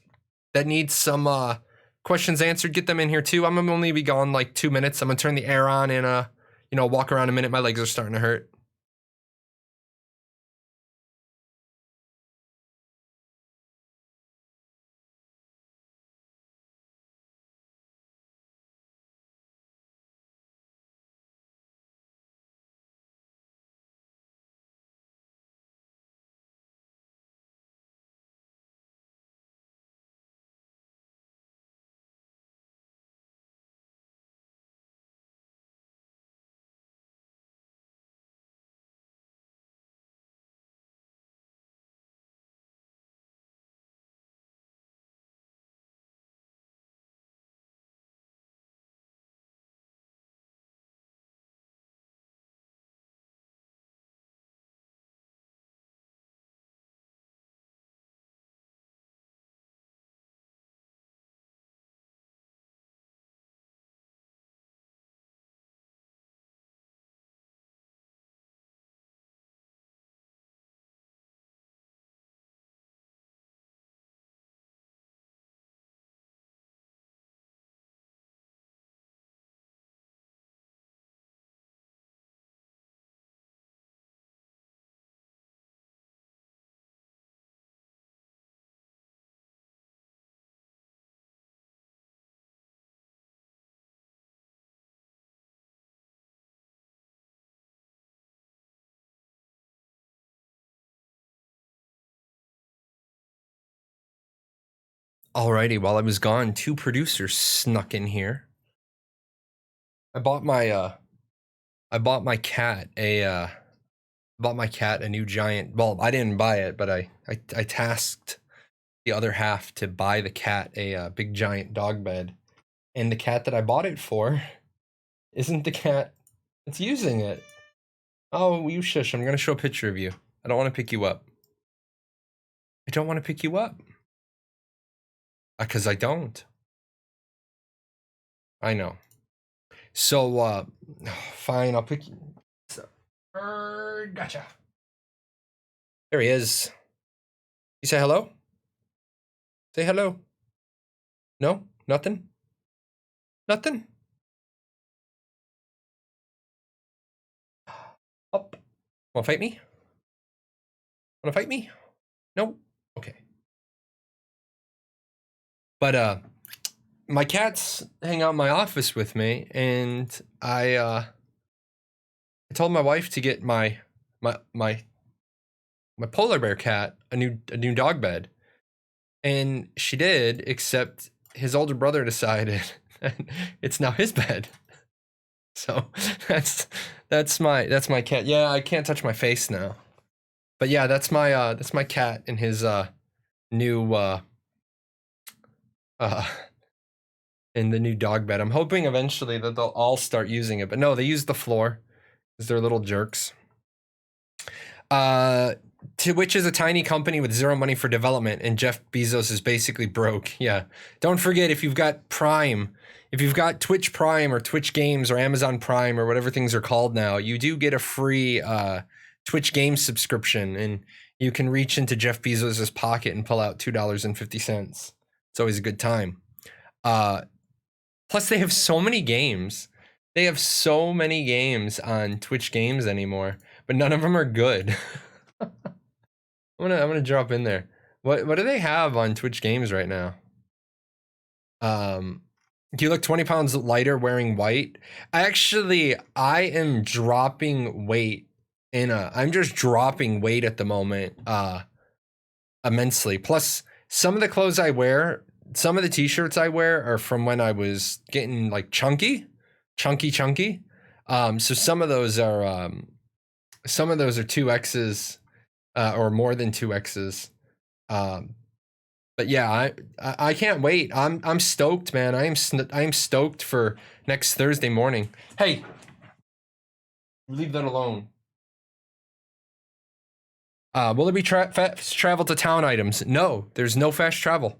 that need some questions answered, get them in here too. I'm going to only be gone like 2 minutes. I'm going to turn the air on and, walk around a minute. My legs are starting to hurt. Alrighty, while I was gone, 2 producers snuck in here. I bought my cat a new giant. Well, I didn't buy it, but I tasked the other half to buy the cat a big giant dog bed, and the cat that I bought it for isn't the cat that's using it. Oh, you shush! I'm gonna show a picture of you. I don't want to pick you up. I don't want to pick you up. Because I don't. I know. So, fine, I'll pick you. Gotcha. There he is. You say hello? Say hello. No? Nothing? Nothing? Up. Wanna fight me? Wanna fight me? No? Okay. But, my cats hang out in my office with me, and I told my wife to get my polar bear cat a new dog bed, and she did. Except his older brother decided it's now his bed. So that's my cat. Yeah, I can't touch my face now, but yeah, that's my cat in his new in the new dog bed. I'm hoping eventually that they'll all start using it, but no, they use the floor because they're little jerks. Twitch is a tiny company with zero money for development, and Jeff Bezos is basically broke. Yeah. Don't forget, if you've got Prime, if you've got Twitch Prime or Twitch Games or Amazon Prime or whatever things are called now, you do get a free Twitch Games subscription, and you can reach into Jeff Bezos' pocket and pull out $2.50. It's always a good time. Plus they have so many games. They have so many games on Twitch Games anymore, but none of them are good. I'm gonna drop in there. What do they have on Twitch Games right now? You look 20 pounds lighter wearing white. I am dropping weight I'm just dropping weight at the moment, immensely. Plus, some of the clothes I wear, some of the t-shirts I wear are from when I was getting like chunky. So some of those are 2X's, or more than 2X's. But yeah, I can't wait. I'm stoked, man. I'm stoked for next Thursday morning. Hey, leave that alone. Will there be fast travel to town items? No, there's no fast travel.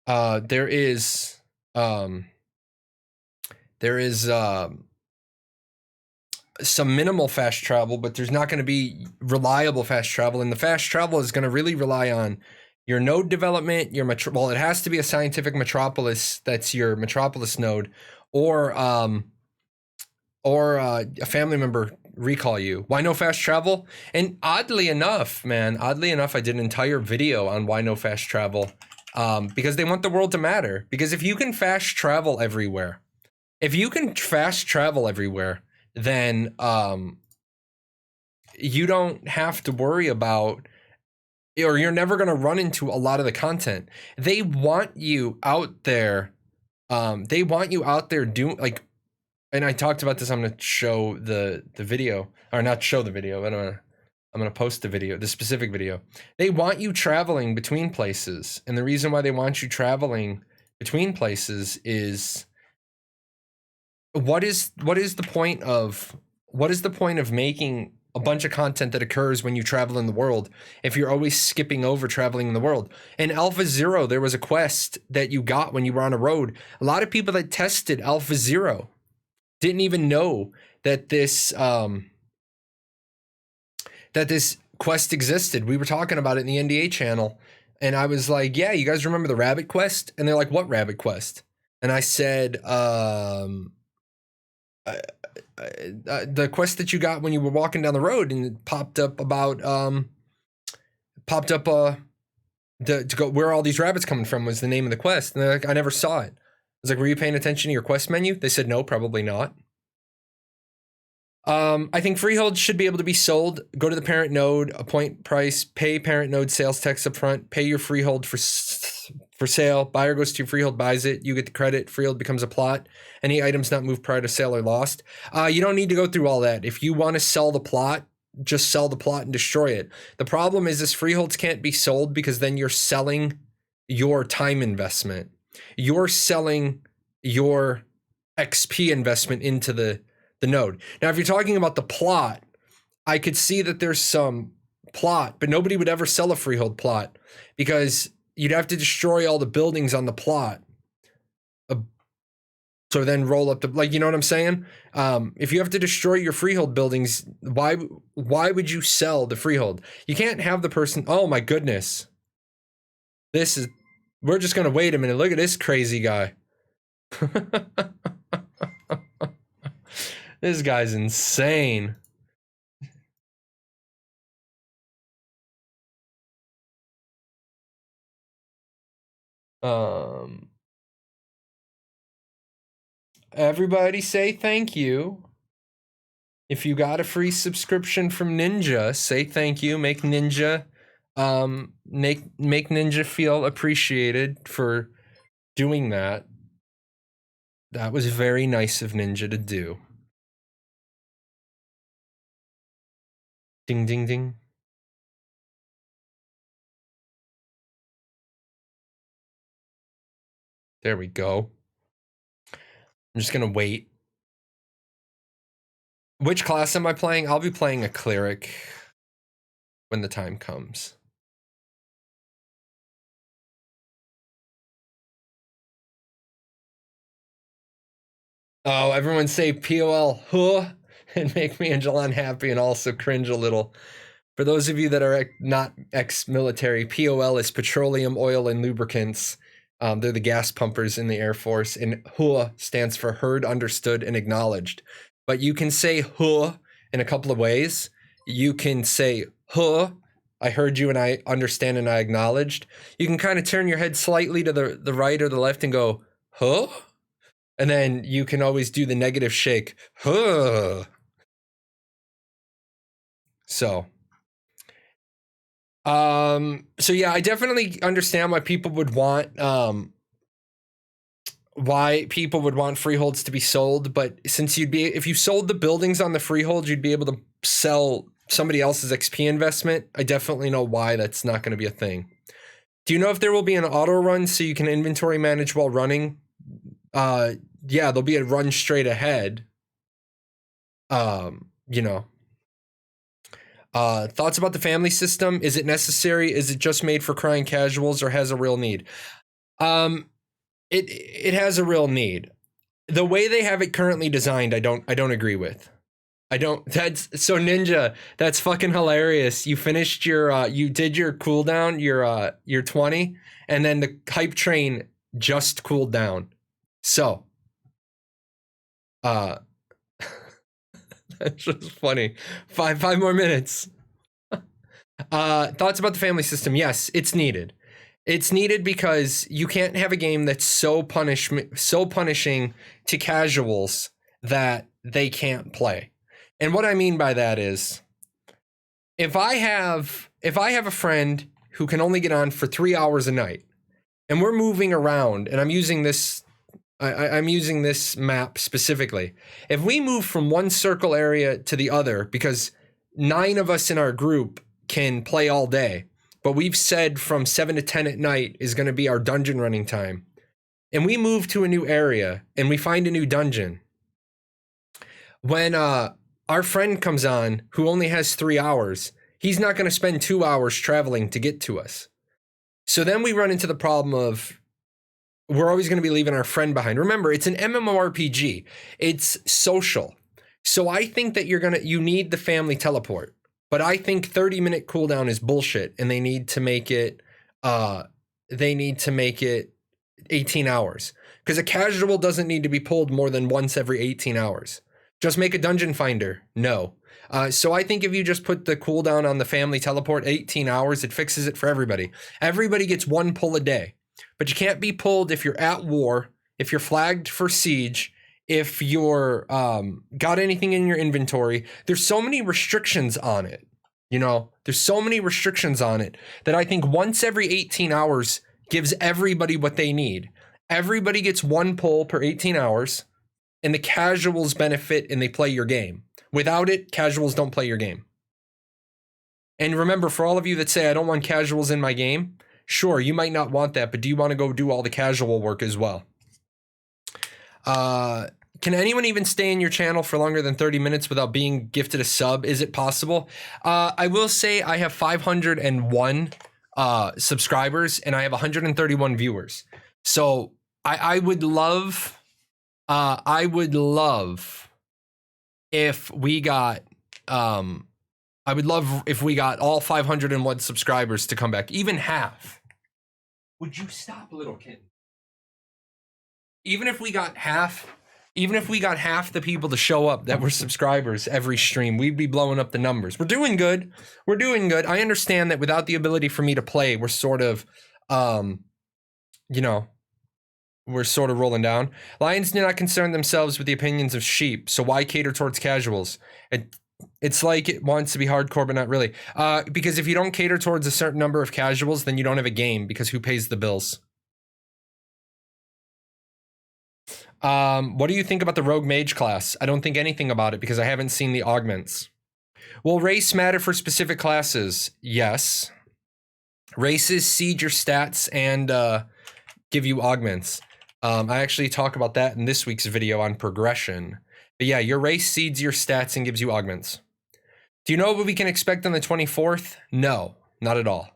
There is some minimal fast travel, but there's not going to be reliable fast travel, and the fast travel is going to really rely on your node development, well, it has to be a scientific metropolis that's your metropolis node, or a family member recall you. Why no fast travel? And oddly enough, I did an entire video on why no fast travel, because they want the world to matter. Because if you can fast travel everywhere, then you don't have to worry about, or you're never going to run into a lot of the content. They want you out there. Doing, like, and I talked about this. I'm going to show the video, or not show the video, but I'm going to post the specific video. They want you traveling between places. And the reason why they want you traveling between places is, what is the point of making a bunch of content that occurs when you travel in the world if you're always skipping over traveling in the world? In Alpha Zero, there was a quest that you got when you were on a road. A lot of people that tested Alpha Zero didn't even know that this quest existed. We were talking about it in the NDA channel, and I was like, yeah, you guys remember the rabbit quest? And they're like, what rabbit quest? And I said, the quest that you got when you were walking down the road, and it popped up about to go where all these rabbits coming from was the name of the quest. And they're like, I never saw it. I was like, were you paying attention to your quest menu? They said no, probably not. I think freeholds should be able to be sold. Go to the parent node, appoint price, pay parent node sales tax up front, pay your freehold for sale. Buyer goes to your freehold, buys it. You get the credit. Freehold becomes a plot. Any items not moved prior to sale are lost. You don't need to go through all that. If you want to sell the plot, just sell the plot and destroy it. The problem is this freeholds can't be sold, because then you're selling your time investment. You're selling your XP investment into the node. Now, if you're talking about the plot, I could see that there's some plot, but nobody would ever sell a freehold plot, because you'd have to destroy all the buildings on the plot. So then roll up you know what I'm saying? If you have to destroy your freehold buildings, why would you sell the freehold? You can't have the person, oh my goodness. We're just going to wait a minute. Look at this crazy guy. This guy's insane. Everybody say thank you. If you got a free subscription from Ninja, say thank you. Make Ninja feel appreciated for doing that. That was very nice of Ninja to do. Ding, ding, ding. There we go. I'm just going to wait. Which class am I playing? I'll be playing a cleric when the time comes. Oh, everyone say POL, huh, and make me and Jahlon happy and also cringe a little. For those of you that are not ex-military, POL is petroleum, oil, and lubricants. They're the gas pumpers in the Air Force, and HUA stands for heard, understood, and acknowledged. But you can say HUA in a couple of ways. You can say HUA, I heard you and I understand and I acknowledged. You can kind of turn your head slightly to the right or the left and go, huh? And then you can always do the negative shake, huh? So yeah, I definitely understand why people would want freeholds to be sold, but since if you sold the buildings on the freehold, you'd be able to sell somebody else's XP investment. I definitely know why that's not going to be a thing. Do you know if there will be an auto run so you can inventory manage while running? Yeah, there'll be a run straight ahead. You know. Thoughts about the family system? Is it necessary? Is it just made for crying casuals or has a real need? It has a real need. The way they have it currently designed, I don't agree with. That's so Ninja. That's fucking hilarious. You finished your you did your cooldown, your 20, and then the hype train just cooled down. So, that's just funny. Five more minutes. Thoughts about the family system? Yes, it's needed. It's needed because you can't have a game that's so punishing to casuals that they can't play. And what I mean by that is, if I have a friend who can only get on for 3 hours a night, and we're moving around, and I'm using this map specifically. If we move from one circle area to the other, because 9 of us in our group can play all day, but we've said from 7 to 10 at night is going to be our dungeon running time, and we move to a new area and we find a new dungeon, when our friend comes on who only has 3 hours, he's not going to spend 2 hours traveling to get to us. So then we run into the problem of we're always going to be leaving our friend behind. Remember, it's an MMORPG. It's social. So I think that you need the family teleport. But I think 30-minute cooldown is bullshit, and they need to make it 18 hours. Because a casual doesn't need to be pulled more than once every 18 hours. Just make a dungeon finder. No. So I think if you just put the cooldown on the family teleport 18 hours, it fixes it for everybody. Everybody gets 1 pull a day. But you can't be pulled if you're at war, if you're flagged for siege, if you're got anything in your inventory. There's so many restrictions on it. There's so many restrictions on it that I think once every 18 hours gives everybody what they need. Everybody gets 1 pull per 18 hours, and the casuals benefit and they play your game. Without it, casuals don't play your game. And remember, for all of you that say, I don't want casuals in my game, sure, you might not want that, but do you want to go do all the casual work as well? Can anyone even stay in your channel for longer than 30 minutes without being gifted a sub? Is it possible? I will say I have 501 subscribers and I have 131 viewers. So I would love if we got all 501 subscribers to come back, even half. Would you stop, little kitten? Even if we got half the people to show up that were subscribers every stream, we'd be blowing up the numbers. We're doing good. I understand that without the ability for me to play, we're sort of, we're sort of rolling down. Lions do not concern themselves with the opinions of sheep, so why cater towards casuals? It's like it wants to be hardcore, but not really. Because if you don't cater towards a certain number of casuals, then you don't have a game, because who pays the bills? What do you think about the rogue mage class? I don't think anything about it because I haven't seen the augments. Will race matter for specific classes? Yes. Races seed your stats and give you augments. I actually talk about that in this week's video on progression. But yeah, your race seeds your stats and gives you augments. Do you know what we can expect on the 24th? No, not at all.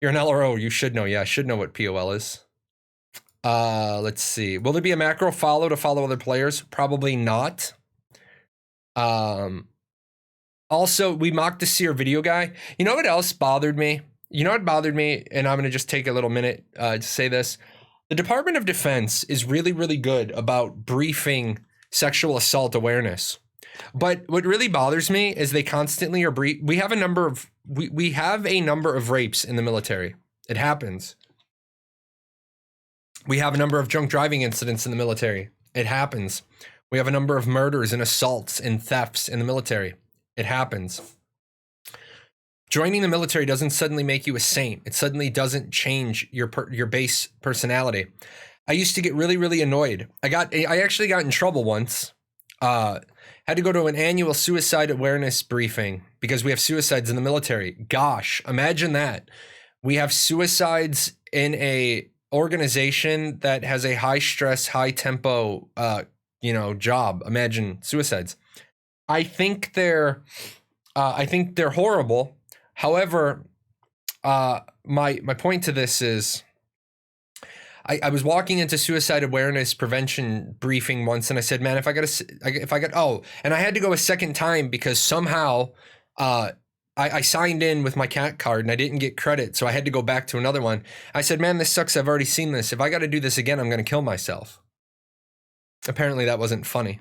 You're an LRO, you should know. Yeah, I should know what POL is. Let's see. Will there be a macro follow to follow other players? Probably not. Also, we mocked the Seer video guy. You know what else bothered me? You know what bothered me, and I'm going to just take a little minute to say this. The Department of Defense is really, really good about briefing sexual assault awareness. But what really bothers me is they constantly are we have a number of we have a number of rapes in the military. It happens. We have a number of drunk driving incidents in the military. It happens. We have a number of murders and assaults and thefts in the military. It happens. Joining the military doesn't suddenly make you a saint. It suddenly doesn't change your base personality. I used to get really, really annoyed. I actually got in trouble once. Had to go to an annual suicide awareness briefing because we have suicides in the military. Gosh, imagine that. We have suicides in a organization that has a high stress, high tempo, job. Imagine suicides. I think they're horrible. However, my point to this is, I was walking into suicide awareness prevention briefing once, and I said, man, and I had to go a second time because somehow I signed in with my cat card and I didn't get credit, so I had to go back to another one. I said, man, this sucks. I've already seen this. If I got to do this again, I'm going to kill myself. Apparently that wasn't funny.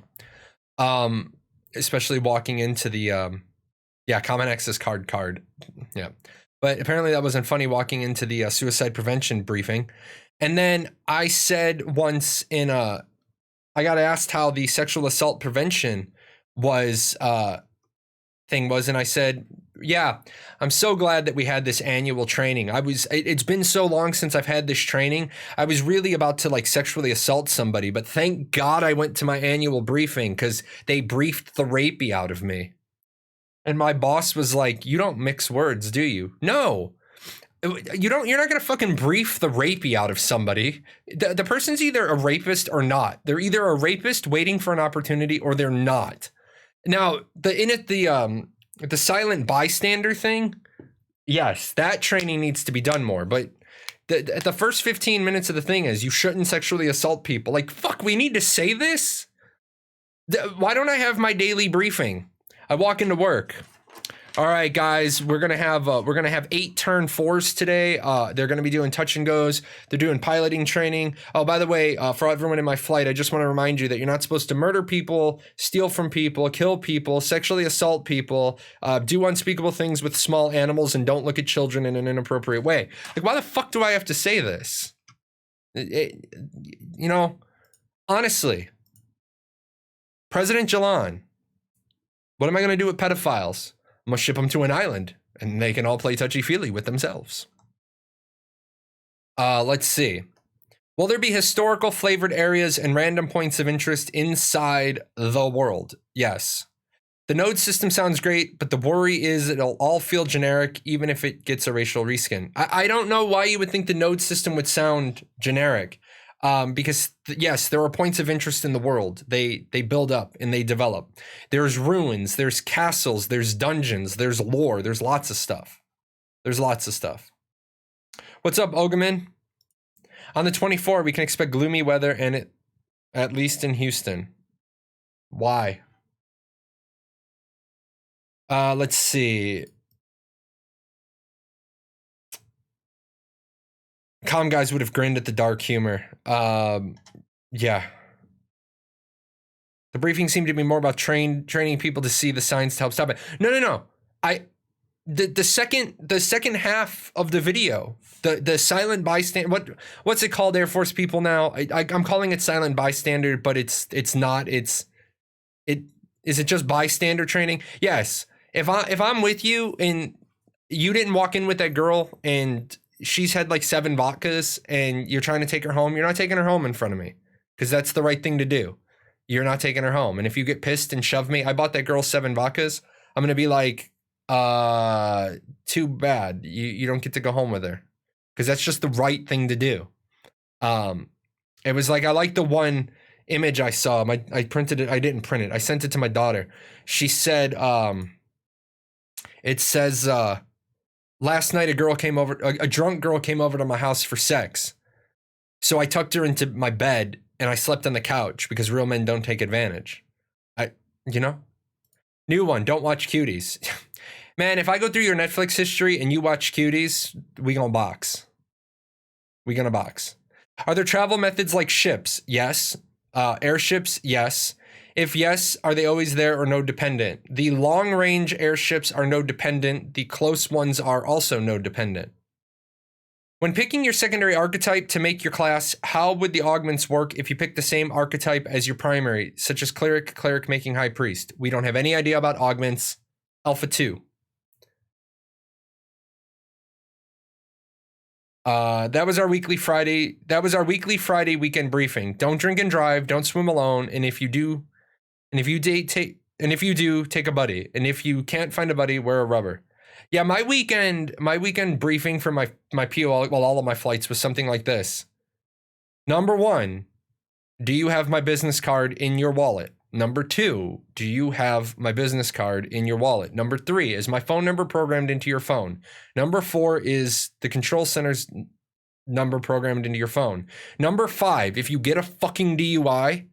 Especially walking into the, common access card. Yeah. But apparently that wasn't funny walking into the suicide prevention briefing. And then I said once I got asked how the sexual assault prevention thing was, and I said, yeah, I'm so glad that we had this annual training. It's been so long since I've had this training. I was really about to sexually assault somebody, but thank God I went to my annual briefing because they briefed the rapey out of me. And my boss was like, you don't mix words, do you? No. You're not going to fucking brief the rapey out of somebody. The person's either a rapist or not. They're either a rapist waiting for an opportunity or they're not. Now, the silent bystander thing, yes, that training needs to be done more. But the first 15 minutes of the thing is you shouldn't sexually assault people. Fuck, we need to say this? Why don't I have my daily briefing? I walk into work. All right, guys, we're gonna have 8 turn 4s today. They're gonna be doing touch and goes. They're doing piloting training. Oh, by the way, for everyone in my flight, I just want to remind you that you're not supposed to murder people, steal from people, kill people, sexually assault people, do unspeakable things with small animals, and don't look at children in an inappropriate way. Why the fuck do I have to say this? Honestly, President Jahlon, what am I gonna do with pedophiles? I'm gonna ship them to an island and they can all play touchy-feely with themselves. Let's see. Will there be historical flavored areas and random points of interest inside the world? Yes. The node system sounds great, but the worry is it'll all feel generic even if it gets a racial reskin. I don't know why you would think the node system would sound generic. Because yes, there are points of interest in the world. They build up and they develop. There's ruins, there's castles, there's dungeons, there's lore, there's lots of stuff. What's up, Ogaman? On the 24th, we can expect gloomy weather and at least in Houston. Why? Let's see. Calm guys would have grinned at the dark humor. Yeah. The briefing seemed to be more about training people to see the signs to help stop it. No. The second half of the video, the silent bystander. What's it called, Air Force people now? I'm calling it silent bystander, but it's not. Is it just bystander training? Yes. If I'm with you and you didn't walk in with that girl and she's had 7 vodkas and you're trying to take her home, you're not taking her home in front of me because that's the right thing to do. You're not taking her home. And if you get pissed and shove me, I bought that girl 7 vodkas, I'm going to be like, too bad. You don't get to go home with her because that's just the right thing to do. It was I like the one image I saw. I printed it. I didn't print it. I sent it to my daughter. She said, it says, last night, a drunk girl came over to my house for sex. So I tucked her into my bed and I slept on the couch because real men don't take advantage. New one, don't watch cuties. Man, if I go through your Netflix history and you watch Cuties, we gonna box. We gonna box. Are there travel methods like ships? Yes. Airships? Yes. If yes, are they always there or node dependent? The long range airships are node dependent. The close ones are also node dependent. When picking your secondary archetype to make your class, how would the augments work if you pick the same archetype as your primary, such as cleric making high priest? We don't have any idea about augments. Alpha 2. That was our weekly Friday. That was our weekly Friday weekend briefing. Don't drink and drive. Don't swim alone. And if you do, take a buddy. And if you can't find a buddy, wear a rubber. Yeah, my weekend briefing for my PO, well, all of my flights was something like this. Number 1, do you have my business card in your wallet? Number 2, do you have my business card in your wallet? Number 3, is my phone number programmed into your phone? Number 4, is the control center's number programmed into your phone? Number 5, if you get a fucking DUI,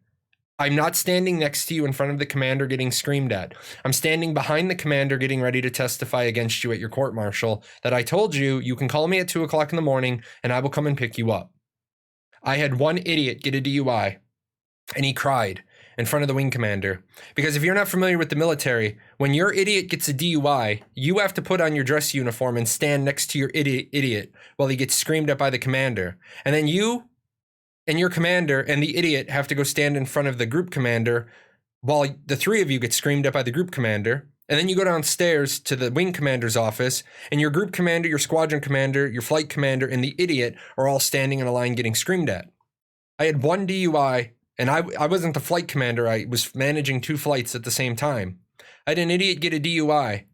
I'm not standing next to you in front of the commander getting screamed at. I'm standing behind the commander getting ready to testify against you at your court martial that I told you, you can call me at 2 o'clock in the morning and I will come and pick you up. I had one idiot get a DUI and he cried in front of the wing commander. Because if you're not familiar with the military, when your idiot gets a DUI, you have to put on your dress uniform and stand next to your idiot while he gets screamed at by the commander. And then you and your commander and the idiot have to go stand in front of the group commander while the 3 of you get screamed at by the group commander. And then you go downstairs to the wing commander's office, and your group commander, your squadron commander, your flight commander, and the idiot are all standing in a line getting screamed at. I had one DUI, and I wasn't the flight commander. I was managing 2 flights at the same time. I had an idiot get a DUI,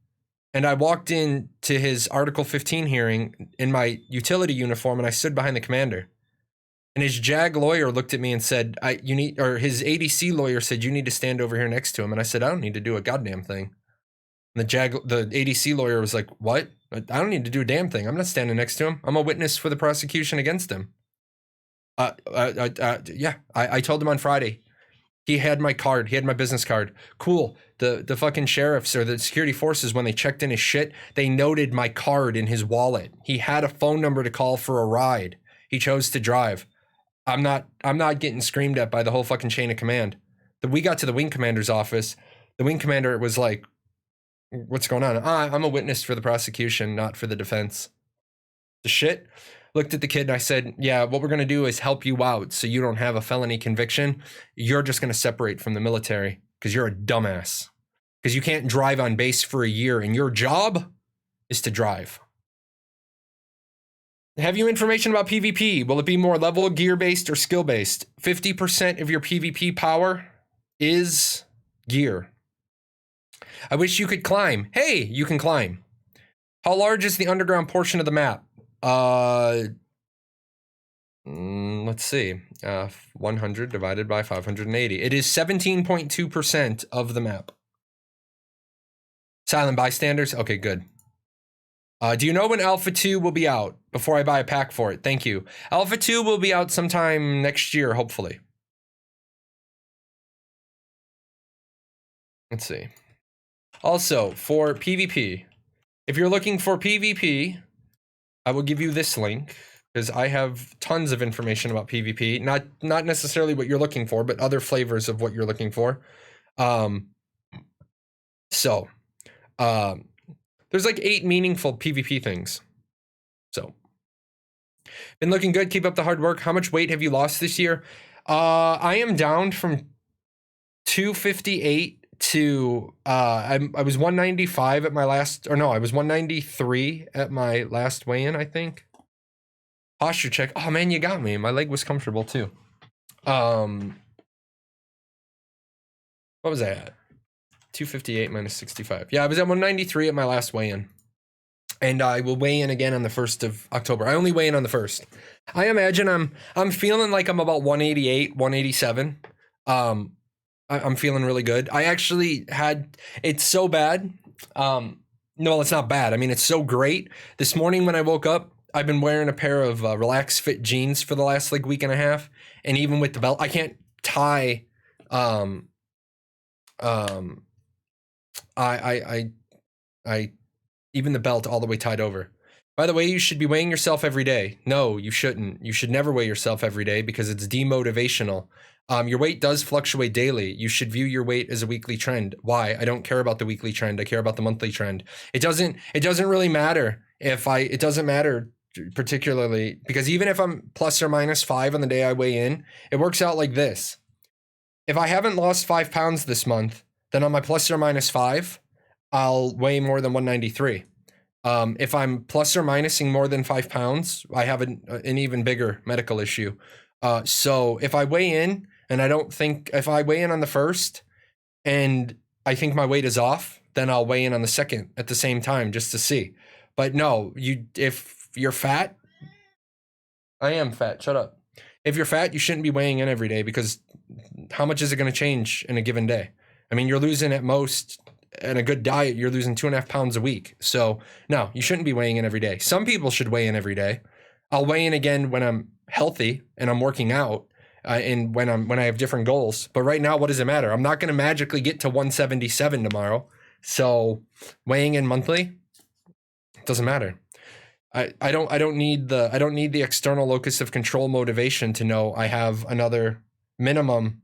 and I walked in to his Article 15 hearing in my utility uniform, and I stood behind the commander. And his JAG lawyer looked at me and said, his ADC lawyer said, you need to stand over here next to him. And I said, I don't need to do a goddamn thing. And the ADC lawyer was like, what? I don't need to do a damn thing. I'm not standing next to him. I'm a witness for the prosecution against him. Yeah, I told him on Friday. He had my card. He had my business card. Cool. The fucking sheriffs or the security forces, when they checked in his shit, they noted my card in his wallet. He had a phone number to call for a ride. He chose to drive. I'm not getting screamed at by the whole fucking chain of command. We got to the wing commander's office. The wing commander was like, what's going on? I'm a witness for the prosecution, not for the defense. The shit. Looked at the kid and I said, yeah, what we're going to do is help you out so you don't have a felony conviction. You're just going to separate from the military because you're a dumbass. Because you can't drive on base for a year and your job is to drive. Have you information about PvP? Will it be more level, gear-based, or skill-based? 50% of your PvP power is gear. I wish you could climb. Hey, you can climb. How large is the underground portion of the map? Let's see. 100 divided by 580. It is 17.2% of the map. Silent bystanders? Okay, good. Do you know when Alpha 2 will be out before I buy a pack for it? Thank you. Alpha 2 will be out sometime next year, hopefully. Let's see. Also, for PvP, if you're looking for PvP, I will give you this link because I have tons of information about PvP. Not necessarily what you're looking for, but other flavors of what you're looking for. There's like 8 meaningful PvP things. So, been looking good. Keep up the hard work. How much weight have you lost this year? I am down from 258 to I was 195 at my last, or no, I was 193 at my last weigh-in, I think. Posture check. Oh man, you got me. My leg was comfortable too. What was I at? 258 minus 65. Yeah, I was at 193 at my last weigh-in. And I will weigh in again on the 1st of October. I only weigh in on the 1st. I imagine I'm feeling like I'm about 188, 187. I'm feeling really good. I actually had, it's so bad. No, it's not bad. I mean, it's so great. This morning when I woke up, I've been wearing a pair of Relax Fit jeans for the last like week and a half. And even with the belt, I can't tie, I even the belt all the way tied over. By the way, you should be weighing yourself every day. No, you shouldn't. You should never weigh yourself every day because it's demotivational. Your weight does fluctuate daily. You should view your weight as a weekly trend. Why? I don't care about the weekly trend. I care about the monthly trend. It doesn't really matter it doesn't matter particularly because even if I'm plus or minus 5 on the day I weigh in, it works out like this. If I haven't lost 5 pounds this month, then on my plus or minus 5, I'll weigh more than 193. If I'm plus or minusing more than 5 pounds, I have an even bigger medical issue. So if I weigh in and if I weigh in on the 1st and I think my weight is off, then I'll weigh in on the 2nd at the same time just to see. But no, if you're fat, I am fat. Shut up. If you're fat, you shouldn't be weighing in every day because how much is it going to change in a given day? I mean, you're losing at most, in a good diet, you're losing 2.5 pounds a week. So no, you shouldn't be weighing in every day. Some people should weigh in every day. I'll weigh in again when I'm healthy and I'm working out and when I have different goals. But right now, what does it matter? I'm not going to magically get to 177 tomorrow. So weighing in monthly doesn't matter. I don't need the external locus of control motivation to know I have another minimum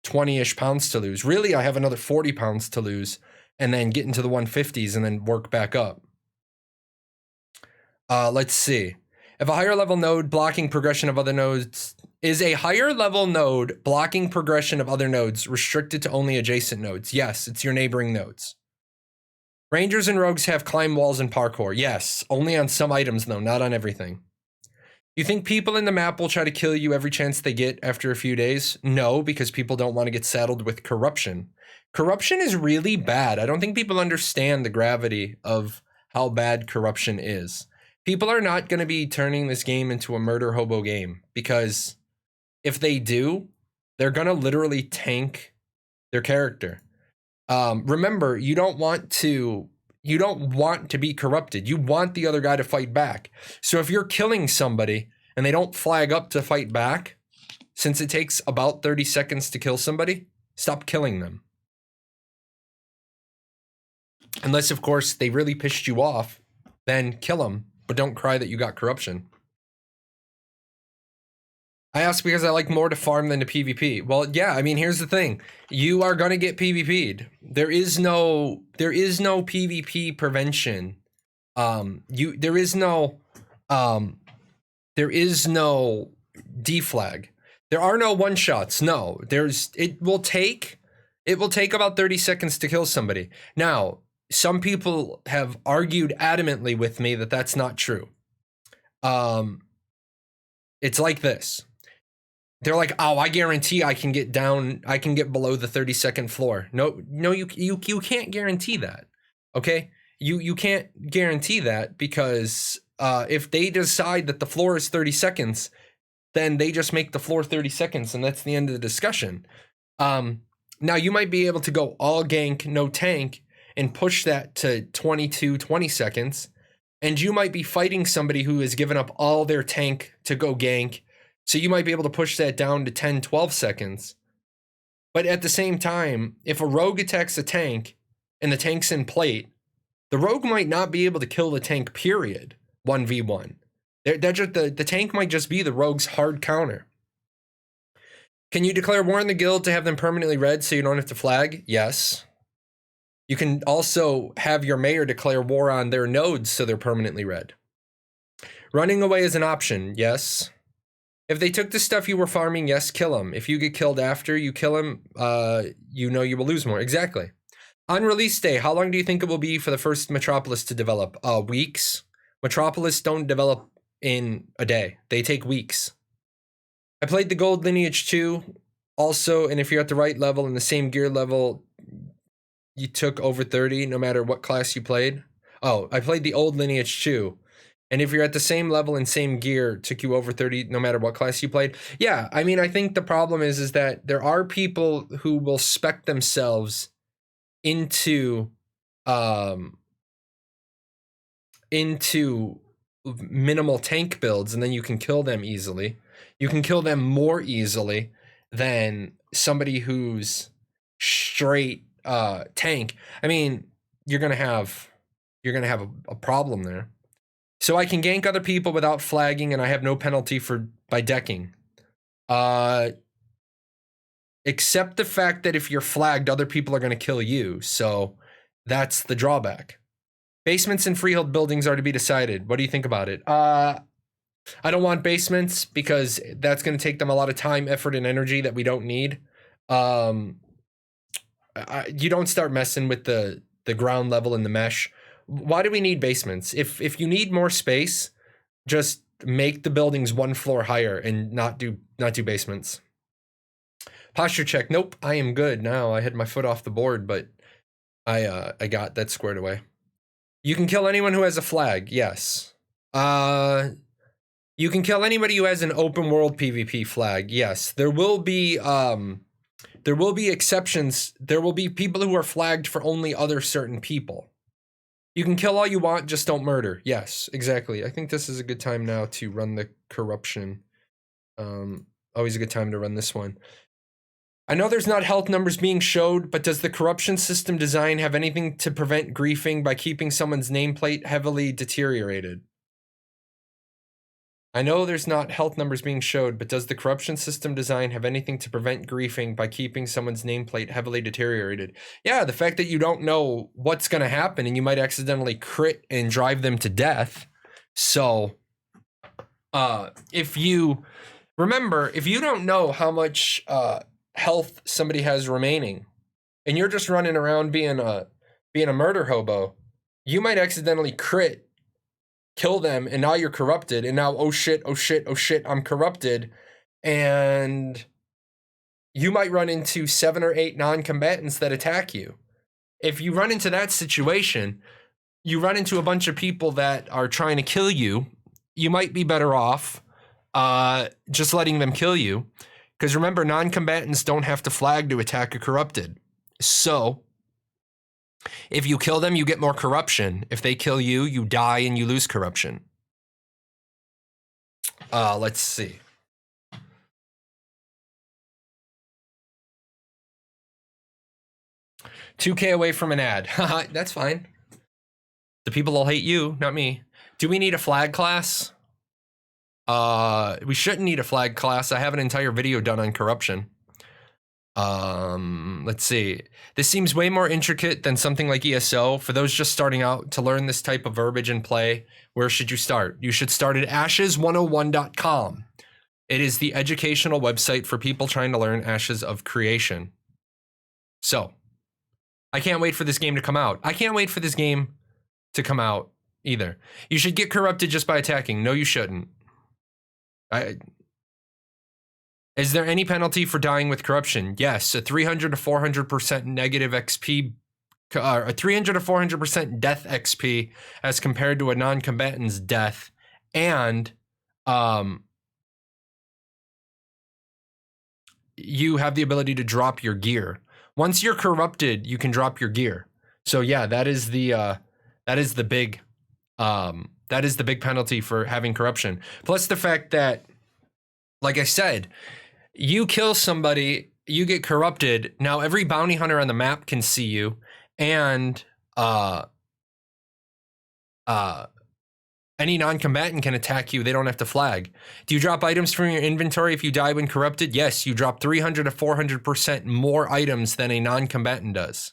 20-ish pounds to lose. Really, I have another 40 pounds to lose and then get into the 150s and then work back up. Let's see. If a higher level node blocking progression of other nodes is a higher level node blocking progression of other nodes restricted to only adjacent nodes? Yes, it's your neighboring nodes. Rangers and rogues have climb walls and parkour. Yes, only on some items though, not on everything. You think people in the map will try to kill you every chance they get after a few days? No, because people don't want to get saddled with corruption. Corruption is really bad. I don't think people understand the gravity of how bad corruption is. People are not going to be turning this game into a murder hobo game because if they do, they're going to literally tank their character. Remember, you don't want to be corrupted. You want the other guy to fight back. So if you're killing somebody and they don't flag up to fight back, since it takes about 30 seconds to kill somebody, stop killing them. Unless, of course, they really pissed you off, then kill them, but don't cry that you got corruption. I ask because I like more to farm than to PvP. Well, yeah, I mean, here's the thing. You are going to get PvP'd. There is no PvP prevention. There is no deflag. There are no one shots. No, it will take about 30 seconds to kill somebody. Now, some people have argued adamantly with me that that's not true. It's like this. They're like, oh, I guarantee I can get below the 30-second floor. No, you can't guarantee that. Okay? You can't guarantee that because if they decide that the floor is 30 seconds, then they just make the floor 30 seconds and that's the end of the discussion. Now you might be able to go all gank, no tank, and push that to 20 seconds. And you might be fighting somebody who has given up all their tank to go gank. So you might be able to push that down to 10, 12 seconds. But at the same time, if a rogue attacks a tank and the tank's in plate, the rogue might not be able to kill the tank, period, 1v1. The tank might just be the rogue's hard counter. Can you declare war on the guild to have them permanently red so you don't have to flag? Yes. You can also have your mayor declare war on their nodes so they're permanently red. Running away is an option, yes. If they took the stuff you were farming, yes, kill them. If you get killed after you kill him, you know you will lose more. Exactly. On release day, how long do you think it will be for the first Metropolis to develop? Weeks. Metropolis don't develop in a day. They take weeks. I played the Gold Lineage 2 also, and if you're at the right level and the same gear level, you took over 30 no matter what class you played. Oh, I played the old Lineage 2. And if you're at the same level and same gear, took you over 30 no matter what class you played. Yeah, I mean, I think the problem is that there are people who will spec themselves into minimal tank builds, and then you can kill them easily. You can kill them more easily than somebody who's straight tank. I mean, you're gonna have you're going to have a problem there. So I can gank other people without flagging, and I have no penalty by decking. Except the fact that if you're flagged, other people are going to kill you. So that's the drawback. Basements and freehold buildings are to be decided. What do you think about it? I don't want basements because that's going to take them a lot of time, effort, and energy that we don't need. You don't start messing with the ground level and the mesh. Why do we need basements? If you need more space, just make the buildings one floor higher and not do basements. Posture check. Nope, I am good now. I had my foot off the board, but I got that squared away. You can kill anyone who has a flag. Yes. You can kill anybody who has an open world PvP flag. Yes. There will be exceptions. There will be people who are flagged for only other certain people. You can kill all you want, just don't murder. Yes, exactly. I think this is a good time now to run the corruption. Always a good time to run this one. I know there's not health numbers being showed, but does the corruption system design have anything to prevent griefing by keeping someone's nameplate heavily deteriorated? I know there's not health numbers being showed, but does the corruption system design have anything to prevent griefing by keeping someone's nameplate heavily deteriorated? Yeah, the fact that you don't know what's going to happen and you might accidentally crit and drive them to death. So, if you don't know how much health somebody has remaining and you're just running around being a murder hobo, you might accidentally crit, kill them, and now you're corrupted, and now oh shit, I'm corrupted, and you might run into 7 or 8 non-combatants that attack you. If you run into that situation, you run into a bunch of people that are trying to kill you, you might be better off just letting them kill you, because remember, non-combatants don't have to flag to attack a corrupted. So if you kill them, you get more corruption. If they kill you, you die and you lose corruption. Let's see. $2K away from an ad. That's fine. The people will hate you, not me. Do we need a flag class? We shouldn't need a flag class. I have an entire video done on corruption. Let's see. This seems way more intricate than something like ESO. For those just starting out to learn this type of verbiage and play, where should you start? You should start at ashes101.com. It is the educational website for people trying to learn Ashes of Creation. So, I can't wait for this game to come out. I can't wait for this game to come out either. You should get corrupted just by attacking. No, you shouldn't. Is there any penalty for dying with corruption? Yes, a 300 to 400% negative XP, a 300 to 400% death XP as compared to a non-combatant's death, and you have the ability to drop your gear. Once you're corrupted, you can drop your gear. So yeah, that is the big penalty for having corruption. Plus the fact that, like I said, you kill somebody, you get corrupted. Now every bounty hunter on the map can see you, and any non-combatant can attack you. They don't have to flag. Do you drop items from your inventory if you die when corrupted? Yes, you drop 300 to 400% more items than a non-combatant does.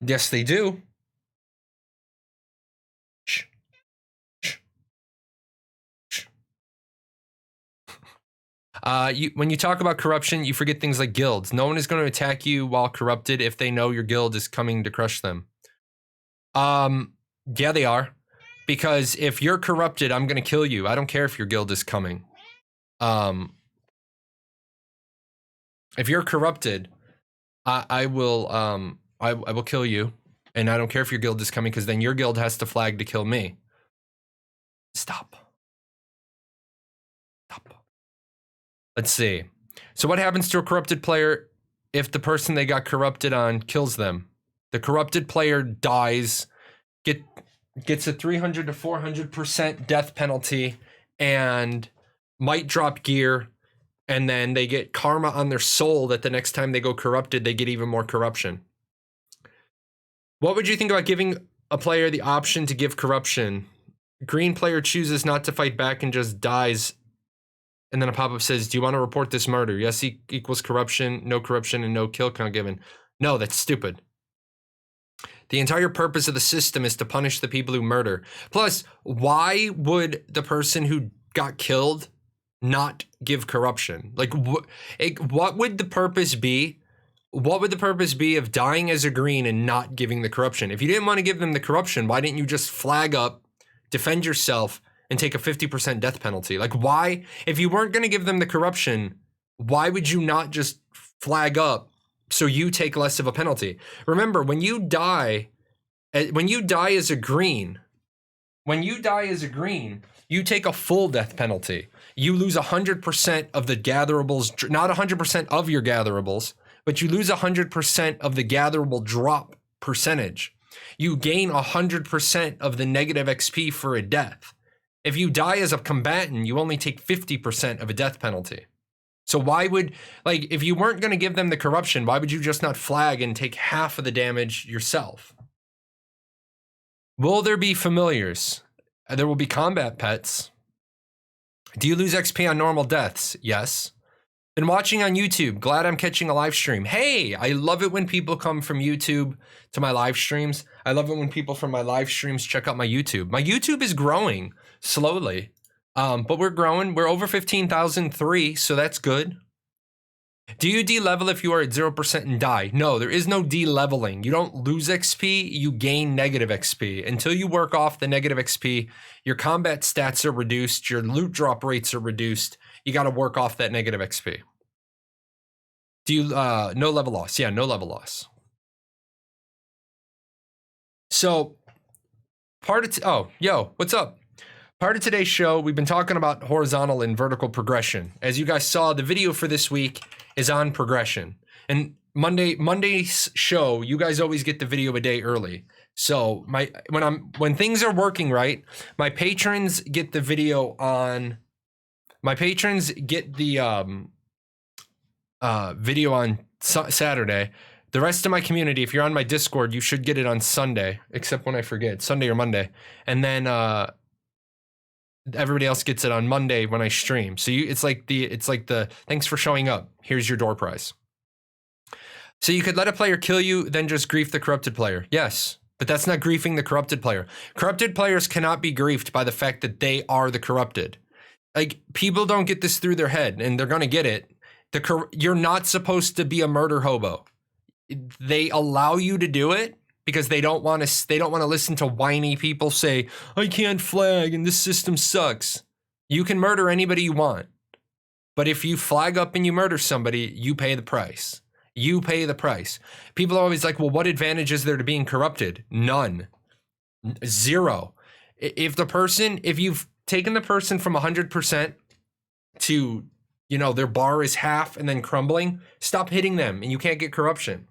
Yes, they do. When you talk about corruption, you forget things like guilds. No one is going to attack you while corrupted if they know your guild is coming to crush them. Yeah, they are. Because if you're corrupted, I'm going to kill you. I don't care if your guild is coming. If you're corrupted, I will kill you. And I don't care if your guild is coming, because then your guild has to flag to kill me. Stop. Let's see. So what happens to a corrupted player if the person they got corrupted on kills them? The corrupted player dies, gets a 300 to 400% death penalty, and might drop gear, and then they get karma on their soul that the next time they go corrupted, they get even more corruption. What would you think about giving a player the option to give corruption? Green player chooses not to fight back and just dies. And then a pop-up says, do you want to report this murder? Yes equals corruption, and no kill count given. No, that's stupid. The entire purpose of the system is to punish the people who murder. Plus, why would the person who got killed not give corruption? Like, what would the purpose be? What would the purpose be of dying as a green and not giving the corruption? If you didn't want to give them the corruption, why didn't you just flag up, defend yourself, and take a 50% death penalty? Like, why? If you weren't going to give them the corruption, why would you not just flag up so you take less of a penalty? Remember, when you die as a green, you take a full death penalty. You lose 100% of the gatherables, not 100% of your gatherables, but you lose 100% of the gatherable drop percentage. You gain 100% of the negative XP for a death. If you die as a combatant, you only take 50% of a death penalty. So why would, like, if you weren't going to give them the corruption, why would you just not flag and take half of the damage yourself? Will there be familiars? There will be combat pets. Do you lose XP on normal deaths? Yes. Been watching on YouTube. Glad I'm catching a live stream. Hey, I love it when people come from YouTube to my live streams. I love it when people from my live streams check out my YouTube. My YouTube is growing slowly, but we're growing. We're over 15,003, so that's good. Do you de-level if you are at 0% and die? No, there is no de-leveling. You don't lose XP, you gain negative XP. Until you work off the negative XP, your combat stats are reduced, your loot drop rates are reduced. You got to work off that negative XP. Do you, no level loss? Yeah, no level loss. So, what's up? Part of today's show, we've been talking about horizontal and vertical progression. As you guys saw, the video for this week is on progression. And Monday's show, you guys always get the video a day early. So when things are working right, my patrons get the video on. My patrons get the video on Saturday. The rest of my community, if you're on my Discord, you should get it on Sunday, except when I forget, Sunday or Monday. And then everybody else gets it on Monday when I stream. So it's like the thanks for showing up. Here's your door prize. So you could let a player kill you, then just grief the corrupted player. Yes, but that's not griefing the corrupted player. Corrupted players cannot be griefed by the fact that they are the corrupted. Like, people don't get this through their head, and they're gonna get it. You're not supposed to be a murder hobo. They allow you to do it because they don't want to listen to whiny people say, I can't flag and this system sucks. You can murder anybody you want. But if you flag up and you murder somebody, you pay the price. You pay the price. People are always like, well, what advantage is there to being corrupted? None. Zero. If you've taken the person from 100% to, their bar is half and then crumbling, stop hitting them and you can't get corruption.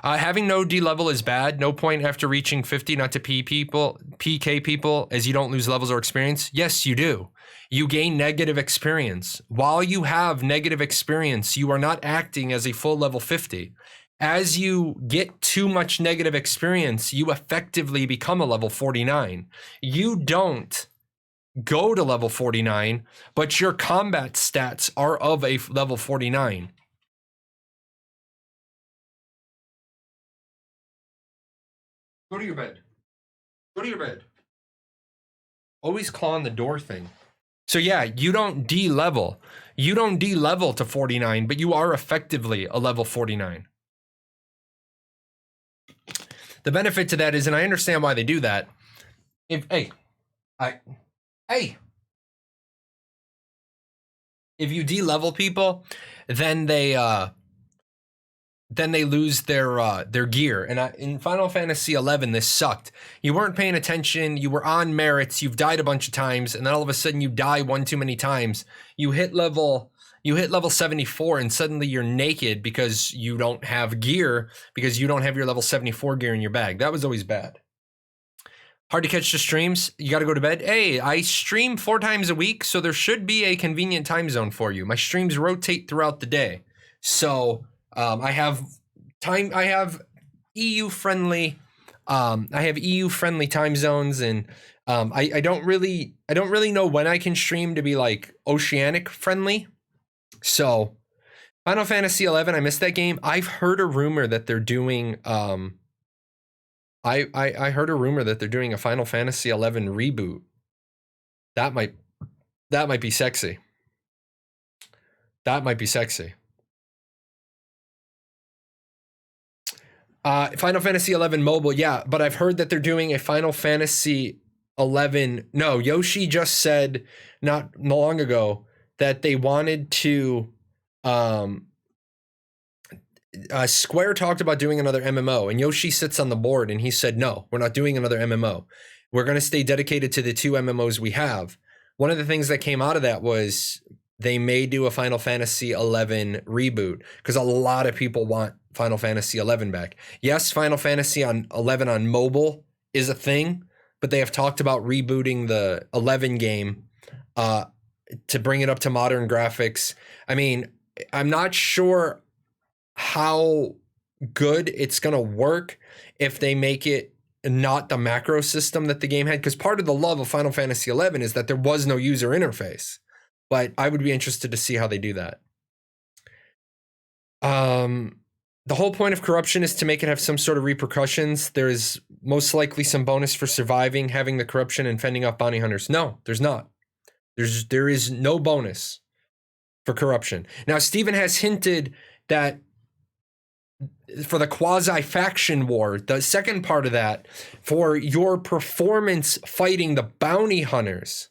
Having no D-level is bad. No point after reaching 50 not to PK people as you don't lose levels or experience. Yes, you do. You gain negative experience. While you have negative experience, you are not acting as a full level 50. As you get too much negative experience, you effectively become a level 49. You don't go to level 49, but your combat stats are of a level 49. Go to your bed. Go to your bed. Always claw on the door thing. So yeah, you don't de-level. You don't de-level to 49, but you are effectively a level 49. The benefit to that is, and I understand why they do that. If you de-level people, then they lose their gear. And in Final Fantasy XI, this sucked. You weren't paying attention. You were on merits. You've died a bunch of times, and then all of a sudden you die one too many times. You hit level 74, and suddenly you're naked because you don't have gear, because you don't have your level 74 gear in your bag. That was always bad. Hard to catch the streams. You got to go to bed. Hey, I stream 4 times a week, so there should be a convenient time zone for you. My streams rotate throughout the day, so I have EU friendly. I have EU friendly time zones, and I don't really know when I can stream to be like oceanic friendly. So Final Fantasy 11, I missed that game. I've heard a rumor that they're doing I heard a rumor that they're doing a Final Fantasy 11 reboot. That might be sexy. That might be sexy. Final Fantasy 11 mobile, yeah, but I've heard that they're doing a Final Fantasy 11. No, Yoshi just said not long ago that they wanted to. Square talked about doing another MMO, and Yoshi sits on the board, and he said, "No, we're not doing another MMO. We're going to stay dedicated to the 2 MMOs we have." One of the things that came out of that was they may do a Final Fantasy 11 reboot, because a lot of people want Final Fantasy 11 back. Yes, Final Fantasy 11 on mobile is a thing, but they have talked about rebooting the 11 game to bring it up to modern graphics. I mean, I'm not sure how good it's going to work if they make it not the macro system that the game had, because part of the love of Final Fantasy 11 is that there was no user interface. But I would be interested to see how they do that. The whole point of corruption is to make it have some sort of repercussions. There is most likely some bonus for surviving, having the corruption, and fending off bounty hunters. No, there's not. There is no bonus for corruption. Now, Steven has hinted that for the quasi-faction war, the second part of that, for your performance fighting the bounty hunters,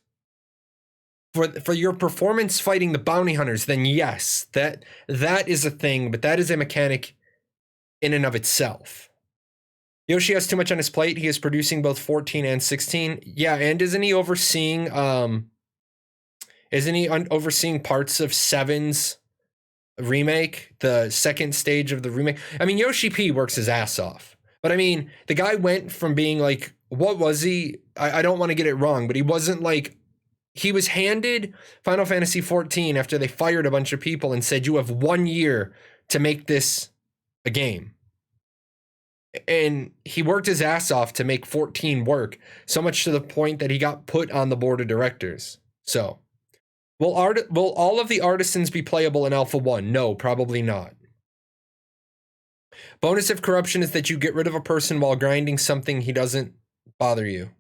for your performance fighting the bounty hunters, then yes, that is a thing, but that is a mechanic in and of itself. Yoshi has too much on his plate. He is producing both 14 and 16. Yeah, and isn't he overseeing overseeing parts of 7's remake, the second stage of the remake? I mean, Yoshi P works his ass off. But I mean, the guy went from being like, what was he? I don't want to get it wrong, but he wasn't like, he was handed Final Fantasy 14 after they fired a bunch of people and said, you have 1 year to make this a game. And he worked his ass off to make 14 work, so much to the point that he got put on the board of directors. So, will all of the artisans be playable in Alpha 1? No, probably not. Bonus of corruption is that you get rid of a person while grinding something he doesn't bother you.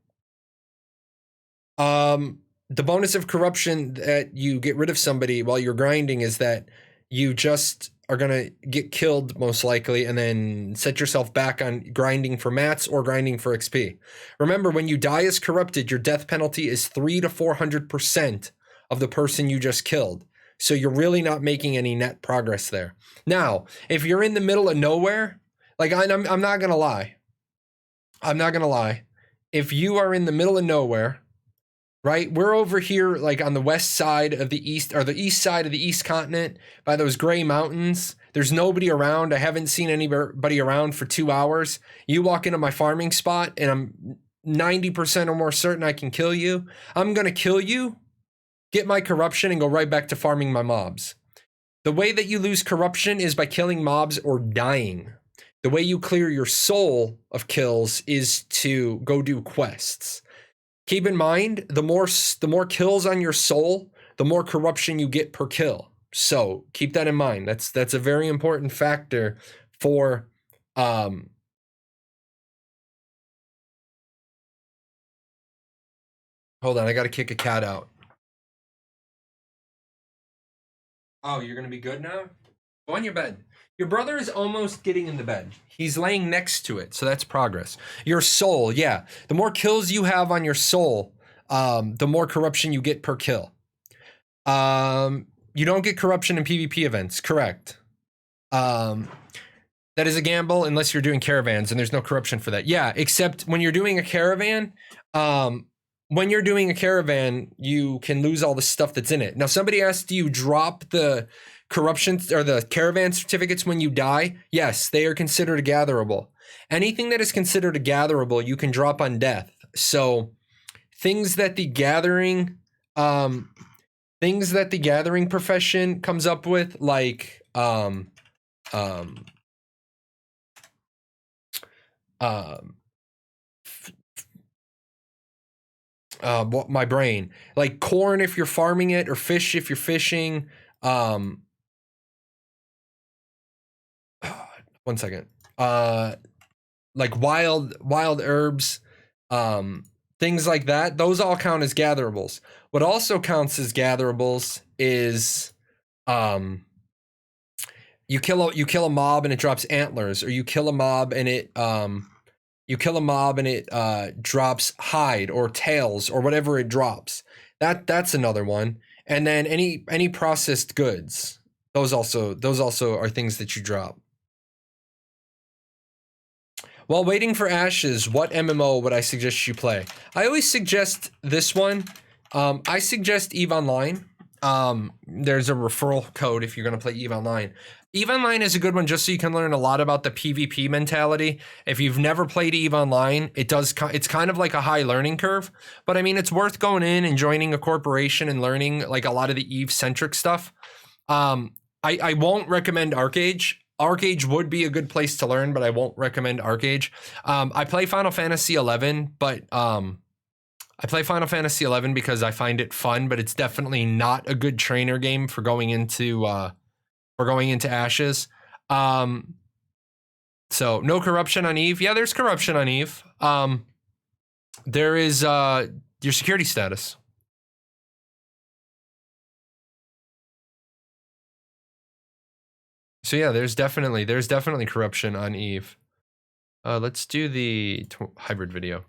The bonus of corruption that you get rid of somebody while you're grinding is that you just are going to get killed most likely and then set yourself back on grinding for mats or grinding for XP. Remember, when you die as corrupted, your death penalty is 300 to 400% of the person you just killed. So you're really not making any net progress there. Now, if you're in the middle of nowhere, like I'm not going to lie. I'm not going to lie. If you are in the middle of nowhere, right? We're over here like on the west side of the east, or the east side of the east continent by those gray mountains. There's nobody around. I haven't seen anybody around for 2 hours. You walk into my farming spot and I'm 90% or more certain I can kill you. I'm going to kill you, get my corruption, and go right back to farming my mobs. The way that you lose corruption is by killing mobs or dying. The way you clear your soul of kills is to go do quests. Keep in mind, the more kills on your soul, the more corruption you get per kill. So keep that in mind. That's a very important factor for hold on, I gotta kick a cat out. Oh, you're gonna be good now? Go on your bed. Your brother is almost getting in the bed. He's laying next to it, so that's progress. Your soul, yeah. The more kills you have on your soul, the more corruption you get per kill. You don't get corruption in PvP events, correct. That is a gamble unless you're doing caravans, and there's no corruption for that. Yeah, except when you're doing a caravan, you can lose all the stuff that's in it. Now, somebody asked, do you drop the corruption or the caravan certificates when you die? Yes, they are considered a gatherable. Anything that is considered a gatherable, you can drop on death. So things that the gathering profession comes up with, like my brain, like corn if you're farming it, or fish if you're fishing. 1 second. Like wild herbs, things like that. Those all count as gatherables. What also counts as gatherables is, you kill a mob and it drops antlers, or you kill a mob and it drops hide or tails or whatever it drops. That's another one. And then any processed goods. Those also are things that you drop. While waiting for ashes, what MMO would I suggest you play? I always suggest this one. I suggest EVE Online. There's a referral code if you're going to play EVE Online. EVE Online is a good one just so you can learn a lot about the PvP mentality. If you've never played EVE Online, it's kind of like a high learning curve. But I mean, it's worth going in and joining a corporation and learning like a lot of the EVE-centric stuff. I won't recommend ArcAge. ArcAge would be a good place to learn, but I won't recommend ArcAge. I play Final Fantasy 11, but I play Final Fantasy 11 because I find it fun, but it's definitely not a good trainer game for going into Ashes. So no corruption on EVE. Yeah, there's corruption on EVE. There is your security status. So yeah, there's definitely corruption on EVE. Let's do the hybrid video.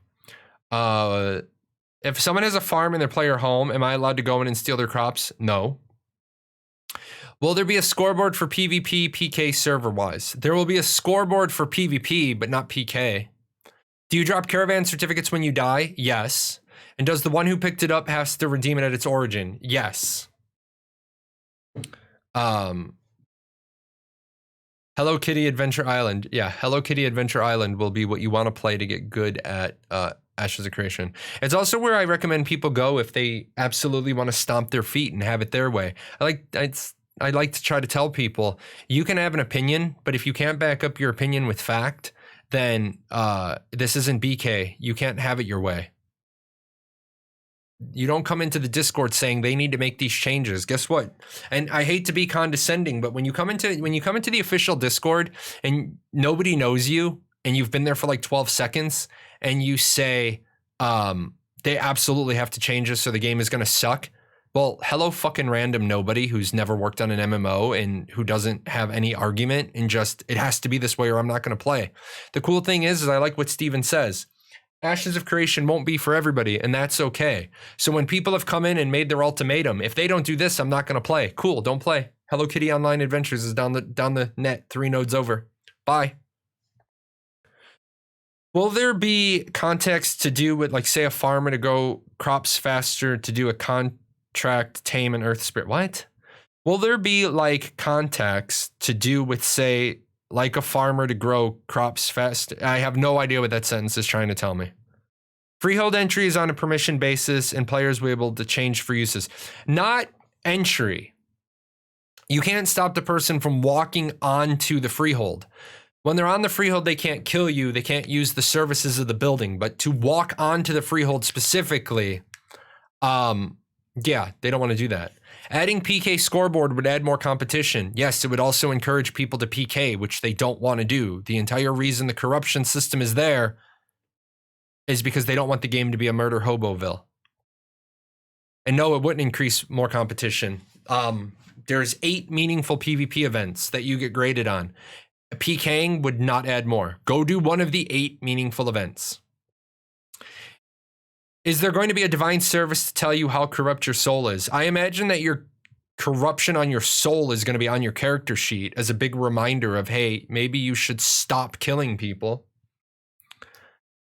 If someone has a farm in their player home, am I allowed to go in and steal their crops? No. Will there be a scoreboard for PvP, PK server-wise? There will be a scoreboard for PvP, but not PK. Do you drop caravan certificates when you die? Yes. And does the one who picked it up has to redeem it at its origin? Yes. Hello Kitty Adventure Island. Yeah, Hello Kitty Adventure Island will be what you want to play to get good at Ashes of Creation. It's also where I recommend people go if they absolutely want to stomp their feet and have it their way. I like to try to tell people, you can have an opinion, but if you can't back up your opinion with fact, then this isn't BK. You can't have it your way. You don't come into the Discord saying they need to make these changes. Guess what? And I hate to be condescending, but when you come into the official Discord and nobody knows you and you've been there for like 12 seconds and you say they absolutely have to change this or the game is going to suck. Well, hello fucking random nobody who's never worked on an MMO and who doesn't have any argument and just, it has to be this way or I'm not going to play. The cool thing is I like what Steven says. Ashes of Creation won't be for everybody, and that's okay. So when people have come in and made their ultimatum, if they don't do this, I'm not going to play. Cool, don't play. Hello Kitty Online Adventures is down the net, 3 nodes over. Bye. Will there be context to do with, like, say, a farmer to grow crops faster, to do a contract, tame an earth spirit? What? Will there be, like, context to do with, say, like a farmer to grow crops fast? I have no idea what that sentence is trying to tell me. Freehold entry is on a permission basis and players will be able to change for uses. Not entry. You can't stop the person from walking onto the freehold. When they're on the freehold, they can't kill you. They can't use the services of the building. But to walk onto the freehold specifically, yeah, they don't want to do that. Adding PK scoreboard would add more competition. Yes, it would also encourage people to PK, which they don't want to do. The entire reason the corruption system is there is because they don't want the game to be a murder hoboville. And no, it wouldn't increase more competition. There's 8 meaningful PvP events that you get graded on. PKing would not add more. Go do one of the 8 meaningful events. Is there going to be a divine service to tell you how corrupt your soul is? I imagine that your corruption on your soul is going to be on your character sheet as a big reminder of, hey, maybe you should stop killing people.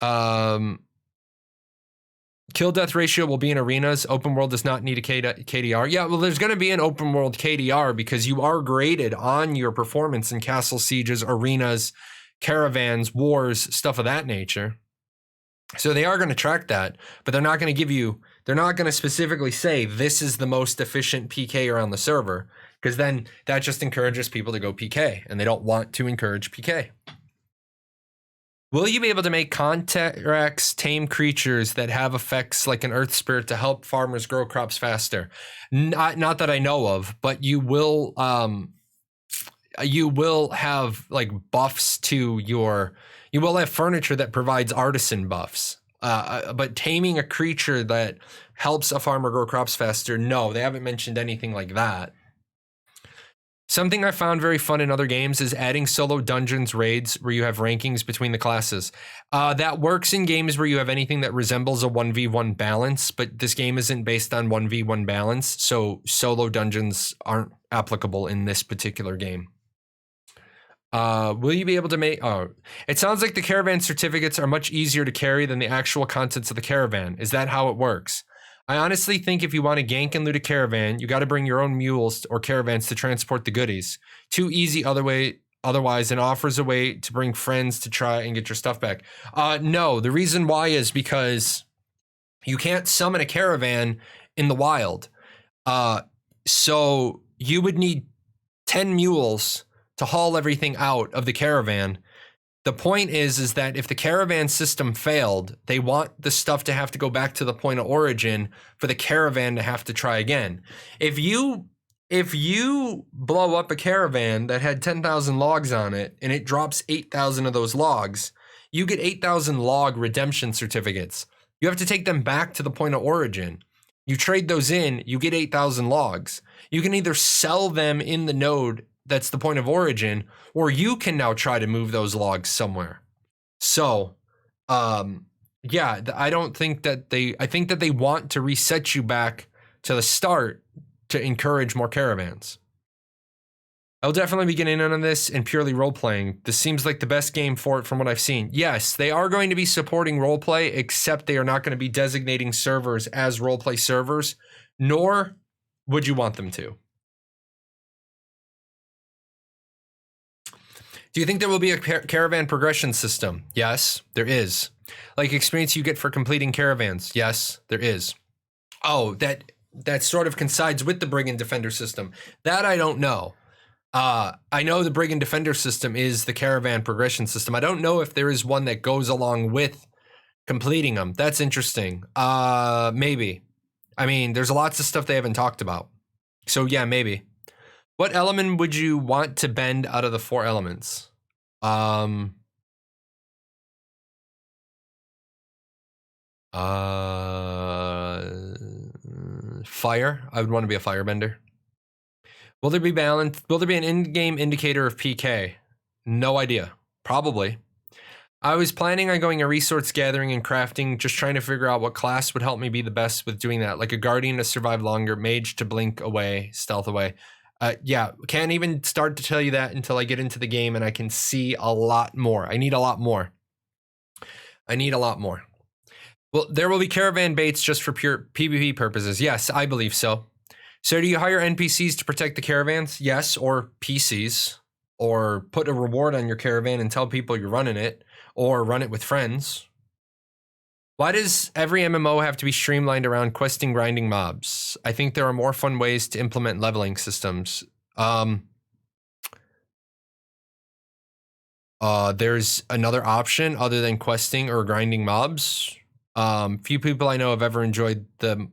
Kill death ratio will be in arenas. Open world does not need a KDR. Yeah, well, there's going to be an open world KDR because you are graded on your performance in castle sieges, arenas, caravans, wars, stuff of that nature. So they are going to track that, but they're not going to specifically say this is the most efficient PK around the server, because then that just encourages people to go PK, and they don't want to encourage PK. Will you be able to make contracts, tame creatures that have effects like an earth spirit to help farmers grow crops faster? Not that I know of, but you will have like buffs to your. You will have furniture that provides artisan buffs. But taming a creature that helps a farmer grow crops faster, no, they haven't mentioned anything like that. Something I found very fun in other games is adding solo dungeons raids where you have rankings between the classes. That works in games where you have anything that resembles a 1v1 balance, but this game isn't based on 1v1 balance, so solo dungeons aren't applicable in this particular game. Will you be able to make... Oh, it sounds like the caravan certificates are much easier to carry than the actual contents of the caravan. Is that how it works? I honestly think if you want to gank and loot a caravan, you got to bring your own mules or caravans to transport the goodies. Too easy otherwise, and offers a way to bring friends to try and get your stuff back. No, the reason why is because you can't summon a caravan in the wild. So you would need 10 mules to haul everything out of the caravan. The point is that if the caravan system failed, they want the stuff to have to go back to the point of origin for the caravan to have to try again. If you blow up a caravan that had 10,000 logs on it and it drops 8,000 of those logs, you get 8,000 log redemption certificates. You have to take them back to the point of origin. You trade those in, you get 8,000 logs. You can either sell them in the node that's the point of origin, or you can now try to move those logs somewhere. So, yeah, I think that they want to reset you back to the start to encourage more caravans. I'll definitely be getting in on this and purely role-playing. This seems like the best game for it from what I've seen. Yes, they are going to be supporting roleplay, except they are not going to be designating servers as roleplay servers, nor would you want them to. Do you think there will be a caravan progression system? Yes, there is. Like experience you get for completing caravans? Yes, there is. Oh, that sort of coincides with the Brigand Defender system. That I don't know. I know the Brigand Defender system is the caravan progression system. I don't know if there is one that goes along with completing them. That's interesting. Maybe. I mean, there's lots of stuff they haven't talked about. So yeah, maybe. What element would you want to bend out of the 4 elements? Fire. I would want to be a firebender. Will there be balance? Will there be an in-game indicator of PK? No idea. Probably. I was planning on going a resource gathering and crafting, just trying to figure out what class would help me be the best with doing that. Like a guardian to survive longer, mage to blink away, stealth away. Yeah, can't even start to tell you that until I get into the game and I can see a lot more. I need a lot more. Well, there will be caravan baits just for pure PvP purposes. Yes, I believe so. So do you hire NPCs to protect the caravans? Yes, or PCs. Or put a reward on your caravan and tell people you're running it. Or run it with friends. Why does every MMO have to be streamlined around questing grinding mobs? I think there are more fun ways to implement leveling systems. There's another option other than questing or grinding mobs. Few people I know have ever enjoyed the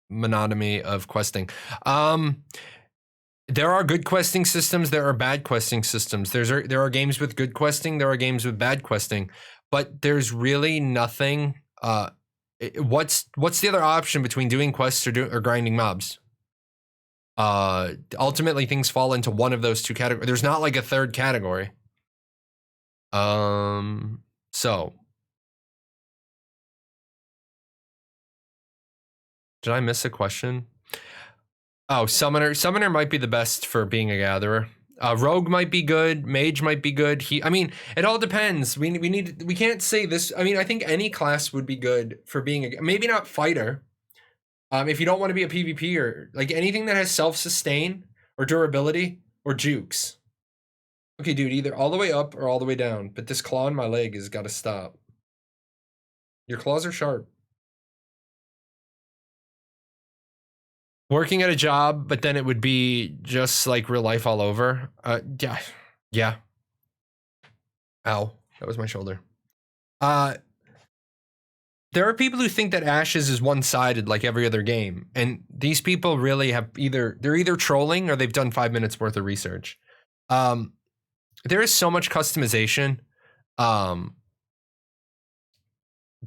monotony of questing. There are good questing systems. There are bad questing systems. There are games with good questing. There are games with bad questing. But there's really nothing. What's the other option between doing quests or grinding mobs? Ultimately, things fall into one of those two categories. There's not like a third category. So. Did I miss a question? Oh, Summoner might be the best for being a gatherer. Rogue might be good. Mage might be good. I mean, it all depends. We can't say this. I mean, I think any class would be good for being maybe not fighter. If you don't want to be a PvP or like anything that has self-sustain or durability or jukes. Okay, dude, either all the way up or all the way down. But this claw in my leg has got to stop. Your claws are sharp. Working at a job, but then it would be just like real life all over. Yeah. Ow, that was my shoulder. Uh, there are people who think that Ashes is one-sided like every other game, and these people really have they're either trolling or they've done 5 minutes worth of research. There is so much customization.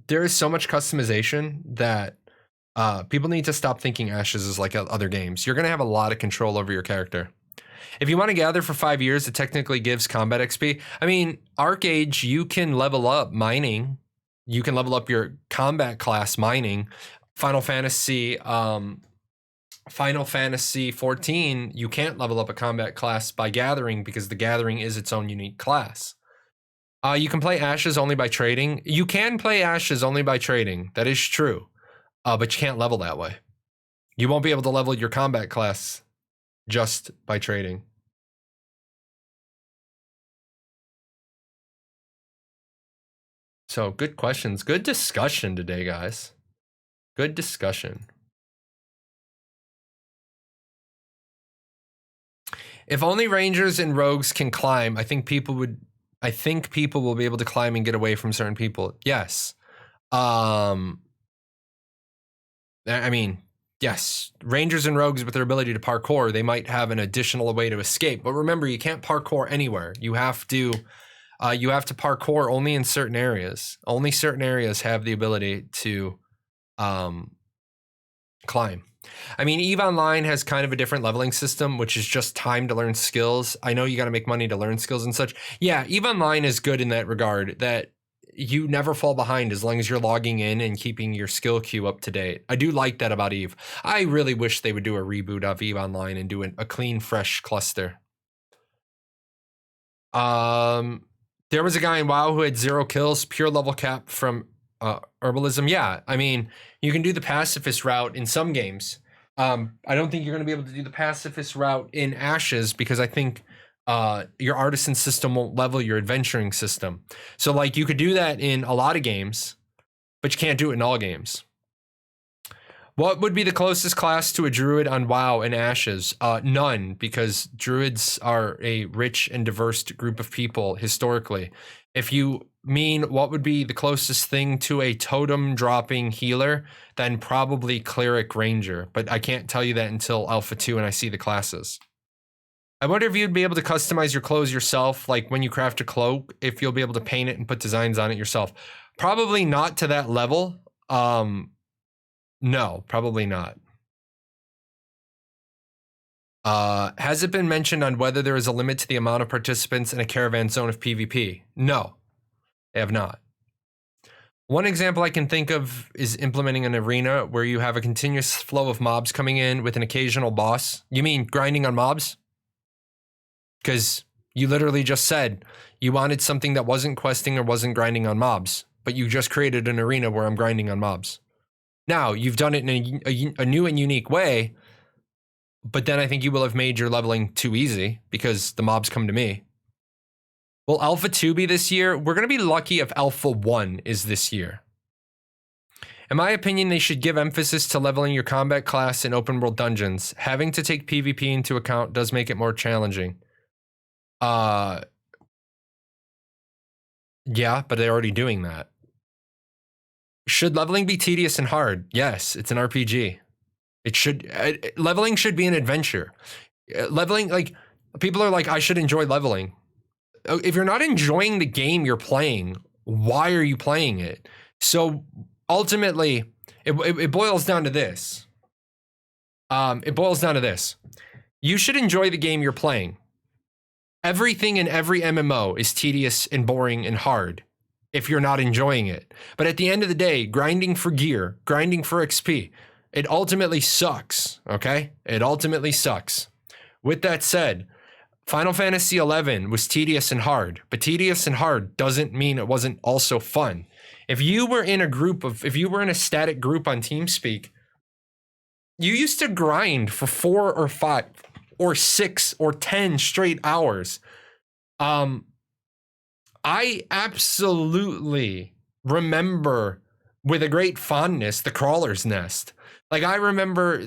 There is so much customization that people need to stop thinking Ashes is like other games. You're going to have a lot of control over your character. If you want to gather for 5 years, it technically gives combat XP. I mean, Arc Age, you can level up mining. You can level up your combat class mining. Final Fantasy 14, you can't level up a combat class by gathering because the gathering is its own unique class. You can play Ashes only by trading. You can play Ashes only by trading. That is true. But you can't level that way. You won't be able to level your combat class just by trading. So good questions. Good discussion today, guys. Good discussion. If only Rangers and Rogues can climb, I think people will be able to climb and get away from certain people. Yes. I mean, yes. Rangers and Rogues with their ability to parkour, they might have an additional way to escape. But remember, you can't parkour anywhere. You have to parkour only in certain areas. Only certain areas have the ability to climb. I mean, EVE Online has kind of a different leveling system, which is just time to learn skills. I know you got to make money to learn skills and such. Yeah, EVE Online is good in that regard, that you never fall behind as long as you're logging in and keeping your skill queue up to date. I do like that about EVE. I really wish they would do a reboot of EVE Online and do a clean, fresh cluster. There was a guy in WoW who had 0 kills, pure level cap from herbalism. Yeah, I mean, you can do the pacifist route in some games. I don't think you're going to be able to do the pacifist route in Ashes because I think your artisan system won't level your adventuring system. So like you could do that in a lot of games, but you can't do it in all games. What would be the closest class to a druid on WoW and Ashes? None, because druids are a rich and diverse group of people historically. If you mean what would be the closest thing to a totem dropping healer, then probably cleric ranger, but I can't tell you that until Alpha 2 and I see the classes. I wonder if you'd be able to customize your clothes yourself, like when you craft a cloak, if you'll be able to paint it and put designs on it yourself. Probably not to that level. No, probably not. Has it been mentioned on whether there is a limit to the amount of participants in a caravan zone of PvP? No, they have not. One example I can think of is implementing an arena where you have a continuous flow of mobs coming in with an occasional boss. You mean grinding on mobs? Because you literally just said you wanted something that wasn't questing or wasn't grinding on mobs, but you just created an arena where I'm grinding on mobs. Now, you've done it in a new and unique way, but then I think you will have made your leveling too easy because the mobs come to me. Will Alpha 2 be this year? We're going to be lucky if Alpha 1 is this year. In my opinion, they should give emphasis to leveling your combat class in open world dungeons. Having to take PvP into account does make it more challenging. Yeah, but they're already doing that. Should leveling be tedious and hard? Yes, it's an RPG. It should. Leveling should be an adventure. Leveling, like, people are like, I should enjoy leveling. If you're not enjoying the game you're playing, why are you playing it? So ultimately, it boils down to this. You should enjoy the game you're playing. Everything in every MMO is tedious and boring and hard if you're not enjoying it. But at the end of the day, grinding for gear, grinding for XP, it ultimately sucks, okay? It ultimately sucks. With that said, Final Fantasy XI was tedious and hard, but tedious and hard doesn't mean it wasn't also fun. If you were in a static group on TeamSpeak, you used to grind for 4 or 5 or 6 or 10 straight hours. I absolutely remember with a great fondness the Crawler's Nest. Like I remember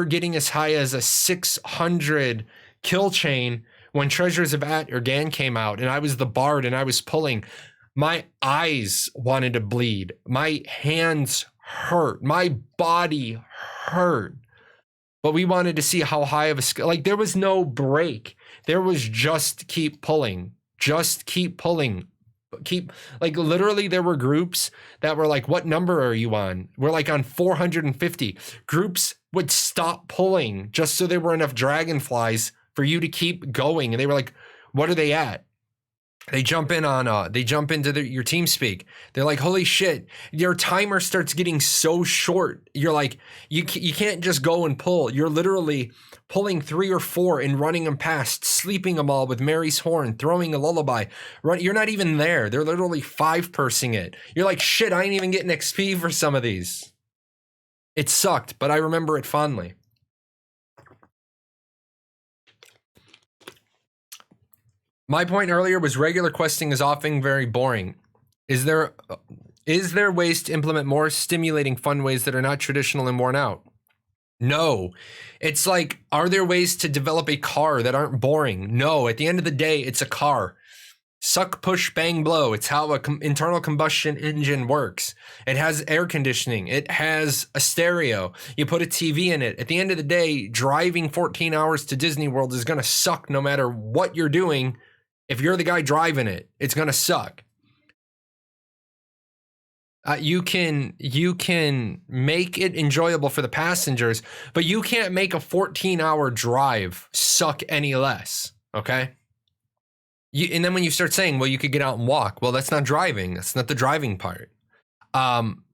getting as high as a 600 kill chain when Treasures of At Urgan came out, and I was the bard and I was pulling. My eyes wanted to bleed. My hands hurt. My body hurt. But we wanted to see how high of a skill. Like, there was no break. There was just keep pulling. Just keep pulling. Keep, like, literally there were groups that were like, what number are you on? We're like on 450. Groups would stop pulling just so there were enough dragonflies for you to keep going. And they were like, what are they at? They jump in on they jump into your team speak. They're like, holy shit, your timer starts getting so short. You're like, you can't just go and pull. You're literally pulling 3 or 4 and running them past, sleeping them all with Mary's horn, throwing a lullaby. You're not even there. They're literally 5-persing it. You're like, shit, I ain't even getting XP for some of these. It sucked, but I remember it fondly. My point earlier was regular questing is often very boring. Is there ways to implement more stimulating fun ways that are not traditional and worn out? No. It's like, are there ways to develop a car that aren't boring? No. At the end of the day, it's a car. Suck, push, bang, blow. It's how an internal combustion engine works. It has air conditioning. It has a stereo. You put a TV in it. At the end of the day, driving 14 hours to Disney World is going to suck no matter what you're doing. If you're the guy driving it, it's going to suck. You can make it enjoyable for the passengers, but you can't make a 14-hour drive suck any less, okay? And then when you start saying, well, you could get out and walk, well, that's not driving. That's not the driving part.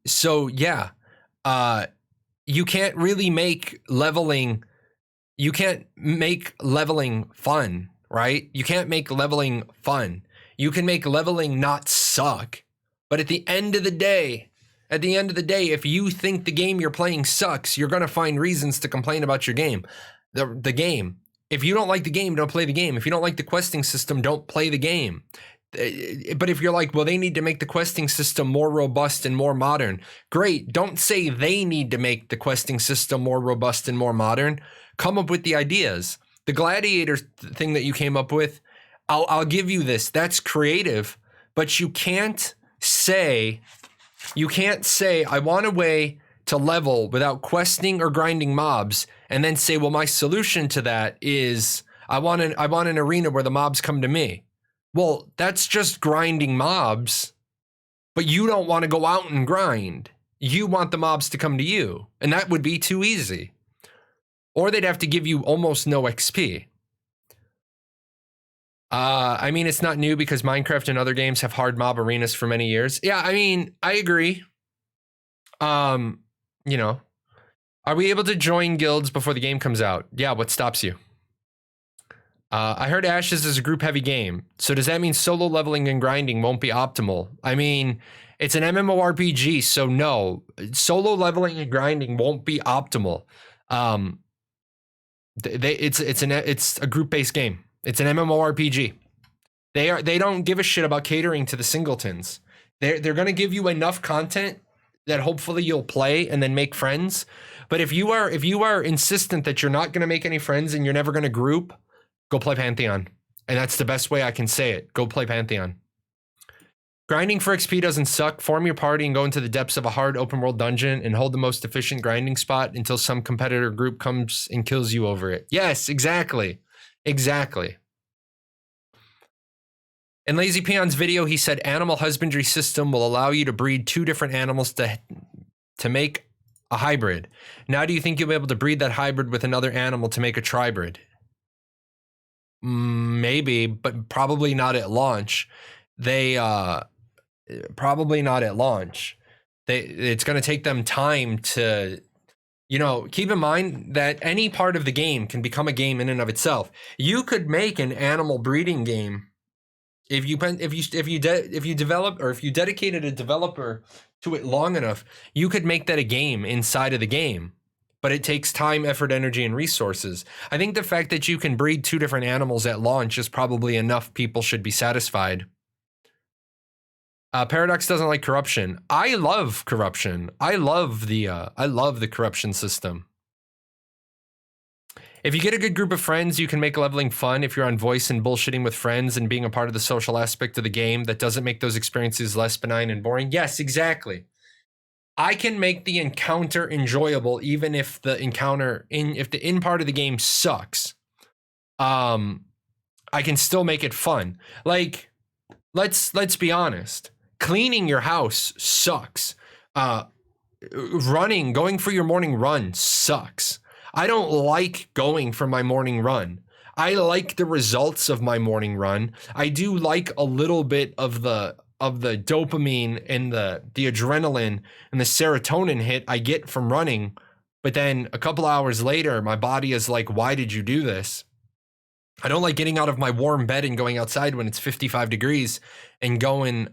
So yeah, you can't really make leveling. You can't make leveling fun, right? You can't make leveling fun. You can make leveling not suck. But at the end of the day, if you think the game you're playing sucks, you're going to find reasons to complain about your game. The game. If you don't like the game, don't play the game. If you don't like the questing system, don't play the game. But if you're like, well, they need to make the questing system more robust and more modern. Great. Don't say they need to make the questing system more robust and more modern. Come up with the ideas. The gladiator thing that you came up with, I'll give you this. That's creative, but you can't say I want a way to level without questing or grinding mobs, and then say, well, my solution to that is I want an arena where the mobs come to me. Well, that's just grinding mobs, but you don't want to go out and grind. You want the mobs to come to you, and that would be too easy. Or they'd have to give you almost no XP. I mean, it's not new because Minecraft and other games have hard mob arenas for many years. Yeah, I mean, I agree. You know, are we able to join guilds before the game comes out? Yeah, what stops you? I heard Ashes is a group heavy game. So does that mean solo leveling and grinding won't be optimal? I mean, it's an MMORPG, so no. Solo leveling and grinding won't be optimal. It's a group-based game. It's an MMORPG. They don't give a shit about catering to the singletons. They're going to give you enough content that hopefully you'll play and then make friends. But if you are insistent that you're not going to make any friends and you're never going to group, go play Pantheon. And that's the best way I can say it. Go play Pantheon. Grinding for XP doesn't suck. Form your party and go into the depths of a hard open world dungeon and hold the most efficient grinding spot until some competitor group comes and kills you over it. Yes, exactly. Exactly. In Lazy Peon's video, he said animal husbandry system will allow you to breed 2 different animals to make a hybrid. Now, do you think you'll be able to breed that hybrid with another animal to make a tribrid? Maybe, but probably not at launch. Probably not at launch. It's going to take them time to, keep in mind that any part of the game can become a game in and of itself. You could make an animal breeding game if you develop, or if you dedicated a developer to it long enough. You could make that a game inside of the game, but it takes time, effort, energy, and resources. I think the fact that you can breed 2 different animals at launch is probably enough. People should be satisfied. Paradox doesn't like corruption. I love corruption. I love the corruption system. If you get a good group of friends, you can make leveling fun. If you're on voice and bullshitting with friends and being a part of the social aspect of the game, that doesn't make those experiences less benign and boring. Yes, exactly. I can make the encounter enjoyable even if the in part of the game sucks. I can still make it fun. Like, let's be honest. Cleaning your house sucks. Going for your morning run sucks. I don't like going for my morning run. I like the results of my morning run. I do like a little bit of the dopamine and the adrenaline and the serotonin hit I get from running. But then a couple hours later, my body is like, why did you do this? I don't like getting out of my warm bed and going outside when it's 55 degrees and going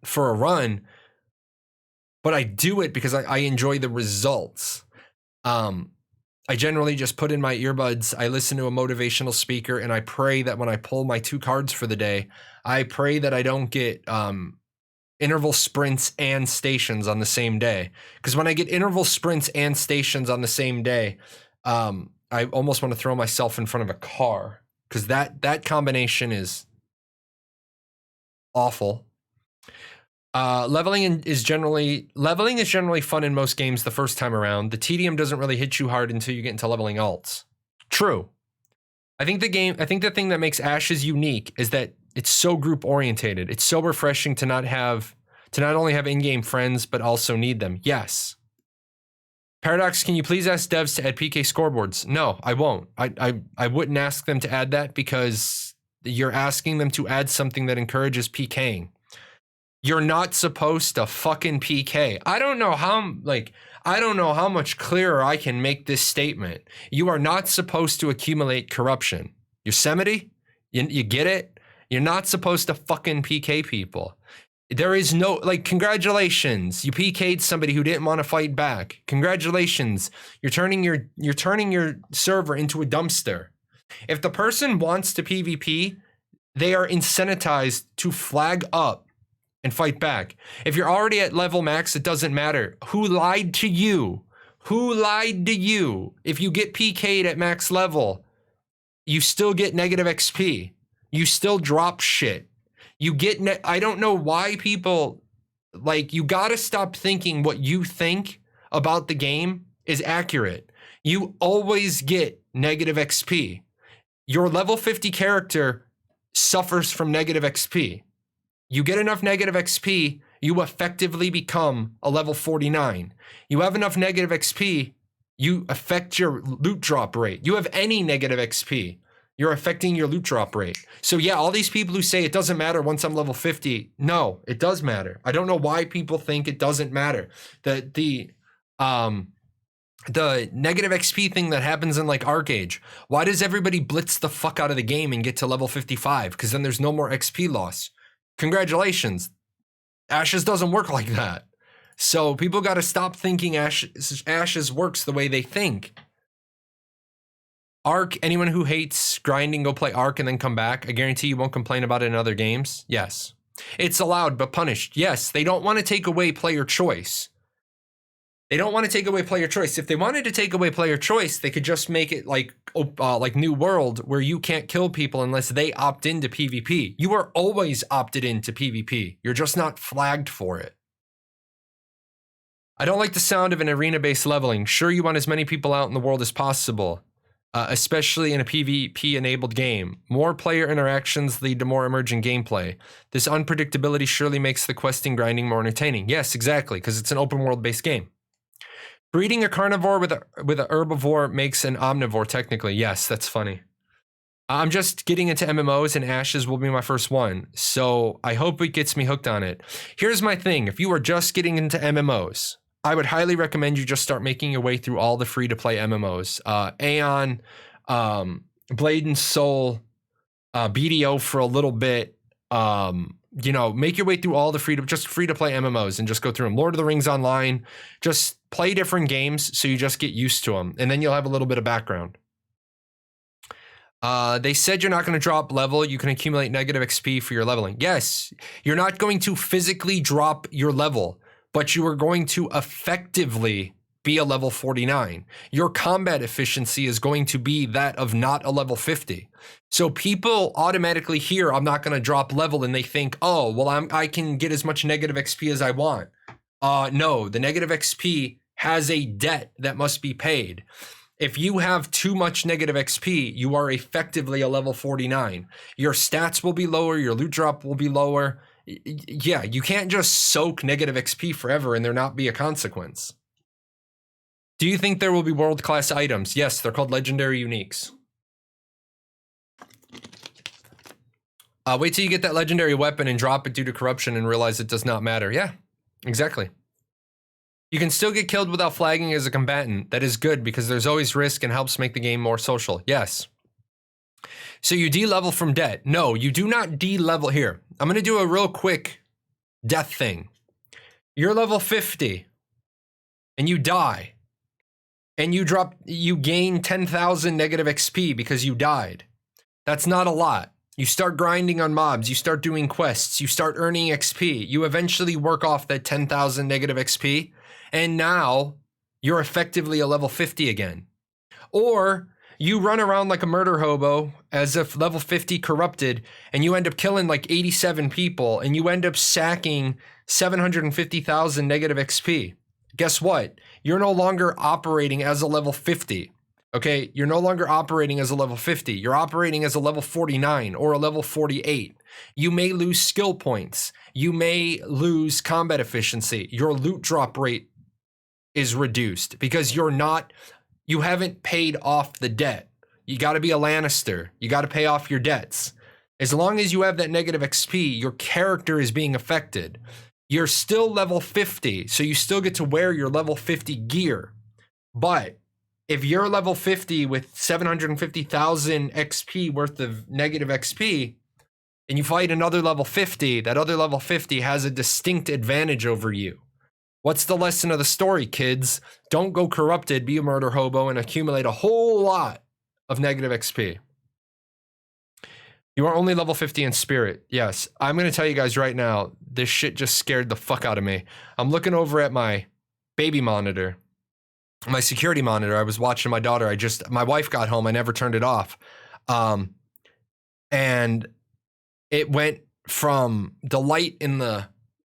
for a run. But I do it because I enjoy the results. I generally just put in my earbuds, I listen to a motivational speaker, and I pray that when I pull my 2 cards for the day, I pray that I don't get interval sprints and stations on the same day. Because when I get interval sprints and stations on the same day, I almost want to throw myself in front of a car. Because that combination is awful. Leveling is generally fun in most games the first time around. The tedium doesn't really hit you hard until you get into leveling alts. True. I think the thing that makes Ashes unique is that it's so group orientated. It's so refreshing to not only have in-game friends, but also need them. Yes. Paradox, can you please ask devs to add PK scoreboards? No, I won't. I wouldn't ask them to add that because you're asking them to add something that encourages PKing. You're not supposed to fucking PK. I don't know how much clearer I can make this statement. You are not supposed to accumulate corruption. Yosemite, you get it? You're not supposed to fucking PK people. There is no, congratulations. You PK'd somebody who didn't want to fight back. Congratulations. You're turning your server into a dumpster. If the person wants to PvP, they are incentivized to flag up and fight back. If you're already at level max, it doesn't matter. Who lied to you? Who lied to you? If you get PK'd at max level, you still get negative XP. You still drop shit. You get I don't know why people, you gotta stop thinking what you think about the game is accurate. You always get negative XP. Your level 50 character suffers from negative XP. You get enough negative XP, you effectively become a level 49. You have enough negative XP, you affect your loot drop rate. You have any negative XP, you're affecting your loot drop rate. So yeah, all these people who say it doesn't matter once I'm level 50, no, it does matter. I don't know why people think it doesn't matter. The negative XP thing that happens in ArcAge, why does everybody blitz the fuck out of the game and get to level 55? Because then there's no more XP loss. Congratulations. Ashes doesn't work like that. So people got to stop thinking Ashes works the way they think. Arc, anyone who hates grinding, go play Arc and then come back. I guarantee you won't complain about it in other games. Yes. It's allowed but punished. Yes, they don't want to take away player choice. They don't want to take away player choice. If they wanted to take away player choice, they could just make it like New World, where you can't kill people unless they opt into PvP. You are always opted into PvP. You're just not flagged for it. I don't like the sound of an arena-based leveling. Sure, you want as many people out in the world as possible, especially in a PvP-enabled game. More player interactions lead to more emergent gameplay. This unpredictability surely makes the questing grinding more entertaining. Yes, exactly, because it's an open world-based game. Breeding a carnivore with a herbivore makes an omnivore, technically. Yes, that's funny. I'm just getting into MMOs, and Ashes will be my first one, so I hope it gets me hooked on it. Here's my thing. If you are just getting into MMOs, I would highly recommend you just start making your way through all the free-to-play MMOs. Aeon, Blade and Soul, BDO for a little bit. Make your way through all the free-to-play MMOs and just go through them. Lord of the Rings Online, just play different games so you just get used to them, and then you'll have a little bit of background. They said you're not going to drop level. You can accumulate negative XP for your leveling. Yes, you're not going to physically drop your level, but you are going to effectively be a level 49. Your combat efficiency is going to be that of not a level 50. So people automatically hear I'm not going to drop level and they think, oh, well, I can get as much negative XP as I want. No, the negative XP has a debt that must be paid. If you have too much negative XP, you are effectively a level 49. Your stats will be lower, your loot drop will be lower. Yeah, you can't just soak negative XP forever and there not be a consequence. Do you think there will be world-class items? Yes, they're called legendary uniques. Wait till you get that legendary weapon and drop it due to corruption and realize it does not matter. Yeah, exactly. You can still get killed without flagging as a combatant. That is good because there's always risk and helps make the game more social. Yes. So you de-level from debt. No, you do not de-level here. I'm going to do a real quick death thing. You're level 50 and you die and you gain 10,000 negative XP because you died. That's not a lot. You start grinding on mobs, you start doing quests, you start earning XP. You eventually work off that 10,000 negative XP and now you're effectively a level 50 again. Or you run around like a murder hobo as if level 50 corrupted and you end up killing like 87 people and you end up sacking 750,000 negative XP. Guess what? You're no longer operating as a level 50. Okay, you're no longer operating as a level 50. You're operating as a level 49 or a level 48. You may lose skill points. You may lose combat efficiency. Your loot drop rate is reduced because you haven't paid off the debt. You got to be a Lannister. You got to pay off your debts. As long as you have that negative XP, your character is being affected. You're still level 50, so you still get to wear your level 50 gear. But if you're level 50 with 750,000 XP worth of negative XP, and you fight another level 50, that other level 50 has a distinct advantage over you. What's the lesson of the story, kids? Don't go corrupted, be a murder hobo, and accumulate a whole lot of negative XP. You are only level 50 in spirit. Yes, I'm going to tell you guys right now, this shit just scared the fuck out of me. I'm looking over at my baby monitor, my security monitor. I was watching my daughter. My wife got home. I never turned it off. And it went from the light in the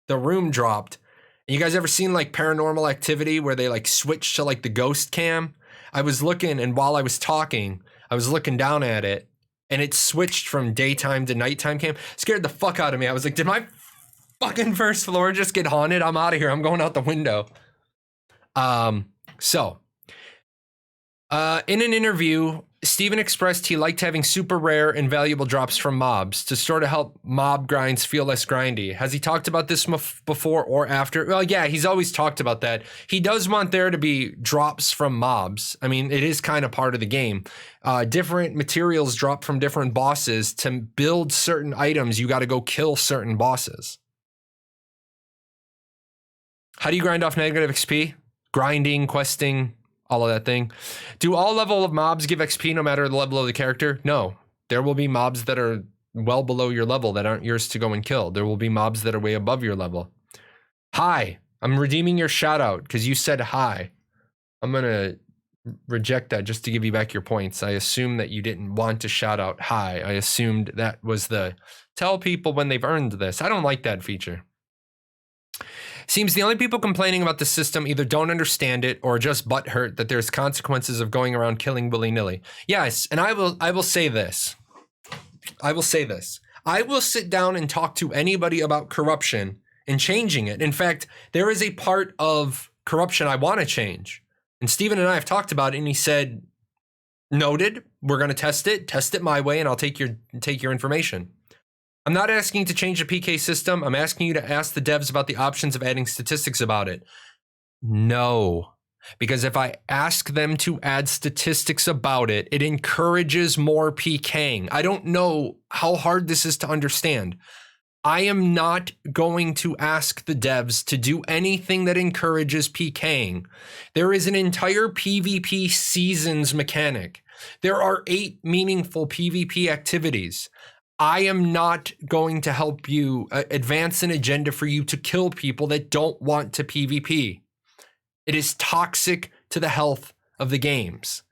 room dropped. You guys ever seen like Paranormal Activity where they like switch to like the ghost cam? I was looking, and while I was talking, I was looking down at it, and it switched from daytime to nighttime cam. Scared the fuck out of me. I was like, did my fucking first floor just get haunted? I'm out of here. I'm going out the window. In an interview, Steven expressed he liked having super rare and valuable drops from mobs to sort of help mob grinds feel less grindy. Has he talked about this before or after? Well, yeah, he's always talked about that. He does want there to be drops from mobs. I mean, it is kind of part of the game. Different materials drop from different bosses. To build certain items, you got to go kill certain bosses. How do you grind off negative XP? Grinding, questing, all of that thing. Do all level of mobs give XP no matter the level of the character? No. There will be mobs that are well below your level that aren't yours to go and kill. There will be mobs that are way above your level. Hi. I'm redeeming your shout out because you said hi. I'm going to reject that just to give you back your points. I assume that you didn't want to shout out hi. I assumed that was the tell people when they've earned this. I don't like that feature. Seems the only people complaining about the system either don't understand it or just butthurt that there's consequences of going around killing willy-nilly. Yes, and I will say this. I will sit down and talk to anybody about corruption and changing it. In fact, there is a part of corruption I want to change. And Steven and I have talked about it, and he said, noted, we're going to test it my way, and I'll take your information. I'm not asking to change the PK system. I'm asking you to ask the devs about the options of adding statistics about it. No, because if I ask them to add statistics about it, it encourages more PKing. I don't know how hard this is to understand. I am not going to ask the devs to do anything that encourages PKing. There is an entire PvP seasons mechanic. There are 8 meaningful PvP activities. I am not going to help you advance an agenda for you to kill people that don't want to PvP. It is toxic to the health of the games.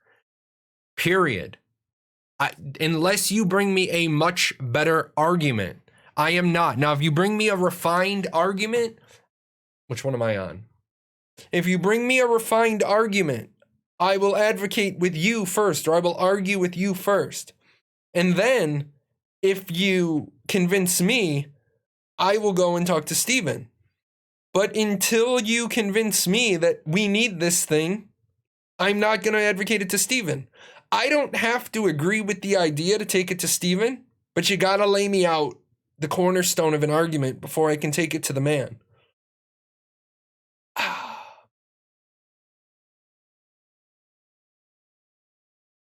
Period. Unless you bring me a much better argument, I am not. Now, if you bring me a refined argument, which one am I on? If you bring me a refined argument, I will advocate with you first, or I will argue with you first. And then, if you convince me, I will go and talk to Steven. But until you convince me that we need this thing, I'm not going to advocate it to Steven. I don't have to agree with the idea to take it to Steven, but you got to lay me out the cornerstone of an argument before I can take it to the man.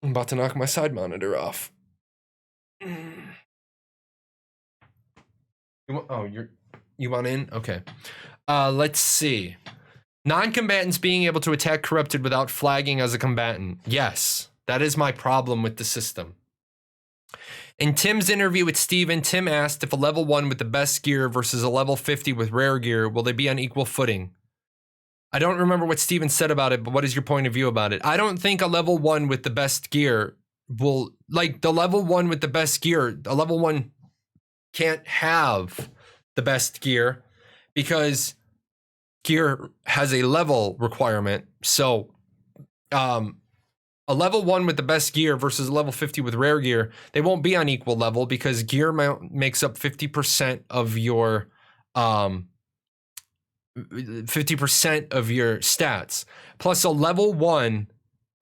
I'm about to knock my side monitor off. You want in? Okay. Let's see. Non-combatants being able to attack corrupted without flagging as a combatant. Yes, that is my problem with the system. In Tim's interview with Steven, Tim asked if a level 1 with the best gear versus a level 50 with rare gear, will they be on equal footing? I don't remember what Steven said about it, but what is your point of view about it? I don't think a level 1 with the best gear will, like, the level 1 with the best gear, a level 1 can't have the best gear because gear has a level requirement. So a level 1 with the best gear versus a level 50 with rare gear, they won't be on equal level because gear makes up 50% of your 50% of your stats. Plus a level 1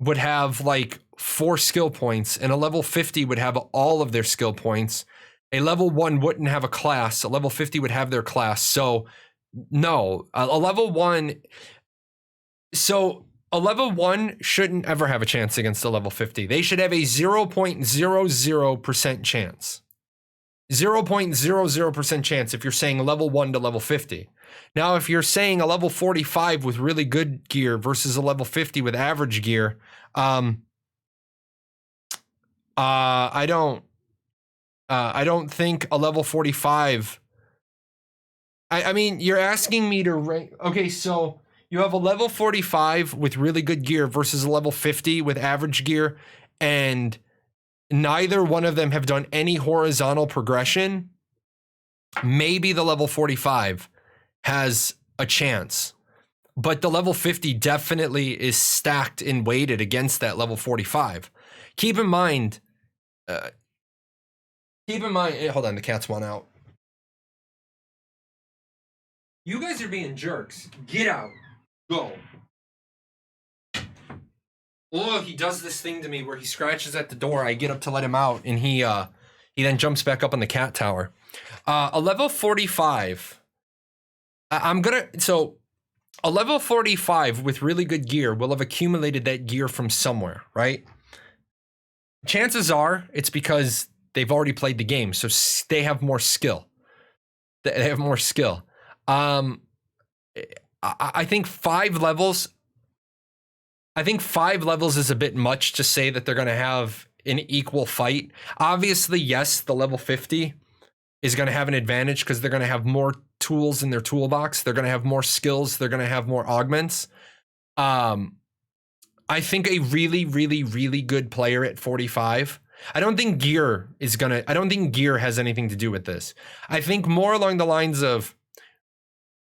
would have like 4 skill points, and a level 50 would have all of their skill points. A level 1 wouldn't have a class. A level 50 would have their class. So no, a level 1. So a level 1 shouldn't ever have a chance against a level 50. They should have a 0.00% chance. 0.00% chance if you're saying level 1 to level 50. Now, if you're saying a level 45 with really good gear versus a level 50 with average gear, I don't think a level 45. I mean, you're asking me to rank. Okay, so you have a level 45 with really good gear versus a level 50 with average gear, and neither one of them have done any horizontal progression. Maybe the level 45 has a chance, but the level 50 definitely is stacked and weighted against that level 45. Keep in mind, hold on, the cat's one out. You guys are being jerks. Get out. Go. Oh, he does this thing to me where he scratches at the door. I get up to let him out, and he then jumps back up on the cat tower. A level 45. So a level 45 with really good gear will have accumulated that gear from somewhere, right? Chances are it's because they've already played the game, so they have more skill. They have more skill. I think 5 levels. I think 5 levels is a bit much to say that they're going to have an equal fight. Obviously, yes, the level 50 is going to have an advantage because they're going to have more tools in their toolbox. They're going to have more skills. They're going to have more augments. I think a really, really, really good player at 45. I don't think gear has anything to do with this. I think more along the lines of,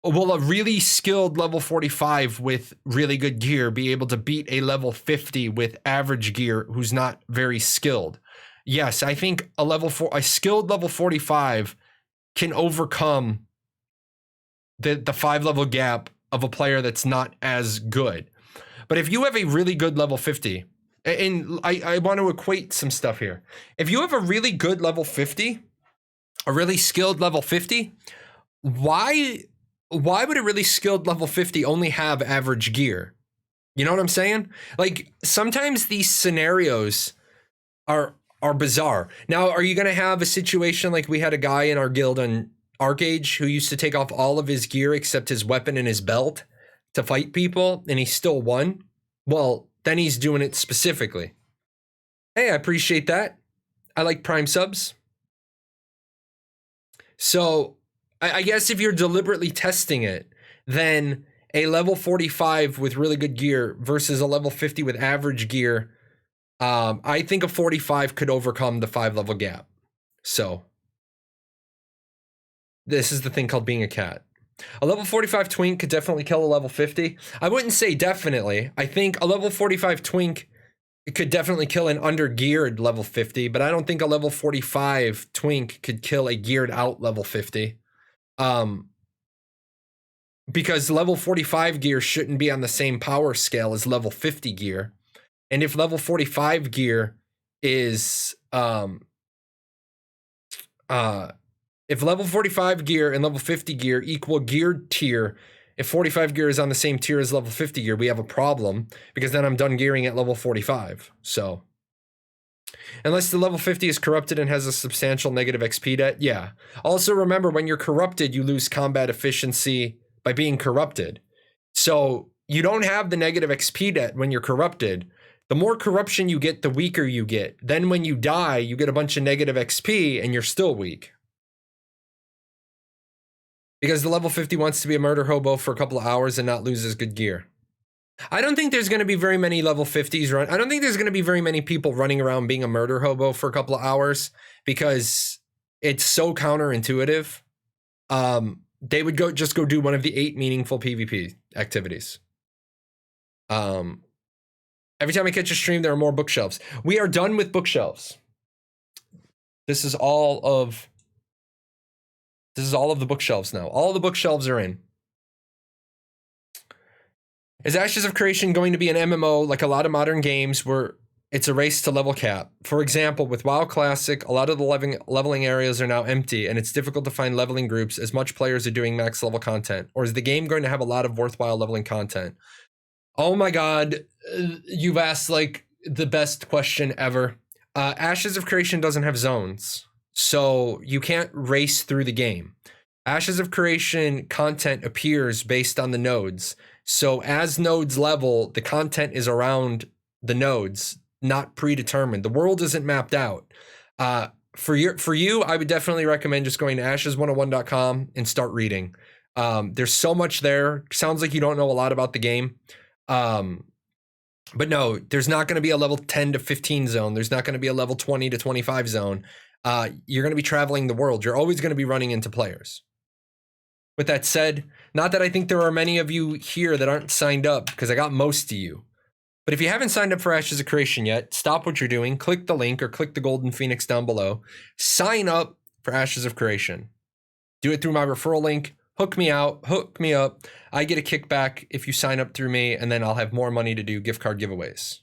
will a really skilled level 45 with really good gear be able to beat a level 50 with average gear who's not very skilled? Yes, I think a skilled level 45 can overcome the 5 level gap of a player that's not as good. But if you have a really good level 50, and I want to equate some stuff here. If you have a really good level 50, a really skilled level 50, why would a really skilled level 50 only have average gear? You know what I'm saying? Like, sometimes these scenarios are bizarre. Now, are you going to have a situation like we had a guy in our guild on Arcage who used to take off all of his gear except his weapon and his belt to fight people, and he still won? Well, then he's doing it specifically. Hey, I appreciate that. I like Prime subs. So I guess if you're deliberately testing it, then a level 45 with really good gear versus a level 50 with average gear, I think a 45 could overcome the 5-level gap. So this is the thing called being a cat. A level 45 twink could definitely kill a level 50. I wouldn't say definitely. I think a level 45 twink could definitely kill an under-geared level 50, but I don't think a level 45 twink could kill a geared out level 50. Because level 45 gear shouldn't be on the same power scale as level 50 gear. And if level 45 gear is if level 45 gear and level 50 gear equal geared tier, if 45 gear is on the same tier as level 50 gear, we have a problem, because then I'm done gearing at level 45. So unless the level 50 is corrupted and has a substantial negative XP debt, yeah. Also remember, when you're corrupted, you lose combat efficiency by being corrupted. So you don't have the negative XP debt when you're corrupted. The more corruption you get, the weaker you get. Then when you die, you get a bunch of negative XP and you're still weak. Because the level 50 wants to be a murder hobo for a couple of hours and not lose his good gear. I don't think there's going to be very many level 50s run. I don't think there's going to be very many people running around being a murder hobo for a couple of hours, because it's so counterintuitive. They would just go do one of the 8 meaningful PvP activities. Every time I catch a stream, there are more bookshelves. We are done with bookshelves. This is all of the bookshelves now. All the bookshelves are in. Is Ashes of Creation going to be an MMO like a lot of modern games where it's a race to level cap? For example, with WoW Classic, a lot of the leveling areas are now empty, and it's difficult to find leveling groups as much players are doing max level content. Or is the game going to have a lot of worthwhile leveling content? Oh my god, you've asked like the best question ever. Ashes of Creation doesn't have zones, so you can't race through the game. Ashes of Creation content appears based on the nodes. So as nodes level, the content is around the nodes, not predetermined. The world isn't mapped out. For you, I would definitely recommend just going to ashes101.com and start reading. There's so much there. Sounds like you don't know a lot about the game. But no, there's not going to be a level 10 to 15 zone. There's not going to be a level 20 to 25 zone. You're going to be traveling the world. You're always going to be running into players. With that said, not that I think there are many of you here that aren't signed up, because I got most of you. But if you haven't signed up for Ashes of Creation yet, stop what you're doing, click the link or click the golden phoenix down below. Sign up for Ashes of Creation. Do it through my referral link. Hook me up. I get a kickback if you sign up through me, and then I'll have more money to do gift card giveaways.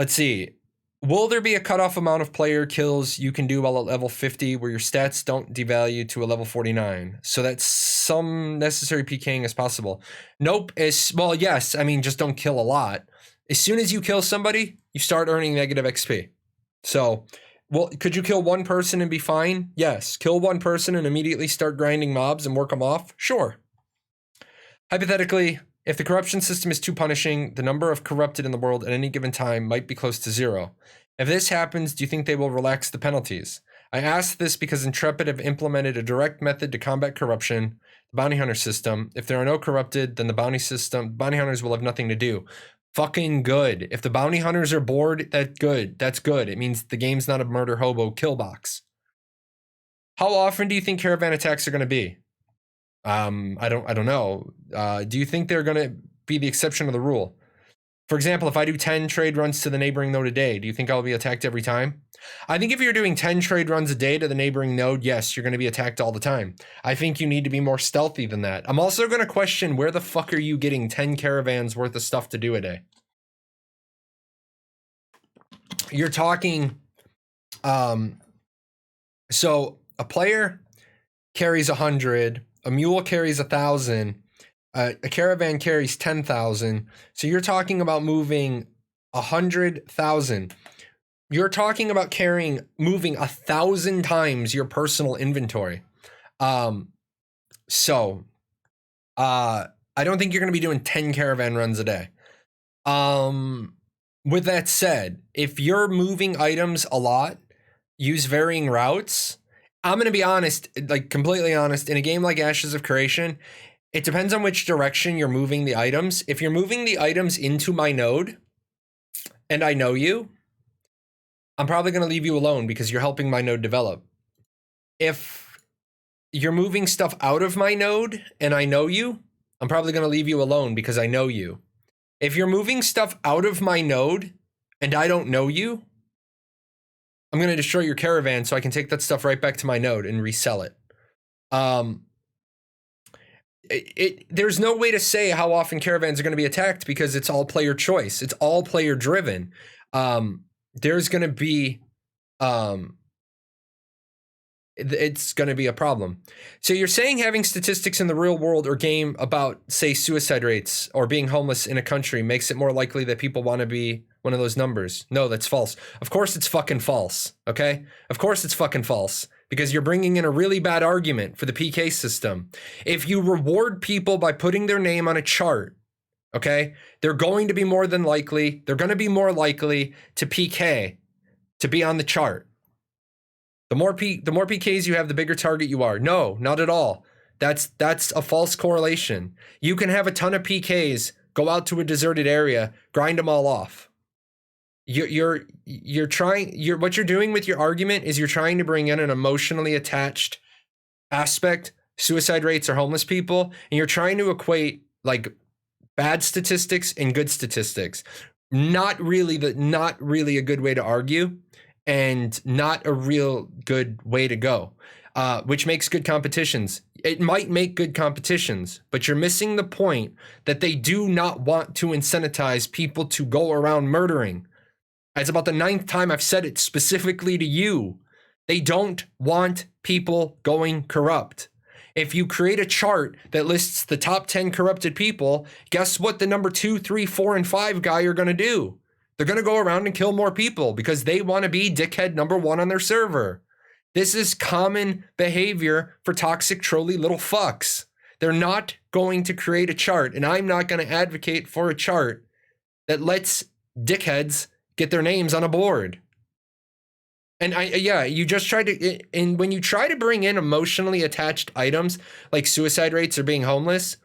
Let's see. Will there be a cutoff amount of player kills you can do while at level 50 where your stats don't devalue to a level 49? So that some necessary PKing is possible. Nope. Well, yes. I mean, just don't kill a lot. As soon as you kill somebody, you start earning negative XP. So, well, could you kill one person and be fine? Yes. Kill one person and immediately start grinding mobs and work them off? Sure. Hypothetically, if the corruption system is too punishing, the number of corrupted in the world at any given time might be close to 0. If this happens, do you think they will relax the penalties? I ask this because Intrepid have implemented a direct method to combat corruption, the bounty hunter system. If there are no corrupted, then the bounty hunters will have nothing to do. Fucking good. If the bounty hunters are bored, that's good. That's good. It means the game's not a murder hobo kill box. How often do you think caravan attacks are going to be? I don't know. Do you think they're going to be the exception of the rule? For example, if I do 10 trade runs to the neighboring node a day, do you think I'll be attacked every time? I think if you're doing 10 trade runs a day to the neighboring node, yes, you're going to be attacked all the time. I think you need to be more stealthy than that. I'm also going to question, where the fuck are you getting 10 caravans worth of stuff to do a day? You're talking, so a player carries 100, a mule carries 1,000, a caravan carries 10,000. So you're talking about moving 100,000. You're talking about moving 1,000 times your personal inventory. So I don't think you're going to be doing 10 caravan runs a day. With that said, if you're moving items a lot, use varying routes. I'm going to be honest, like completely honest, in a game like Ashes of Creation, It depends on which direction you're moving the items. If you're moving the items into my node and I know you, I'm probably going to leave you alone because you're helping my node develop. If you're moving stuff out of my node and I know you, I'm probably going to leave you alone because I know you. If you're moving stuff out of my node and I don't know you, I'm going to destroy your caravan so I can take that stuff right back to my node and resell it. There's no way to say how often caravans are going to be attacked because it's all player choice. It's all player driven. There's going to be, it's going to be a problem. So you're saying having statistics in the real world or game about, say, suicide rates or being homeless in a country makes it more likely that people want to be one of those numbers. No, that's false. Of course it's fucking false, okay? Of course it's fucking false because you're bringing in a really bad argument for the PK system. If you reward people by putting their name on a chart, okay, they're going to be more than likely, they're going to be more likely to PK, to be on the chart. The more PKs you have, the bigger target you are. No, not at all. That's a false correlation. You can have a ton of PKs, go out to a deserted area, grind them all off. What you're doing with your argument is you're trying to bring in an emotionally attached aspect, suicide rates or homeless people, and you're trying to equate like bad statistics and good statistics. Not really a good way to argue, and not a real good way to go, which makes good competitions. It might make good competitions, but you're missing the point that they do not want to incentivize people to go around murdering. It's about the 9th time I've said it specifically to you. They don't want people going corrupt. If you create a chart that lists the top 10 corrupted people, guess what the number 2, 3, 4, and 5 guy are going to do? They're going to go around and kill more people because they want to be dickhead number 1 on their server. This is common behavior for toxic, trolly little fucks. They're not going to create a chart, and I'm not going to advocate for a chart that lets dickheads get their names on a board. And you just try to, and when you try to bring in emotionally attached items like suicide rates or being homeless,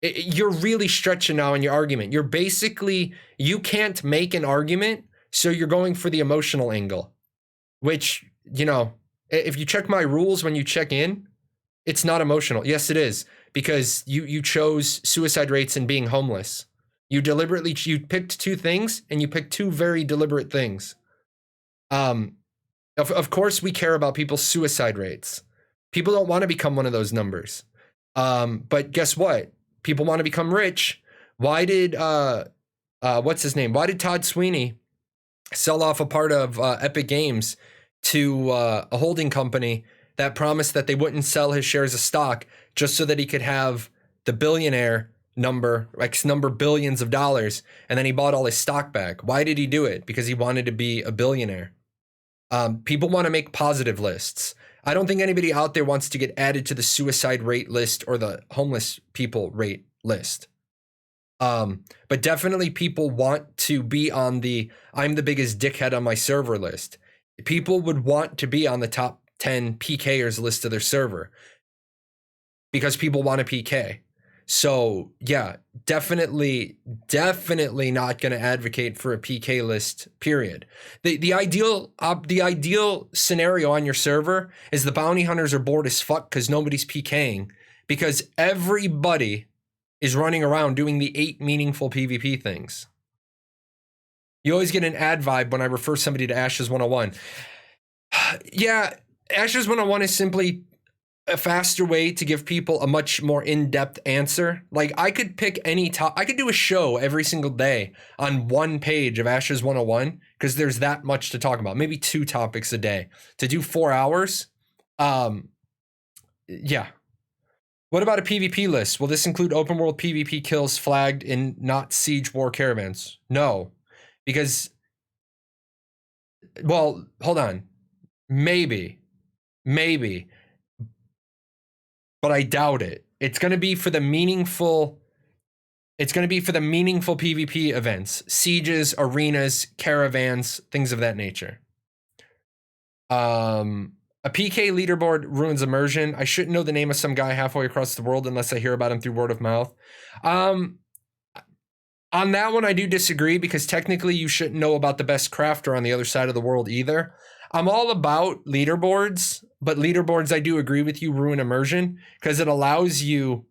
you're really stretching now in your argument. You're basically, you can't make an argument, so you're going for the emotional angle, which, you know, if you check my rules when you check in, it's not emotional. Yes, it is, because you chose suicide rates and being homeless. You picked 2 things, and you picked 2 very deliberate things. Of course, we care about people's suicide rates. People don't want to become one of those numbers. But guess what? People want to become rich. Why did what's his name? Why did Todd Sweeney sell off a part of Epic Games to a holding company that promised that they wouldn't sell his shares of stock just so that he could have the billionaire number, like number billions of dollars, and then he bought all his stock back? Why did he do it? Because he wanted to be a billionaire. People want to make positive lists. I don't think anybody out there wants to get added to the suicide rate list or the homeless people rate list. But definitely people want to be on the I'm the biggest dickhead on my server list. People would want to be on the top 10 PKers list of their server because people want to PK. So yeah, definitely not going to advocate for a PK list, period. The ideal scenario on your server is the bounty hunters are bored as fuck because nobody's PKing, because everybody is running around doing the 8 meaningful PvP things. You always get an ad vibe when I refer somebody to Ashes 101. Yeah, Ashes 101 is simply a faster way to give people a much more in-depth answer. Like, I could pick I could do a show every single day on one page of Ashes 101 because there's that much to talk about. Maybe 2 topics a day. To do 4 hours, yeah. What about a PvP list? Will this include open world PvP kills flagged in not siege war caravans? No, because, well, hold on. Maybe, but I doubt it. It's going to be for the meaningful PvP events, sieges, arenas, caravans, things of that nature. A PK leaderboard ruins immersion. I shouldn't know the name of some guy halfway across the world unless I hear about him through word of mouth. On that one, I do disagree because technically you shouldn't know about the best crafter on the other side of the world either. I'm all about leaderboards, but leaderboards, I do agree with you, ruin immersion because it allows you.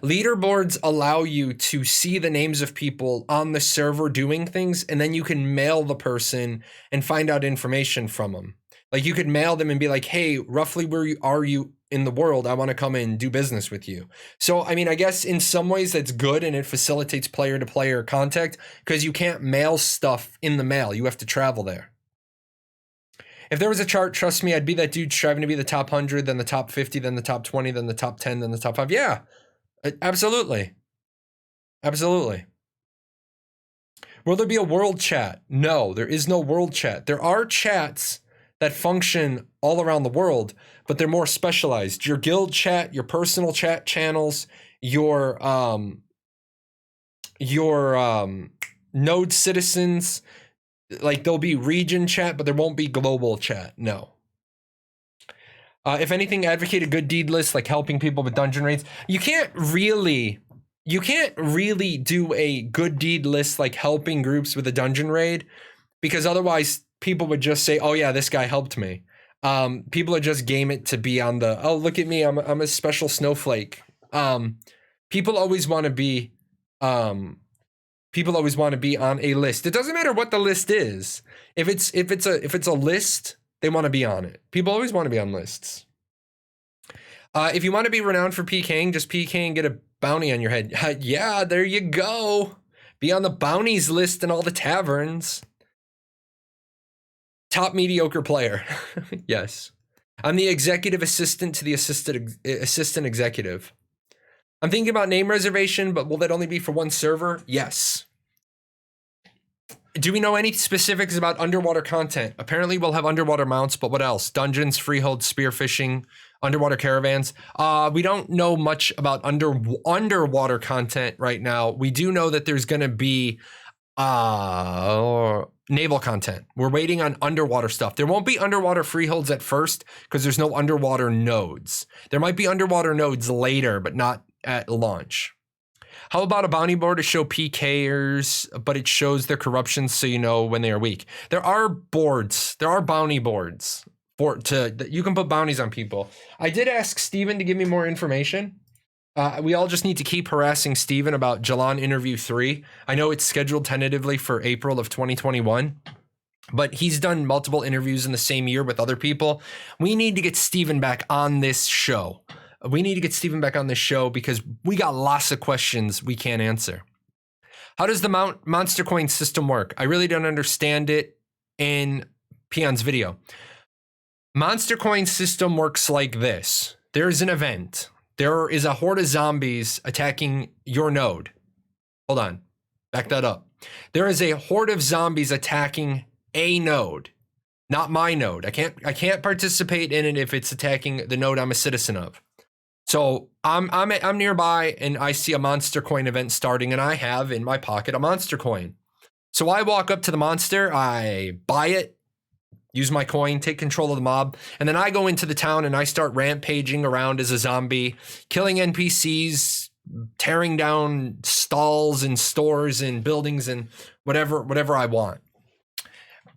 Leaderboards allow you to see the names of people on the server doing things, and then you can mail the person and find out information from them. Like you could mail them and be like, hey, roughly where are you in the world? I want to come and do business with you. So, I mean, I guess in some ways that's good and it facilitates player to player contact because you can't mail stuff in the mail. You have to travel there. If there was a chart, trust me, I'd be that dude striving to be the top 100, then the top 50, then the top 20, then the top 10, then the top 5. Yeah, absolutely. Absolutely. Will there be a world chat? No, there is no world chat. There are chats that function all around the world, but they're more specialized. Your guild chat, your personal chat channels, your node citizens, like there'll be region chat, but there won't be global chat. No. If anything, advocate a good deed list, like helping people with dungeon raids. You can't really do a good deed list like helping groups with a dungeon raid, because otherwise people would just say, oh yeah, this guy helped me. People would just game it to be on the, oh, look at me, I'm a special snowflake. People always want to be on a list. It doesn't matter what the list is. If it's a list, they want to be on it. People always want to be on lists. If you want to be renowned for PKing, just PK and get a bounty on your head. Yeah, there you go. Be on the bounties list in all the taverns. Top mediocre player. Yes. I'm the executive assistant to the assistant executive. I'm thinking about name reservation, but will that only be for one server? Yes. Do we know any specifics about underwater content? Apparently we'll have underwater mounts, but what else? Dungeons, freehold, spearfishing, underwater caravans. We don't know much about underwater content right now. We do know that there's going to be naval content. We're waiting on underwater stuff. There won't be underwater freeholds at first because there's no underwater nodes. There might be underwater nodes later, but not at launch. How about a bounty board to show PKers, but it shows their corruption so you know when they are weak? There are boards. There are bounty boards you can put bounties on people. I did ask Steven to give me more information. We all just need to keep harassing Steven about Jahlon interview 3. I know it's scheduled tentatively for April of 2021, but he's done multiple interviews in the same year with other people. We need to get Steven back on this show. Because we got lots of questions we can't answer. How does the monster coin system work? I really don't understand it in Peon's video. Monster coin system works like this. There's an event. There is a horde of zombies attacking your node. Hold on. Back that up. There is a horde of zombies attacking a node, not my node. I can't participate in it if it's attacking the node I'm a citizen of. So I'm nearby and I see a monster coin event starting and I have in my pocket a monster coin. So I walk up to the monster, I buy it, use my coin, take control of the mob, and then I go into the town and I start rampaging around as a zombie, killing NPCs, tearing down stalls and stores and buildings and whatever I want.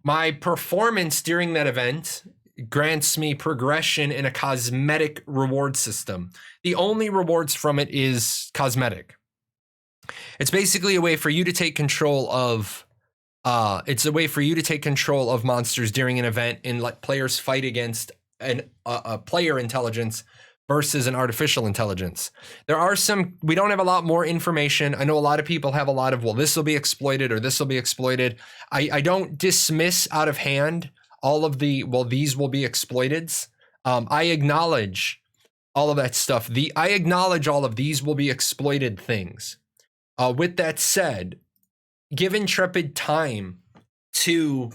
My performance during that event grants me progression in a cosmetic reward system. The only rewards from it is cosmetic. It's basically a way for you to take control of monsters during an event and let players fight against a player intelligence versus an artificial intelligence. There are some, we don't have a lot more information. I know a lot of people have a lot of, well, this will be exploited or this will be exploited. I don't dismiss out of hand all of the, well, these will be exploited. I acknowledge all of that stuff. I acknowledge all of these will be exploited things. With that said, give Intrepid time to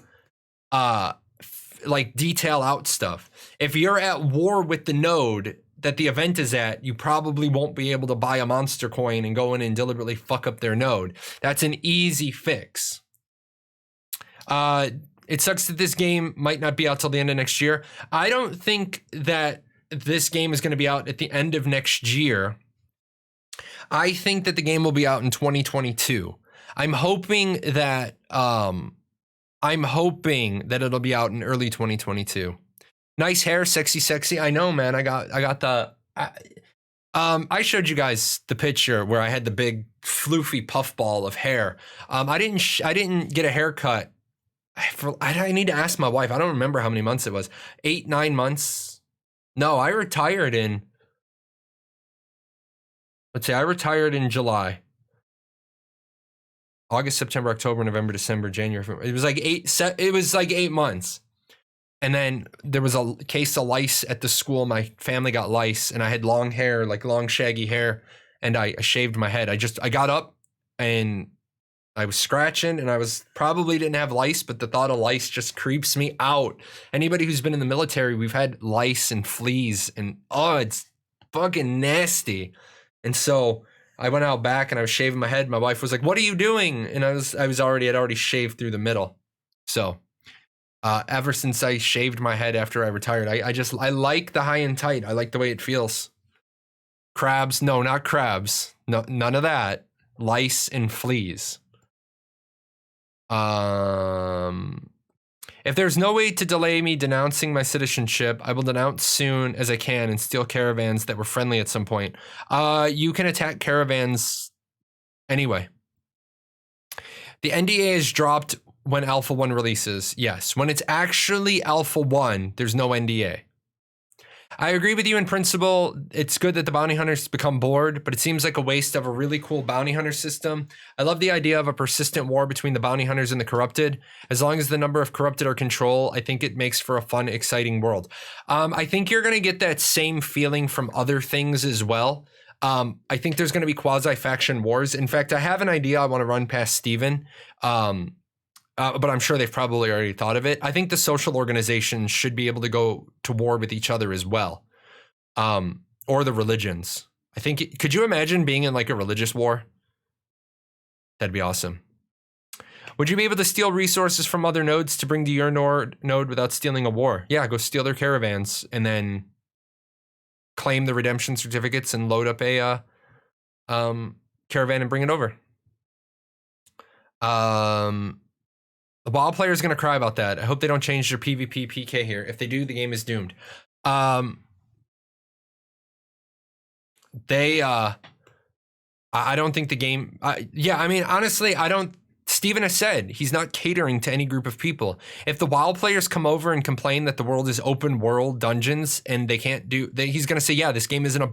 detail out stuff. If you're at war with the node that the event is at, you probably won't be able to buy a monster coin and go in and deliberately fuck up their node. That's an easy fix. It sucks that this game might not be out till the end of next year. I don't think that this game is going to be out at the end of next year. I think that the game will be out in 2022. I'm hoping that it'll be out in early 2022. Nice hair, sexy. I know, man. I got the. I showed you guys the picture where I had the big floofy puffball of hair. I didn't get a haircut. I need to ask my wife. I don't remember how many months it was. 8, 9 months. No, I retired in. Let's say I retired in July. August, September, October, November, December, January. It was like 8 months. And then there was a case of lice at the school. My family got lice, and I had long hair, like long shaggy hair, and I shaved my head. I got up and I was scratching, and I was probably didn't have lice, but the thought of lice just creeps me out. Anybody who's been in the military, we've had lice and fleas, and it's fucking nasty. And so I went out back and I was shaving my head. My wife was like, "What are you doing?" And I'd already shaved through the middle. So ever since I shaved my head after I retired, I like the high and tight. I like the way it feels. Crabs, no, not crabs. No, none of that. Lice and fleas. If there's no way to delay me denouncing my citizenship, I will denounce soon as I can and steal caravans that were friendly at some point. You can attack caravans anyway. The NDA is dropped when Alpha 1 releases. Yes, when it's actually Alpha 1, there's no NDA. I agree with you in principle. It's good that the bounty hunters become bored, but it seems like a waste of a really cool bounty hunter system. I love the idea of a persistent war between the bounty hunters and the corrupted. As long as the number of corrupted are controlled, I think it makes for a fun, exciting world. I think you're going to get that same feeling from other things as well. I think there's going to be quasi-faction wars. In fact, I have an idea I want to run past Steven. But I'm sure they've probably already thought of it. I think the social organizations should be able to go to war with each other as well. Or the religions. Could you imagine being in like a religious war? That'd be awesome. Would you be able to steal resources from other nodes to bring to your node without stealing a war? Yeah, go steal their caravans and then claim the redemption certificates and load up a caravan and bring it over. The WoW player is going to cry about that. I hope they don't change their PvP PK here. If they do, the game is doomed. I don't think the game... honestly, Steven has said he's not catering to any group of people. If the WoW players come over and complain that the world is open world dungeons and they can't he's going to say, yeah, this game isn't a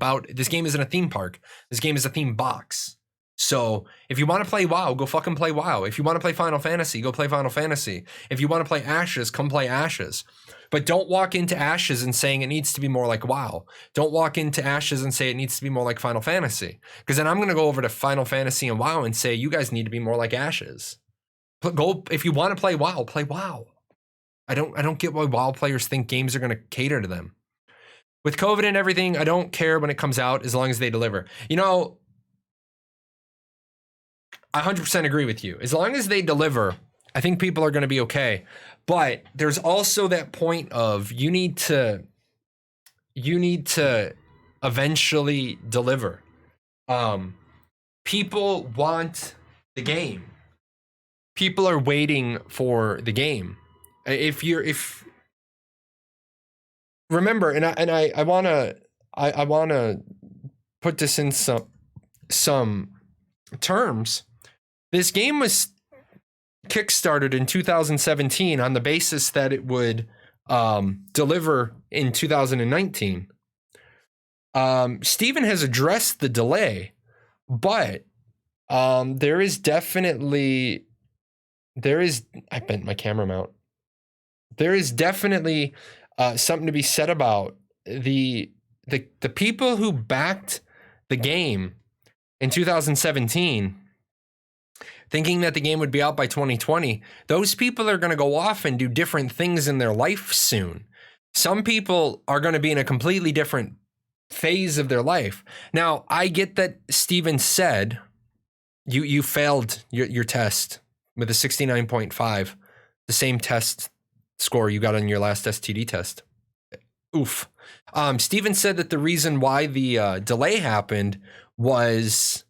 theme park. This game is a theme box. So if you want to play WoW, go fucking play WoW. If you want to play Final Fantasy, go play Final Fantasy. If you want to play Ashes, come play Ashes. But don't walk into Ashes and saying it needs to be more like WoW. Don't walk into Ashes and say it needs to be more like Final Fantasy. Because then I'm going to go over to Final Fantasy and WoW and say, you guys need to be more like Ashes. If you want to play WoW, play WoW. I don't get why WoW players think games are going to cater to them. With COVID and everything, I don't care when it comes out as long as they deliver. You know, I 100% agree with you. As long as they deliver, I think people are going to be okay. But there's also that point of you need to eventually deliver. People want the game. People are waiting for the game. Remember, I wanna put this in some terms. This game was kickstarted in 2017 on the basis that it would deliver in 2019. Steven has addressed the delay, but there is definitely I bent my camera mount. There is definitely something to be said about the people who backed the game in 2017, thinking that the game would be out by 2020. Those people are going to go off and do different things in their life soon. Some people are going to be in a completely different phase of their life. Now, I get that Steven said you failed your test with a 69.5. the same test score you got on your last STD test. Oof. Steven said that the reason why the delay happened was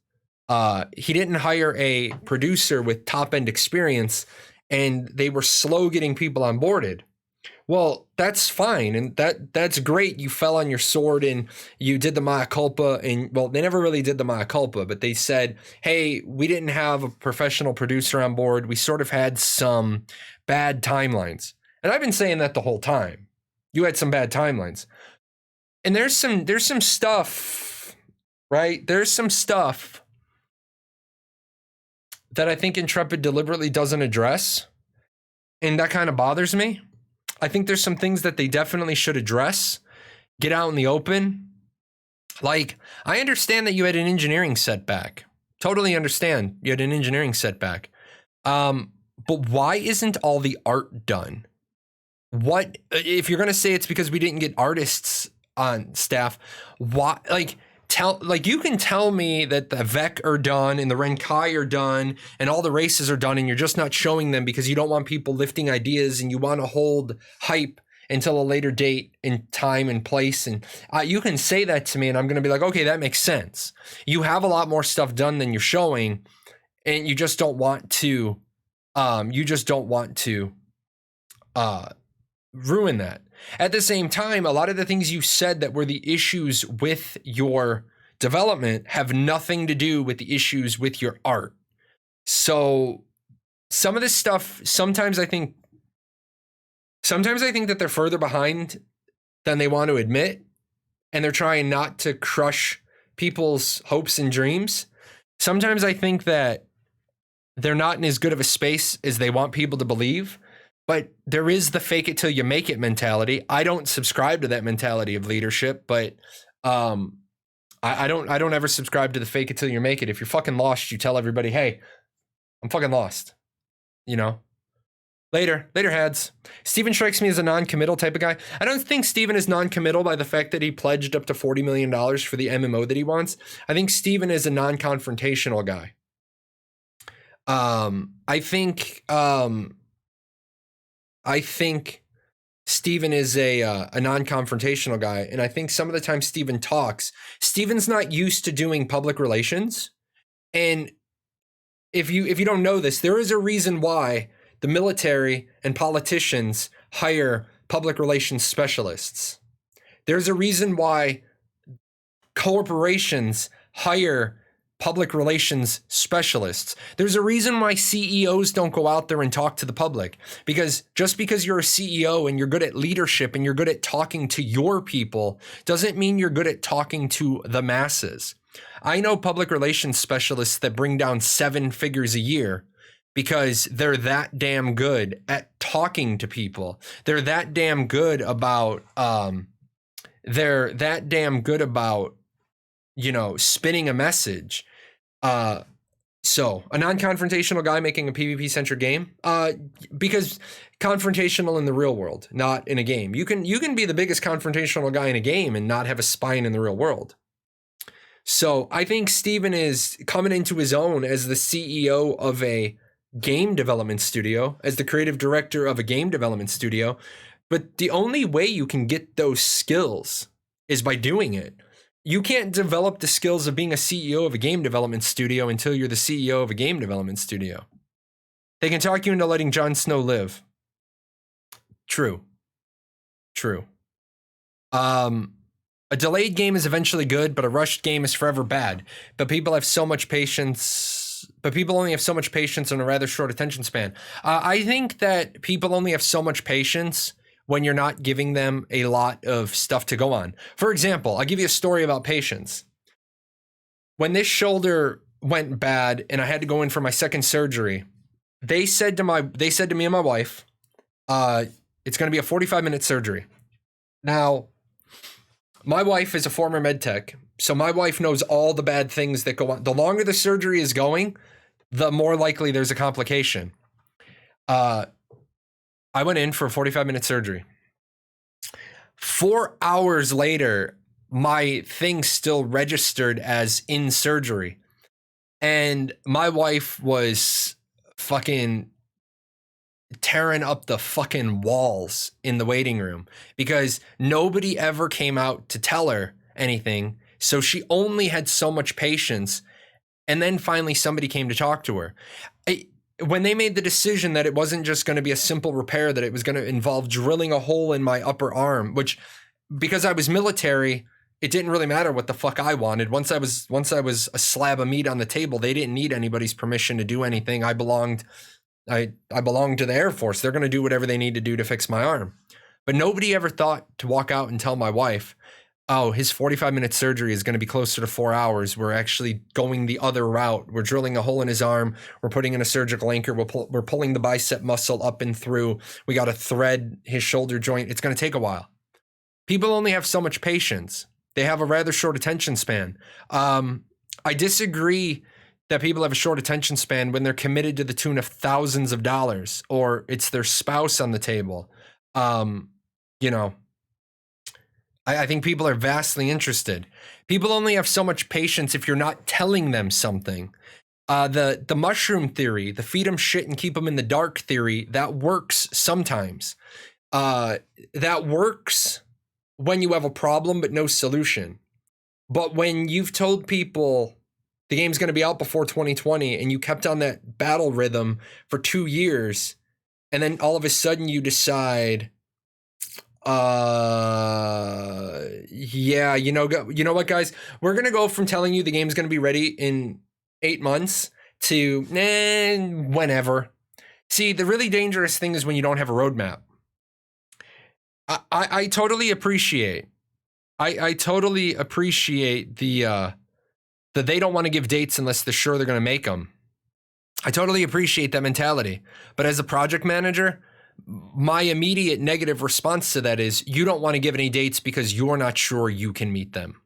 he didn't hire a producer with top end experience, and they were slow getting people onboarded. Well, that's fine, and that's great. You fell on your sword and you did the mea culpa, and well, they never really did the mea culpa, but they said, hey, we didn't have a professional producer on board. We sort of had some bad timelines. And I've been saying that the whole time. You had some bad timelines. And there's some stuff, right? There's some stuff that I think Intrepid deliberately doesn't address, and that kind of bothers me. I think there's some things that they definitely should address, get out in the open. Like, I understand that you had an engineering setback. Totally understand you had an engineering setback. But why isn't all the art done? What, if you're going to say it's because we didn't get artists on staff, why, you can tell me that the Vec are done and the Renkai are done and all the races are done, and you're just not showing them because you don't want people lifting ideas and you want to hold hype until a later date and time and place. And you can say that to me and I'm going to be like, okay, that makes sense. You have a lot more stuff done than you're showing, and you just don't want to, ruin that. At the same time, a lot of the things you said that were the issues with your development have nothing to do with the issues with your art. So some of this stuff, sometimes I think that they're further behind than they want to admit, and they're trying not to crush people's hopes and dreams. Sometimes I think that they're not in as good of a space as they want people to believe. But there is the fake it till you make it mentality. I don't subscribe to that mentality of leadership, but I don't ever subscribe to the fake it till you make it. If you're fucking lost, you tell everybody, hey, I'm fucking lost. You know? Later heads. Steven strikes me as a non-committal type of guy. I don't think Steven is non-committal by the fact that he pledged up to $40 million for the MMO that he wants. I think Steven is a non-confrontational guy. I think Steven is a non-confrontational guy, and I think some of the time Steven talks, Steven's not used to doing public relations. And if you don't know this, there is a reason why the military and politicians hire public relations specialists. There's a reason why corporations hire public relations specialists. There's a reason why CEOs don't go out there and talk to the public, because just because you're a CEO and you're good at leadership and you're good at talking to your people doesn't mean you're good at talking to the masses. I know public relations specialists that bring down 7 figures a year because they're that damn good at talking to people. They're that damn good about spinning a message. So a non-confrontational guy making a PvP-centric game, because confrontational in the real world, not in a game. You can be the biggest confrontational guy in a game and not have a spine in the real world. So I think Steven is coming into his own as the CEO of a game development studio, as the creative director of a game development studio. But the only way you can get those skills is by doing it. You can't develop the skills of being a CEO of a game development studio until you're the CEO of a game development studio. They can talk you into letting Jon Snow live. True. A delayed game is eventually good, but a rushed game is forever bad. But people have so much patience. But people only have so much patience on a rather short attention span. I think that people only have so much patience when you're not giving them a lot of stuff to go on. For example, I'll give you a story about patience. When this shoulder went bad and I had to go in for my second surgery, they said to me and my wife, it's going to be a 45-minute surgery. Now, my wife is a former med tech, so my wife knows all the bad things that go on. The longer the surgery is going, the more likely there's a complication. I went in for a 45-minute surgery. 4 hours later, my thing still registered as in surgery. And my wife was fucking tearing up the fucking walls in the waiting room because nobody ever came out to tell her anything. So she only had so much patience. And then finally somebody came to talk to her. When they made the decision that it wasn't just going to be a simple repair, that it was going to involve drilling a hole in my upper arm, which because I was military, it didn't really matter what the fuck I wanted. Once I was a slab of meat on the table, they didn't need anybody's permission to do anything. I belonged to the Air Force. They're going to do whatever they need to do to fix my arm. But nobody ever thought to walk out and tell my wife, oh, his 45-minute surgery is going to be closer to 4 hours. We're actually going the other route. We're drilling a hole in his arm. We're putting in a surgical anchor. We're pulling the bicep muscle up and through. We got to thread his shoulder joint. It's going to take a while. People only have so much patience. They have a rather short attention span. I disagree that people have a short attention span when they're committed to the tune of thousands of dollars or it's their spouse on the table. I think people are vastly interested. People only have so much patience if you're not telling them something. The mushroom theory, the feed them shit and keep them in the dark theory, that works sometimes. That works when you have a problem but no solution. But when you've told people the game's going to be out before 2020 and you kept on that battle rhythm for 2 years, and then all of a sudden you decide, yeah, you know what, guys, we're going to go from telling you the game's going to be ready in 8 months to whenever. See, the really dangerous thing is when you don't have a roadmap. I totally appreciate. I totally appreciate the that they don't want to give dates unless they're sure they're going to make them. I totally appreciate that mentality. But as a project manager, my immediate negative response to that is you don't want to give any dates because you're not sure you can meet them.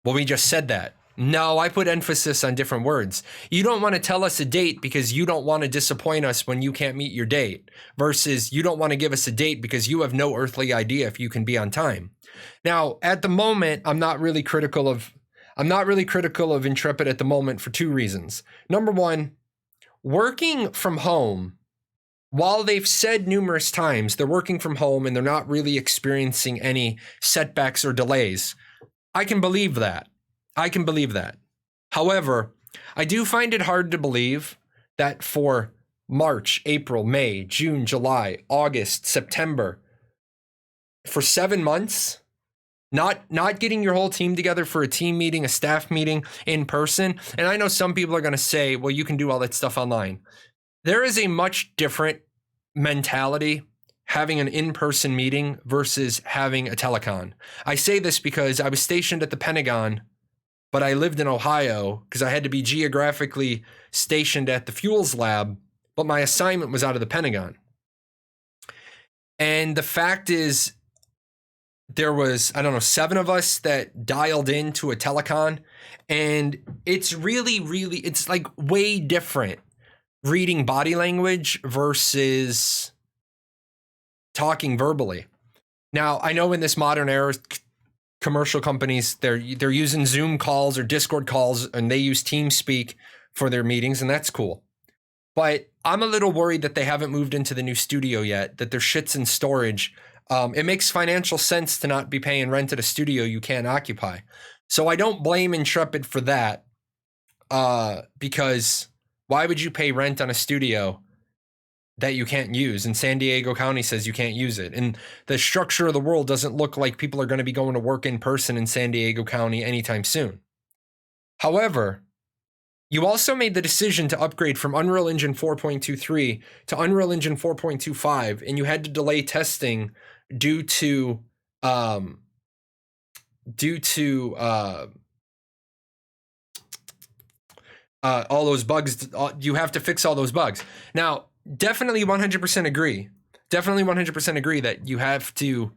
Well, we just said that. No, I put emphasis on different words. You don't want to tell us a date because you don't want to disappoint us when you can't meet your date, versus you don't want to give us a date because you have no earthly idea if you can be on time. Now, at the moment, I'm not really critical of Intrepid at the moment for 2 reasons. Number one, working from home, while they've said numerous times they're working from home and they're not really experiencing any setbacks or delays, I can believe that. However, I do find it hard to believe that for March, April, May, June, July, August, September, for 7 months, not getting your whole team together for a team meeting, a staff meeting in person. And I know some people are going to say, well, you can do all that stuff online. There is a much different mentality having an in-person meeting versus having a telecon. I say this because I was stationed at the Pentagon, but I lived in Ohio because I had to be geographically stationed at the fuels lab, but my assignment was out of the Pentagon. And the fact is, there was, 7 of us that dialed into a telecon, and it's really, it's like way different reading body language versus talking verbally. Now, I know in this modern era, commercial companies, they're using Zoom calls or Discord calls, and they use TeamSpeak for their meetings, and that's cool. But I'm a little worried that they haven't moved into the new studio yet, that their shit's in storage. It makes financial sense to not be paying rent at a studio you can't occupy. So I don't blame Intrepid for that, because why would you pay rent on a studio that you can't use? And San Diego County says you can't use it. And the structure of the world doesn't look like people are going to be going to work in person in San Diego County anytime soon. However, you also made the decision to upgrade from Unreal Engine 4.23 to Unreal Engine 4.25, and you had to delay testing due to all those bugs. You have to fix all those bugs. Now, definitely 100% agree. Definitely 100% agree that you have to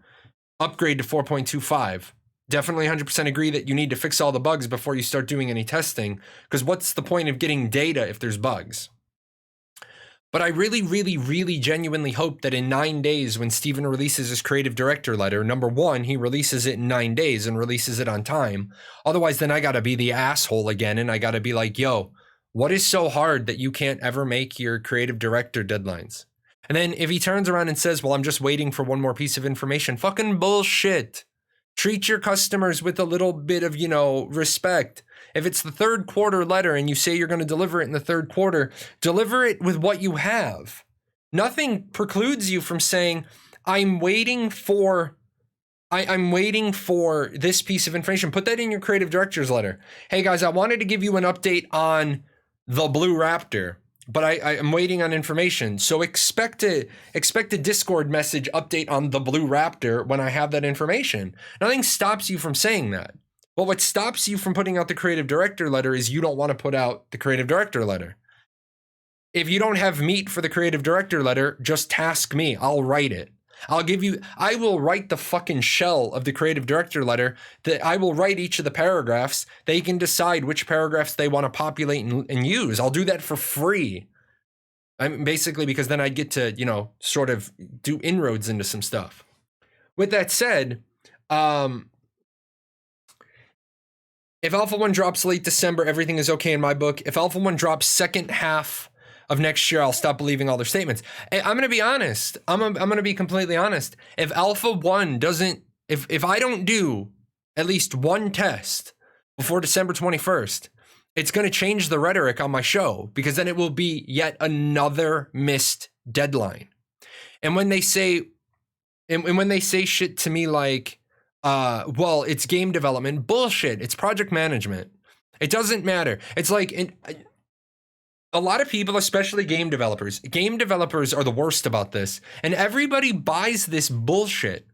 upgrade to 4.25. Definitely 100% agree that you need to fix all the bugs before you start doing any testing, because what's the point of getting data if there's bugs? But I really genuinely hope that in 9 days, when Steven releases his creative director letter, number one, he releases it in 9 days and releases it on time. Otherwise, then I got to be the asshole again, and I got to be like, yo, What is so hard that you can't ever make your creative director deadlines? And then if he turns around and says, well, I'm just waiting for one more piece of information, fucking bullshit. Treat your customers with a little bit of, respect. If it's the third quarter letter and you say you're going to deliver it in the third quarter, deliver it with what you have. Nothing precludes you from saying, I'm waiting for this piece of information. Put that in your creative director's letter. Hey guys, I wanted to give you an update on the Blue Raptor, but I'm waiting on information. So expect a Discord message update on the Blue Raptor when I have that information. Nothing stops you from saying that. But what stops you from putting out the creative director letter is you don't want to put out the creative director letter. If you don't have meat for the creative director letter, just task me. I'll write it. I will write the fucking shell of the creative director letter. That I will write each of the paragraphs. They can decide which paragraphs they want to populate and use. I'll do that for free. I'm basically, because then I'd get to, sort of do inroads into some stuff. With that said, if Alpha 1 drops late December, everything is okay in my book. If Alpha 1 drops second half of next year, I'll stop believing all their statements. I'm going to be honest. I'm going to be completely honest. If Alpha 1 doesn't, if I don't do at least one test before December 21st, it's going to change the rhetoric on my show, because then it will be yet another missed deadline. And when they say, when they say shit to me like, well, it's game development, bullshit. It's project management. It doesn't matter. It's like, a lot of people, especially game developers are the worst about this, and everybody buys this bullshit.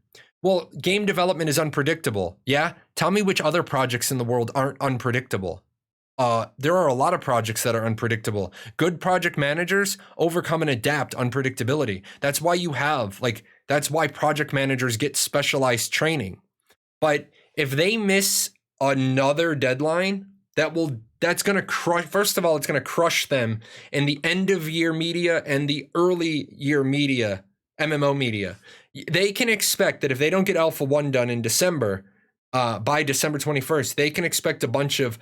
Well, game development is unpredictable. Yeah? Tell me which other projects in the world aren't unpredictable. There are a lot of projects that are unpredictable. Good project managers overcome and adapt unpredictability. That's why that's why project managers get specialized training. But if they miss another deadline, that's going to crush, first of all, it's going to crush them in the end of year media and the early year media, MMO media. They can expect that if they don't get Alpha 1 done in December, by December 21st, they can expect a bunch of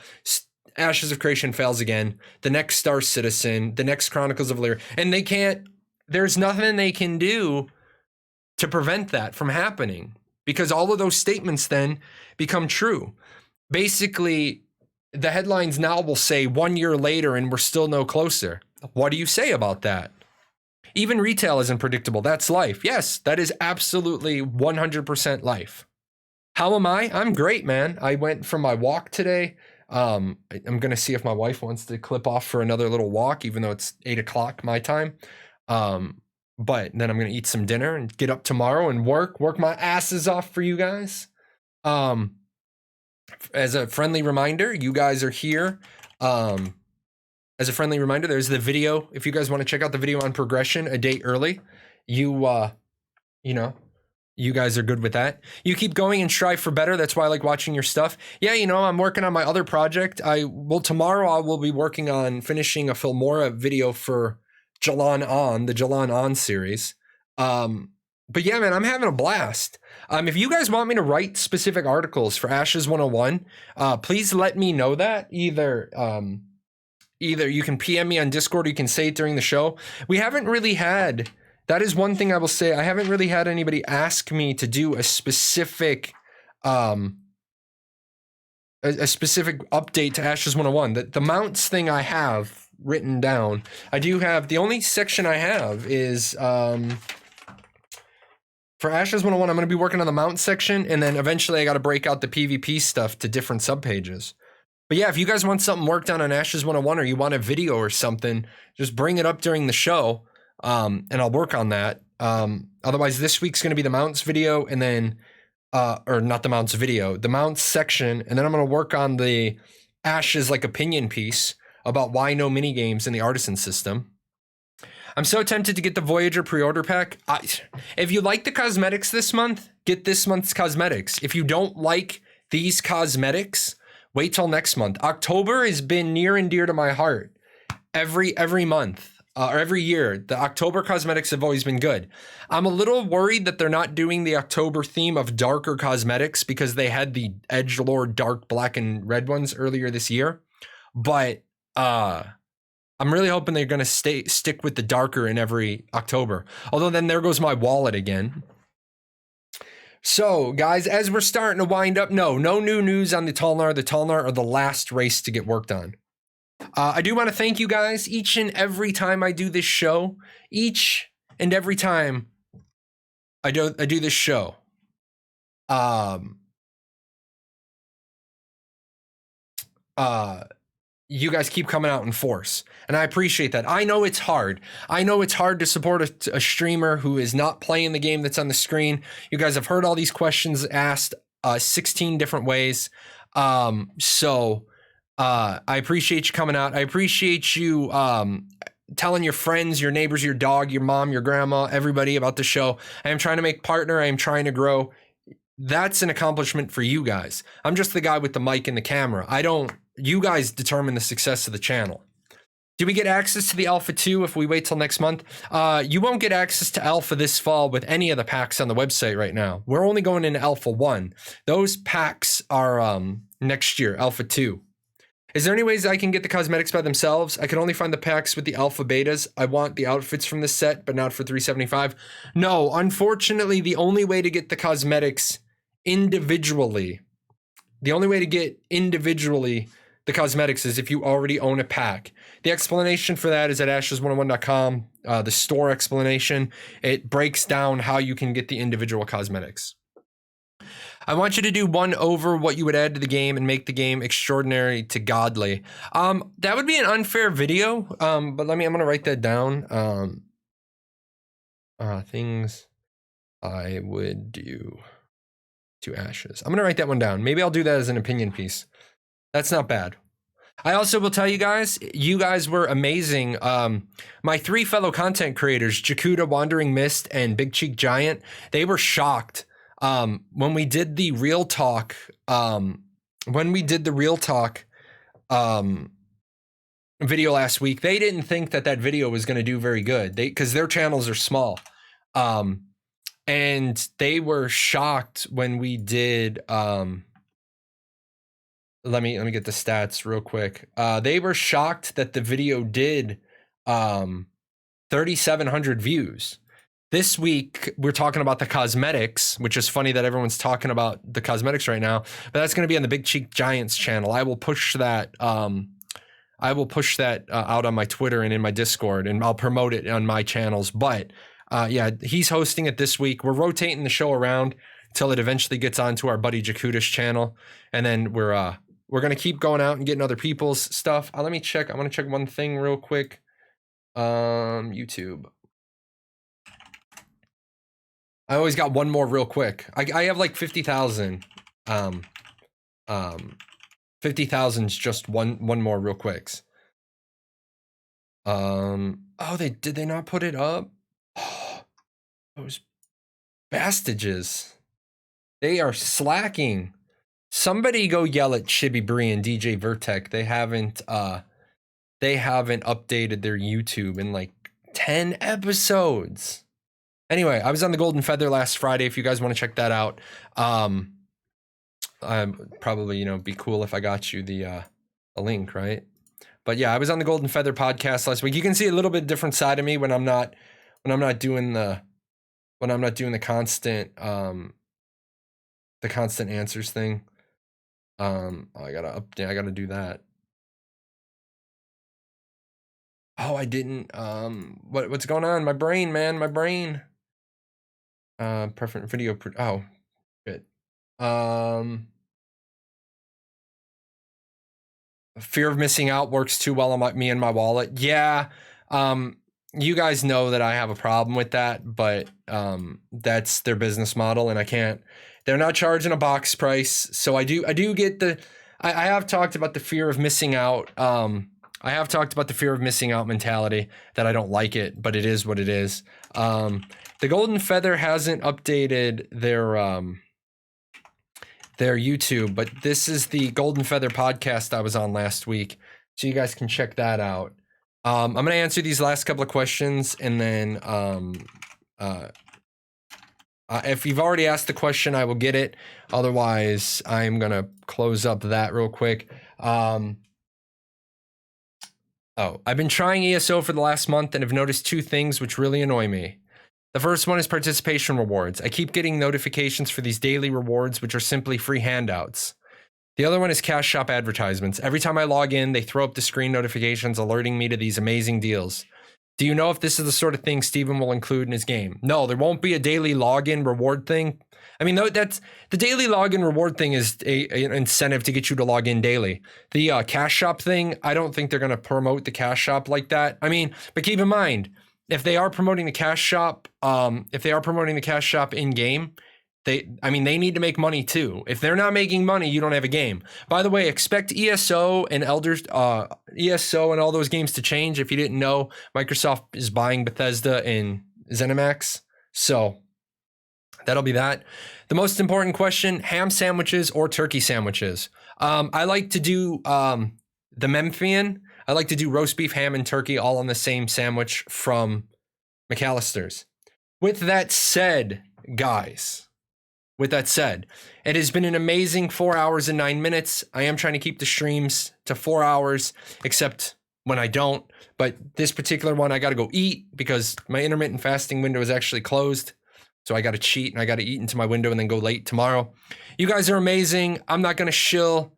Ashes of Creation fails again, the next Star Citizen, the next Chronicles of Lyria, and there's nothing they can do to prevent that from happening, because all of those statements then become true. Basically, the headlines now will say 1 year later and we're still no closer. What do you say about that? Even retail isn't predictable. That's life. Yes, that is absolutely 100% life. How am I? I'm great, man. I went for my walk today. I'm going to see if my wife wants to clip off for another little walk, even though it's 8 o'clock my time. But then I'm going to eat some dinner and get up tomorrow and work my asses off for you guys. As a friendly reminder, you guys are here. As a friendly reminder, there's the video. If you guys want to check out the video on progression a day early, you guys are good with that. You keep going and strive for better. That's why I like watching your stuff. Yeah, I'm working on my other project. Tomorrow I will be working on finishing a Filmora video for Jahlon On, the Jahlon On series. But yeah, man, I'm having a blast. If you guys want me to write specific articles for Ashes 101, please let me know that. Either you can PM me on Discord, or you can say it during the show. We haven't really had, that is one thing I will say, I haven't really had anybody ask me to do a specific update to Ashes 101. The mounts thing I have written down. I do have, the only section I have is for Ashes 101, I'm going to be working on the mount section, and then eventually I got to break out the PvP stuff to different subpages. But yeah, if you guys want something worked on Ashes 101, or you want a video or something, just bring it up during the show, and I'll work on that. Otherwise, this week's going to be the mounts video, and then, or not the mounts video, the mounts section, and then I'm going to work on the Ashes opinion piece about why no minigames in the Artisan system. I'm so tempted to get the Voyager pre-order pack. If you like the cosmetics this month, get this month's cosmetics. If you don't like these cosmetics, wait till next month. October has been near and dear to my heart. Every month or every year, the October cosmetics have always been good. I'm a little worried that they're not doing the October theme of darker cosmetics, because they had the Edgelord dark black and red ones earlier this year. But I'm really hoping they're going to stick with the darker in every October. Although then there goes my wallet again. So, guys, as we're starting to wind up, no new news on the Talnar. The Talnar are the last race to get worked on. I do want to thank you guys each and every time I do this show. Each and every time I do this show. You guys keep coming out in force, and I appreciate that. I know it's hard. I know it's hard to support a streamer who is not playing the game that's on the screen. You guys have heard all these questions asked 16 different ways. So I appreciate you coming out. I appreciate you telling your friends, your neighbors, your dog, your mom, your grandma, everybody about the show. I am trying to make partner. I am trying to grow. That's an accomplishment for you guys. I'm just the guy with the mic and the camera. You guys determine the success of the channel. Do we get access to the Alpha 2 if we wait till next month? You won't get access to Alpha this fall with any of the packs on the website right now. We're only going into Alpha 1. Those packs are next year, Alpha 2. Is there any ways I can get the cosmetics by themselves? I can only find the packs with the Alpha Betas. I want the outfits from this set, but not for $375. No, unfortunately, the only way to get the cosmetics individually, the cosmetics is if you already own a pack. The explanation for that is at ashes101.com. The store explanation, it breaks down how you can get the individual cosmetics. I want you to do one over what you would add to the game and make the game extraordinary to godly. That would be an unfair video, but I'm going to write that down. Things I would do to Ashes. I'm going to write that one down. Maybe I'll do that as an opinion piece. That's not bad. I also will tell you guys were amazing. My 3 fellow content creators, Jakuda, Wandering Mist, and Big Cheek Giant, they were shocked. When we did the Real Talk, video last week, they didn't think that video was going to do very good. Because their channels are small. And they were shocked when we did, let me get the stats real quick. They were shocked that the video did 3,700 views. This week, we're talking about the cosmetics, which is funny that everyone's talking about the cosmetics right now, but that's going to be on the Big Cheek Giants channel. I will push that. Out on my Twitter and in my Discord, and I'll promote it on my channels. But yeah, he's hosting it this week. We're rotating the show around until it eventually gets onto our buddy Jakuda's channel, and then we're gonna keep going out and getting other people's stuff. Let me check. I want to check one thing real quick. YouTube. I always got one more real quick. I have like 50,000. 50,000's just one more real quicks. Oh, did they not put it up? Oh, those bastages. They are slacking. Somebody go yell at Chibi Bree and DJ Vertec. They haven't updated their YouTube in like 10 episodes. Anyway, I was on the Golden Feather last Friday. If you guys want to check that out, I'd probably, be cool if I got you the link, right? But yeah, I was on the Golden Feather podcast last week. You can see a little bit different side of me when I'm not doing the constant answers thing. I gotta do that. Oh, I didn't. What's going on? My brain, man, my brain. Preference video. Oh, shit. Fear of missing out works too well on me and my wallet. Yeah. You guys know that I have a problem with that, but that's their business model, and I can't. They're not charging a box price, so I do get the. I have talked about the fear of missing out. I have talked about the fear of missing out mentality, that I don't like it, but it is what it is. The Golden Feather hasn't updated their YouTube, but this is the Golden Feather podcast I was on last week, so you guys can check that out. I'm going to answer these last couple of questions, and then if you've already asked the question, I will get it. Otherwise, I'm going to close up that real quick. Oh, I've been trying ESO for the last month and have noticed two things which really annoy me. The first one is participation rewards. I keep getting notifications for these daily rewards, which are simply free handouts. The other one is cash shop advertisements. Every time I log in, they throw up the screen notifications alerting me to these amazing deals. Do you know if this is the sort of thing Steven will include in his game? No, there won't be a daily login reward thing. I mean, that's the daily login reward thing is an incentive to get you to log in daily. The cash shop thing, I don't think they're going to promote the cash shop like that. I mean, but keep in mind, if they are promoting the cash shop, in game, they need to make money too. If they're not making money, you don't have a game. By the way, expect ESO and ESO and all those games to change. If you didn't know, Microsoft is buying Bethesda and ZeniMax, so that'll be that. The most important question: ham sandwiches or turkey sandwiches? I like to do the Memphian. I like to do roast beef, ham, and turkey all on the same sandwich from McAllister's. With that said, guys. With that said, it has been an amazing 4 hours and 9 minutes. I am trying to keep the streams to 4 hours, except when I don't. But this particular one, I got to go eat because my intermittent fasting window is actually closed. So I got to cheat and I got to eat into my window and then go late tomorrow. You guys are amazing. I'm not going to shill.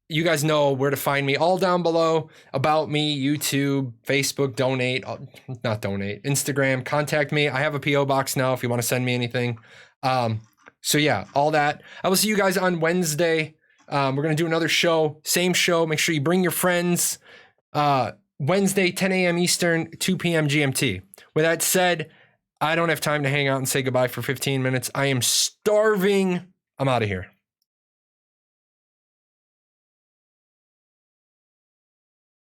You guys know where to find me all down below. About me, YouTube, Facebook, not donate, Instagram, contact me. I have a P.O. box now if you want to send me anything. So yeah, all that. I will see you guys on Wednesday. We're going to do another show, same show. Make sure you bring your friends. Wednesday, 10 a.m. Eastern, 2 p.m. GMT. With that said, I don't have time to hang out and say goodbye for 15 minutes. I am starving. I'm out of here.